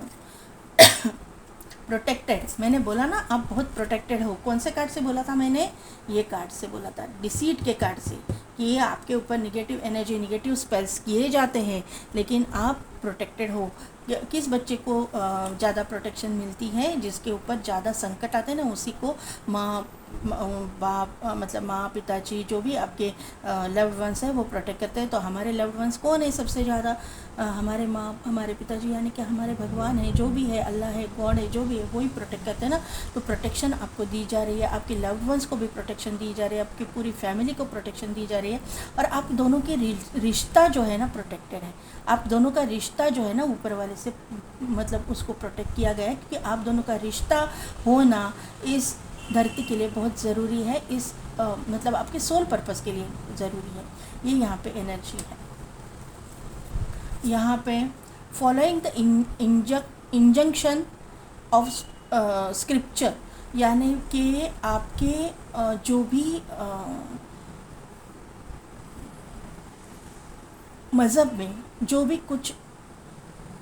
प्रोटेक्टेड, मैंने बोला ना आप बहुत प्रोटेक्टेड हो। कौन से कार्ड से बोला था मैंने? ये कार्ड से बोला था, डिसीट के कार्ड से, कि ये आपके ऊपर नेगेटिव एनर्जी, नेगेटिव स्पेल्स किए जाते हैं, लेकिन आप प्रोटेक्टेड हो। किस बच्चे को ज़्यादा प्रोटेक्शन मिलती है? जिसके ऊपर ज़्यादा संकट आते हैं ना, उसी को माँ बाप मतलब माँ पिताजी जो भी आपके लव्ड वंस हैं वो प्रोटेक्ट करते हैं। तो हमारे लव्ड वंस कौन है सबसे ज़्यादा? हमारे माँ, हमारे पिताजी, यानी कि हमारे भगवान है, जो भी है, अल्लाह है, गॉड है, जो भी है, वही प्रोटेक्ट करते हैं ना। तो प्रोटेक्शन आपको दी जा रही है, आपके लव्ड वंस को भी प्रोटेक्शन दी जा रही है, आपकी पूरी फैमिली को प्रोटेक्शन दी जा रही है, और आप दोनों के रिश्ता जो है ना प्रोटेक्टेड है। आप दोनों का रिश्ता जो है ना ऊपर वाले से मतलब उसको प्रोटेक्ट किया गया है, क्योंकि आप दोनों का रिश्ता होना इस धरती के लिए बहुत ज़रूरी है, इस मतलब आपके सोल पर्पस के लिए ज़रूरी है। ये यहाँ पे एनर्जी है। यहाँ पे following the injunction of scripture, यानी कि आपके जो भी मज़हब में जो भी कुछ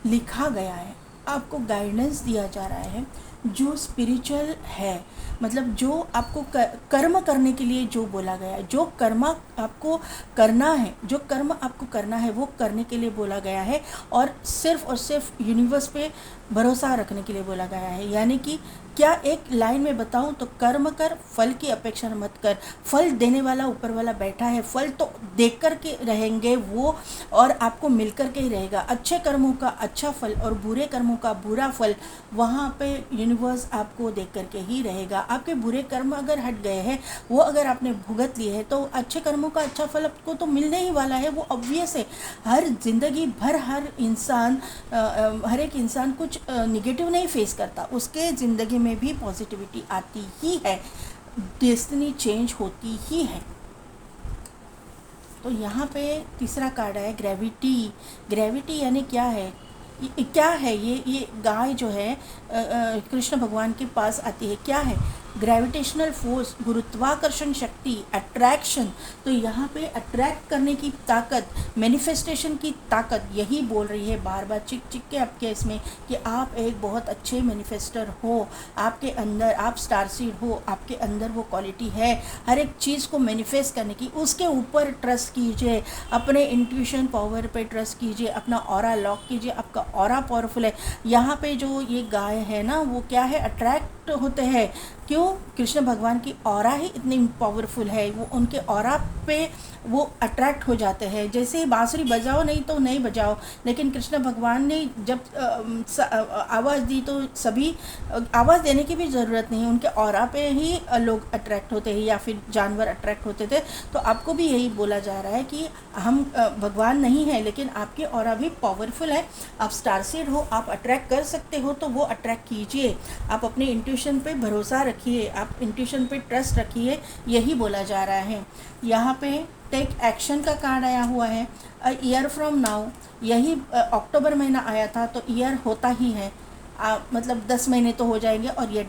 लिखा गया है, आपको गाइडेंस दिया जा रहा है, जो स्पिरिचुअल है, मतलब जो आपको कर्म करने के लिए जो बोला गया है, जो कर्म आपको करना है, जो कर्म आपको करना है वो करने के लिए बोला गया है, और सिर्फ यूनिवर्स पे भरोसा रखने के लिए बोला गया है। यानी कि क्या एक लाइन में बताऊं तो कर्म कर, फल की अपेक्षा मत कर। फल देने वाला ऊपर वाला बैठा है, फल तो देख कर के रहेंगे वो, और आपको मिल कर के ही रहेगा। अच्छे कर्मों का अच्छा फल और बुरे कर्मों का बुरा फल वहाँ पे यूनिवर्स आपको देख कर के ही रहेगा। आपके बुरे कर्म अगर हट गए हैं, वो अगर आपने भुगत लिए हैं, तो अच्छे कर्मों का अच्छा फल आपको तो मिलने ही वाला है। वो ऑब्वियस है। हर जिंदगी भर हर इंसान हर एक इंसान कुछ निगेटिव नहीं फेस करता, उसके ज़िंदगी में भी पॉजिटिविटी आती ही है, डेस्टिनी चेंज होती ही है। तो यहाँ पे तीसरा कार्ड है ग्रेविटी। ग्रेविटी यानी क्या है? क्या है ये गाय जो है कृष्ण भगवान के पास आती है, क्या है? ग्रेविटेशनल फोर्स, गुरुत्वाकर्षण शक्ति, अट्रैक्शन। तो यहाँ पे अट्रैक्ट करने की ताकत, मैनिफेस्टेशन की ताकत यही बोल रही है बार बार चिक चिक के आपके इसमें कि आप एक बहुत अच्छे मैनिफेस्टर हो, आपके अंदर आप स्टार सीड हो, आपके अंदर वो क्वालिटी है हर एक चीज़ को मैनिफेस्ट करने की। उसके ऊपर ट्रस्ट कीजिए, अपने इंट्यूशन पावर पे ट्रस्ट कीजिए, अपना ऑरा लॉक कीजिए, आपका ऑरा पावरफुल है। यहाँ पे जो ये गाय है ना, वो क्या है? अट्रैक्ट होते हैं। क्यों? कृष्ण भगवान की ऑरा ही इतनी पावरफुल है, वो उनके ऑरा पे वो अट्रैक्ट हो जाते हैं। जैसे बांसुरी बजाओ नहीं तो नहीं बजाओ, लेकिन कृष्ण भगवान ने जब आवाज़ दी तो सभी आवाज़ देने की भी ज़रूरत नहीं, उनके ऑरा पे ही लोग अट्रैक्ट होते हैं या फिर जानवर अट्रैक्ट होते थे। तो आपको भी यही बोला जा रहा है कि हम भगवान नहीं हैं, लेकिन आपके ऑरा भी पावरफुल है, आप स्टार सीड हो, आप अट्रैक्ट कर सकते हो, तो वो अट्रैक्ट कीजिए। आप अपने इंट्यूशन इंट्यूशन पे भरोसा रखिए, आप इंट्यूशन पे ट्रस्ट रखिए, यही बोला जा रहा है। यहाँ पे टेक एक्शन का कार्ड आया हुआ है। अ ईयर फ्रॉम नाउ, यही अक्टूबर महीना आया था तो ईयर होता ही है, मतलब 10 महीने तो हो जाएंगे और ये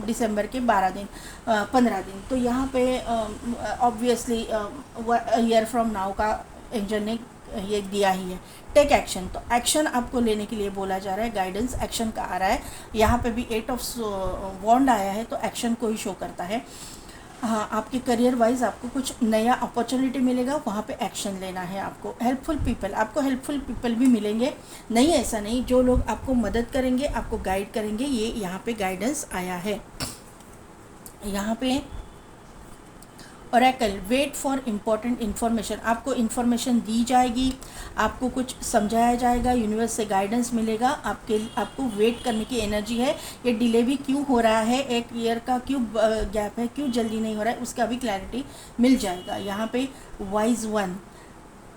दिसंबर के 12 दिन 15 दिन। तो यहाँ पे ऑब्वियसली ईयर फ्रॉम नाउ का एंजल ने ये दिया ही है। टेक एक्शन, तो एक्शन आपको लेने के लिए बोला जा रहा है, गाइडेंस एक्शन का आ रहा है। यहाँ पे भी 8 ऑफ वॉन्ड आया है तो एक्शन को ही शो करता है। हाँ, आपके करियर वाइज आपको कुछ नया अपॉर्चुनिटी मिलेगा, वहाँ पे एक्शन लेना है आपको। हेल्पफुल पीपल, आपको हेल्पफुल पीपल भी मिलेंगे, नहीं ऐसा नहीं, जो लोग आपको मदद करेंगे, आपको गाइड करेंगे, ये यहाँ पे गाइडेंस आया है। यहाँ पे oracle, wait for important information, आपको इन्फॉर्मेशन दी जाएगी, आपको कुछ समझाया जाएगा, यूनिवर्स से गाइडेंस मिलेगा, आपको वेट करने की एनर्जी है। ये डिले भी क्यों हो रहा है, एक ईयर का क्यों गैप है, क्यों जल्दी नहीं हो रहा है, उसका भी क्लैरिटी मिल जाएगा। यहाँ पे wise one,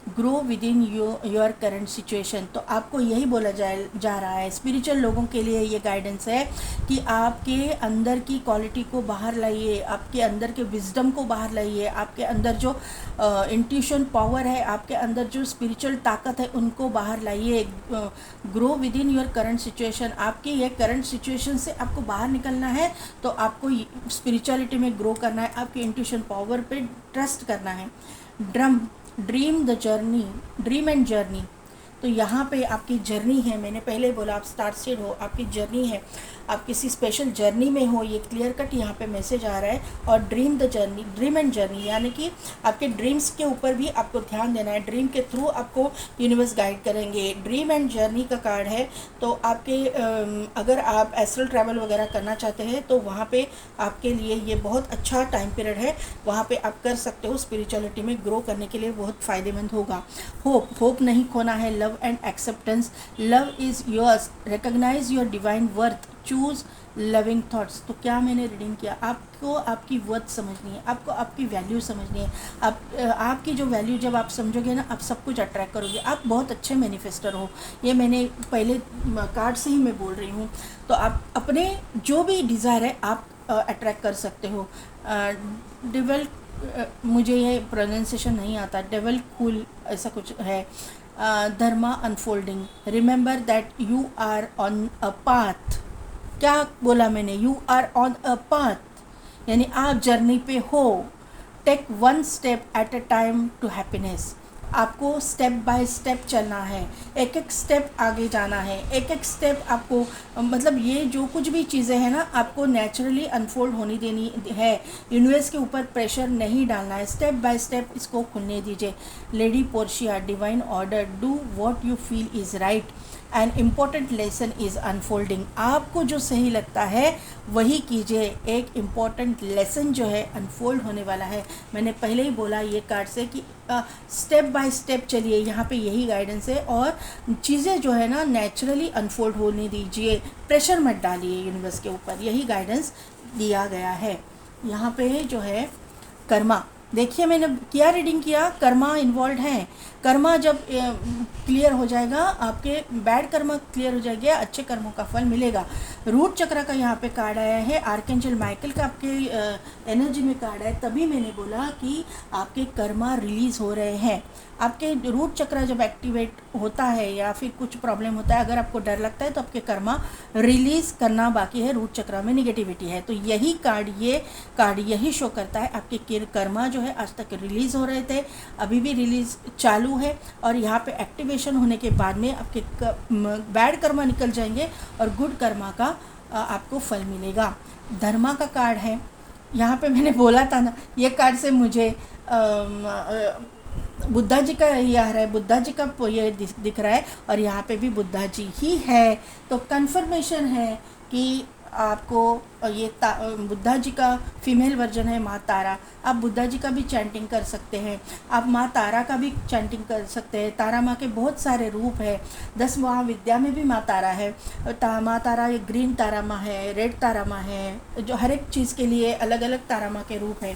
grow with in your current situation, तो आपको यही बोला जा रहा है। स्पिरिचुअल लोगों के लिए ये गाइडेंस है कि आपके अंदर की क्वालिटी को बाहर लाइए, आपके अंदर के विजडम को बाहर लाइए, आपके अंदर जो इंट्यूशन पावर है, आपके अंदर जो स्पिरिचुअल ताकत है, उनको बाहर लाइए। Grow with in your current situation, आपकी ये करंट सिचुएशन से आपको बाहर निकलना है तो आपको स्पिरिचुअलिटी में ग्रो करना है, आपके इंट्यूशन पावर पे ट्रस्ट करना है। Dream the journey, dream and journey, तो यहाँ पे आपकी जर्नी है, मैंने पहले बोला आप स्टार्टेड हो, आपकी जर्नी है, आप किसी स्पेशल जर्नी में हो, ये क्लियर कट यहाँ पे मैसेज आ रहा है। और dream the journey, dream and journey, यानी कि आपके ड्रीम्स के ऊपर भी आपको ध्यान देना है, ड्रीम के थ्रू आपको यूनिवर्स गाइड करेंगे। ड्रीम एंड जर्नी का कार्ड है, तो आपके अगर आप एस्ट्रल ट्रैवल वगैरह करना चाहते हैं तो वहाँ पे आपके लिए ये बहुत अच्छा टाइम पीरियड है, वहाँ पे आप कर सकते हो, स्पिरिचुअलिटी में ग्रो करने के लिए बहुत फ़ायदेमंद होगा। होप नहीं खोना है, love and acceptance, love is yours, recognise your divine worth, choose loving thoughts. तो क्या मैंने रीडिंग किया, आपको आपकी वर्थ समझनी है, आपको आपकी वैल्यू समझनी है। आपकी जो वैल्यू जब आप समझोगे ना, आप सब कुछ अट्रैक्ट करोगे, आप बहुत अच्छे मैनिफेस्टर हो, ये मैंने पहले कार्ड से ही मैं बोल रही हूँ। तो आप अपने जो भी डिज़ायर है आप अट्रैक्ट कर सकते हो। डेवल, मुझे ये प्रोनाउंसिएशन नहीं आता, डेवल कूल ऐसा कुछ है। धर्मा unfolding, remember that you are on a path, क्या बोला मैंने, you are on a path, यानी आप जर्नी पे हो। Take one step at a time to happiness, आपको स्टेप बाय स्टेप चलना है, एक एक स्टेप आगे जाना है, एक एक स्टेप आपको, मतलब ये जो कुछ भी चीज़ें हैं ना, आपको नेचुरली अनफोल्ड होनी देनी है, यूनिवर्स के ऊपर प्रेशर नहीं डालना है, स्टेप बाय स्टेप इसको खुलने दीजिए। Lady Portia, divine order, do what you feel is right, an important lesson is unfolding, आपको जो सही लगता है वही कीजिए, एक इम्पॉर्टेंट लेसन जो है अनफोल्ड होने वाला है। मैंने पहले ही बोला ये कार्ड से कि स्टेप बाय स्टेप चलिए, यहाँ पे यही गाइडेंस है, और चीज़ें जो है ना नेचुरली अनफोल्ड होने दीजिए, प्रेशर मत डालिए यूनिवर्स के ऊपर, यही गाइडेंस दिया गया है। यहाँ पे जो है कर्मा, देखिए मैंने क्या रीडिंग किया, कर्मा इन्वॉल्व है। कर्मा जब क्लियर हो जाएगा, आपके बैड कर्मा क्लियर हो जाएगा, अच्छे कर्मों का फल मिलेगा। रूट चक्र का यहाँ पे कार्ड आया है, आर्कएंजल माइकल का आपके एनर्जी में कार्ड है, तभी मैंने बोला कि आपके कर्मा रिलीज़ हो रहे हैं। आपके रूट चक्र जब एक्टिवेट होता है या फिर कुछ प्रॉब्लम होता है, अगर आपको डर लगता है तो आपके कर्मा रिलीज़ करना बाकी है, रूट चक्र में निगेटिविटी है, तो यही कार्ड, ये कार्ड यही शो करता है आपके कर्मा जो है आज तक रिलीज़ हो रहे थे, अभी भी रिलीज़ चालू है, और यहाँ पे एक्टिवेशन होने के बाद में आपके बैड कर्मा निकल जाएंगे और गुड कर्मा का आपको फल मिलेगा। धर्मा का कार्ड है, यहाँ पे मैंने बोला था ना, ये कार्ड से मुझे बुद्धा जी का ये आ रहा है, बुद्धा जी का ये दिख रहा है, और यहाँ पे भी बुद्धा जी ही है, तो कन्फर्मेशन है कि आपको ये बुद्धा जी का फीमेल वर्जन है माँ तारा, आप बुद्धा जी का भी चैंटिंग कर सकते हैं, आप माँ तारा का भी चैंटिंग कर सकते हैं। तारा माँ के बहुत सारे रूप है, 10 महाविद्या में भी माँ तारा है, माँ तारा ये ग्रीन तारा माँ है, रेड तारा माँ है, जो हर एक चीज़ के लिए अलग अलग तारा माँ के रूप है।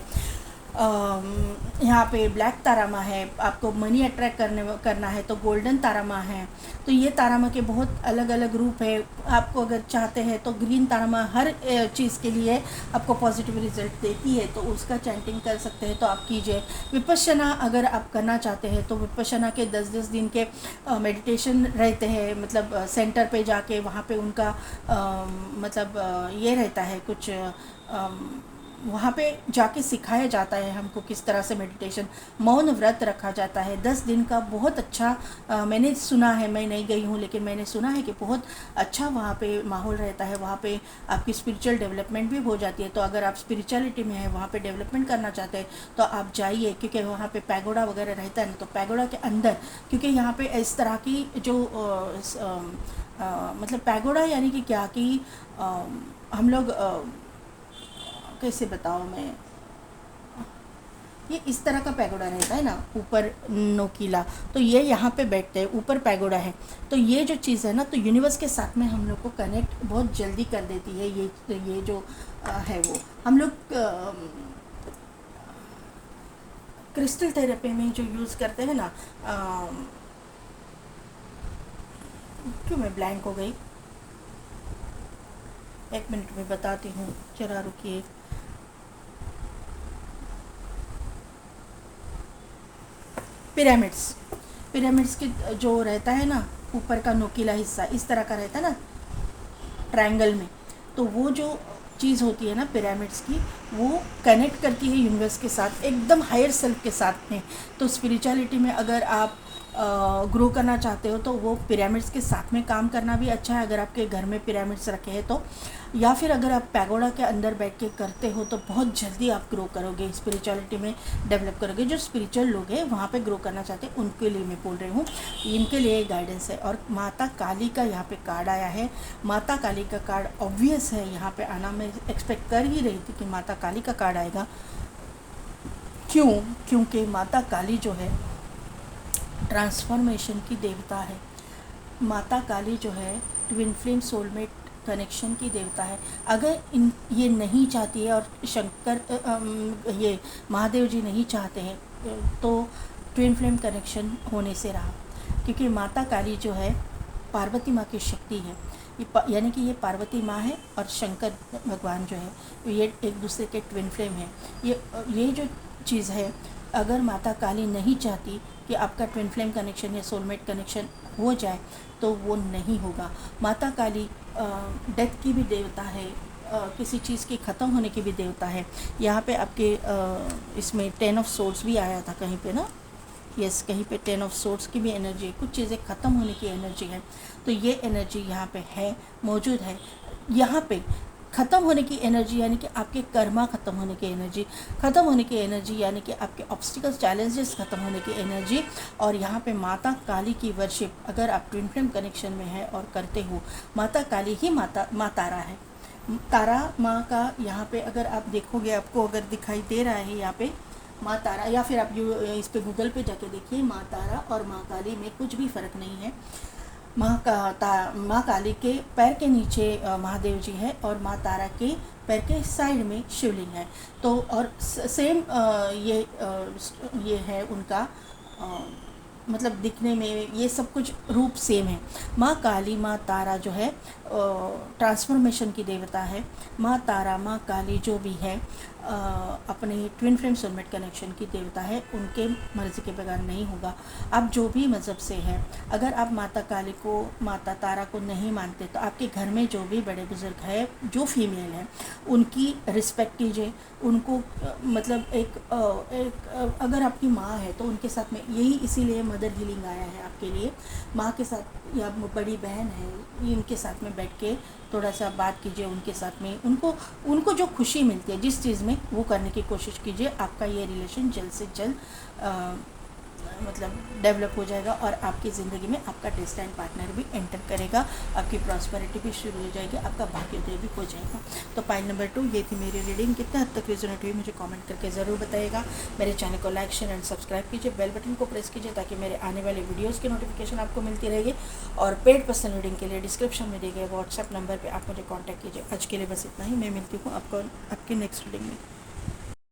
यहाँ पे ब्लैक तारामा है, आपको मनी अट्रैक्ट करना है तो गोल्डन तारामा है। तो ये तारामा के बहुत अलग अलग रूप है। आपको अगर चाहते हैं तो ग्रीन तारामा हर चीज़ के लिए आपको पॉजिटिव रिजल्ट देती है, तो उसका चैंटिंग कर सकते हैं तो आप कीजिए। विपश्यना अगर आप करना चाहते हैं तो विपश्यना के 10-10 दिन के मेडिटेशन रहते हैं, मतलब सेंटर पे जाके वहाँ पे उनका ये रहता है कुछ वहाँ पे जाके सिखाया जाता है हमको किस तरह से मेडिटेशन, मौन व्रत रखा जाता है 10 दिन का। बहुत अच्छा मैंने सुना है, मैं नहीं गई हूँ लेकिन मैंने सुना है कि बहुत अच्छा वहाँ पे माहौल रहता है। वहाँ पे आपकी स्पिरिचुअल डेवलपमेंट भी हो जाती है। तो अगर आप स्पिरिचुअलिटी में है, वहाँ पे डेवलपमेंट करना चाहते हैं तो आप जाइए, क्योंकि वहाँ पे पैगोडा वगैरह रहता है ना, तो पैगोडा के अंदर, क्योंकि यहाँ पे इस तरह की जो मतलब पैगोडा यानी कि क्या कि हम लोग कैसे बताऊँ मैं, ये इस तरह का पैगोडा रहता है ना, ऊपर नोकीला, तो ये यहाँ पे बैठते हैं, ऊपर पैगोडा है। तो ये जो चीज़ है ना, तो यूनिवर्स के साथ में हम लोग को कनेक्ट बहुत जल्दी कर देती है। ये जो है वो हम लोग क्रिस्टल थेरेपी में जो यूज़ करते हैं ना, क्यों मैं ब्लैंक हो गई, 1 मिनट में बताती हूँ, जरा रुकिए। पिरामिड्स के जो रहता है ना, ऊपर का नोकीला हिस्सा इस तरह का रहता है ना ट्रायंगल में, तो वो जो चीज़ होती है ना पिरामिड्स की, वो कनेक्ट करती है यूनिवर्स के साथ, एकदम हायर सेल्फ के साथ में। तो स्पिरिचुअलिटी में अगर आप ग्रो करना चाहते हो तो वो पिरामिड्स के साथ में काम करना भी अच्छा है, अगर आपके घर में पिरामिड्स रखे हैं तो। या फिर अगर आप पैगोडा के अंदर बैठ के करते हो तो बहुत जल्दी आप ग्रो करोगे, स्पिरिचुअलिटी में डेवलप करोगे। जो स्पिरिचुअल लोग हैं वहाँ पे ग्रो करना चाहते हैं उनके लिए मैं बोल रही हूँ, इनके लिए गाइडेंस है। और माता काली का यहाँ पे कार्ड आया है। माता काली का कार्ड ऑब्वियस है यहाँ पे आना, मैं एक्सपेक्ट कर ही रही थी कि माता काली का कार्ड आएगा। क्योंकि माता काली जो है ट्रांसफॉर्मेशन की देवता है। माता काली जो है ट्विन फ्लेम सोलमेट कनेक्शन की देवता है। अगर ये नहीं चाहती है और शंकर ये महादेव जी नहीं चाहते हैं तो ट्विन फ्लेम कनेक्शन होने से रहा, क्योंकि माता काली जो है पार्वती माँ की शक्ति है। यानी कि ये पार्वती माँ है और शंकर भगवान जो है ये एक दूसरे के ट्विन फ्लेम है। ये जो चीज़ है, अगर माता काली नहीं चाहती कि आपका ट्विन फ्लेम कनेक्शन या सोलमेट कनेक्शन हो जाए तो वो नहीं होगा। माता काली डेथ की भी देवता है, किसी चीज़ के ख़त्म होने की भी देवता है। यहाँ पे आपके इसमें 10 ऑफ सोर्ड्स भी आया था कहीं पे ना, यस कहीं पे 10 ऑफ सोर्ड्स की भी एनर्जी है, कुछ चीज़ें ख़त्म होने की एनर्जी है। तो ये एनर्जी यहाँ पे है, मौजूद है। यहाँ पे ख़त्म होने की एनर्जी यानी कि आपके कर्मा ख़त्म होने की एनर्जी, ख़त्म होने की एनर्जी यानी कि आपके ऑब्स्टिकल्स चैलेंजेस ख़त्म होने की एनर्जी। और यहाँ पे माता काली की वर्शिप अगर आप ट्विन फ्लेम कनेक्शन में है और करते हो, माता काली ही माँ तारा है। तारा माँ का यहाँ पे अगर आप देखोगे, आपको अगर दिखाई दे रहा है यहाँ पे माँ तारा, या फिर आप इस पे गूगल पे जाके देखिए, माँ तारा और माँ काली में कुछ भी फ़र्क नहीं है। माँ काली के पैर के नीचे महादेव जी है और माँ तारा के पैर के साइड में शिवलिंग है। तो और सेम ये है उनका मतलब दिखने में ये सब कुछ रूप सेम है। माँ काली माँ तारा जो है ट्रांसफॉर्मेशन की देवता है। माँ तारा माँ काली जो भी है अपने ट्विन फ्लेम सोलमेट कनेक्शन की देवता है। उनके मर्ज़ी के बगैर नहीं होगा। आप जो भी मज़हब से है, अगर आप माता काली को माता तारा को नहीं मानते तो आपके घर में जो भी बड़े बुज़ुर्ग है, जो फीमेल है, उनकी रिस्पेक्ट कीजिए। उनको मतलब एक अगर आपकी माँ है तो उनके साथ में यही इसीलिए मदर हीलिंग आया है आपके लिए। माँ के साथ या बड़ी बहन है, इनके साथ में बैठ के थोड़ा सा बात कीजिए उनके साथ में। उनको जो खुशी मिलती है जिस चीज़ में, वो करने की कोशिश कीजिए। आपका ये रिलेशन जल्द से जल्द मतलब डेवलप हो जाएगा और आपकी ज़िंदगी में आपका डेस्टाइन पार्टनर भी एंटर करेगा। आपकी प्रॉस्पेरिटी भी शुरू हो जाएगी, आपका भाग्योदय भी हो जाएगा। तो पाइल नंबर 2 ये थी मेरी रीडिंग। कितना हद तक रिजोनेट हुई मुझे कमेंट करके ज़रूर बताइएगा। मेरे चैनल को लाइक शेयर एंड सब्सक्राइब कीजिए, बेल बटन को प्रेस कीजिए ताकि मेरे आने वाले वीडियोज़ की नोटिफिकेशन आपको मिलती रहेगी। और पेड पर्सनल रीडिंग के लिए डिस्क्रिप्शन में दिए गए व्हाट्सएप नंबर पर आप मुझे कॉन्टैक्ट कीजिए। आज के लिए बस इतना ही। मैं मिलती हूँ आपको आपकी नेक्स्ट रीडिंग में।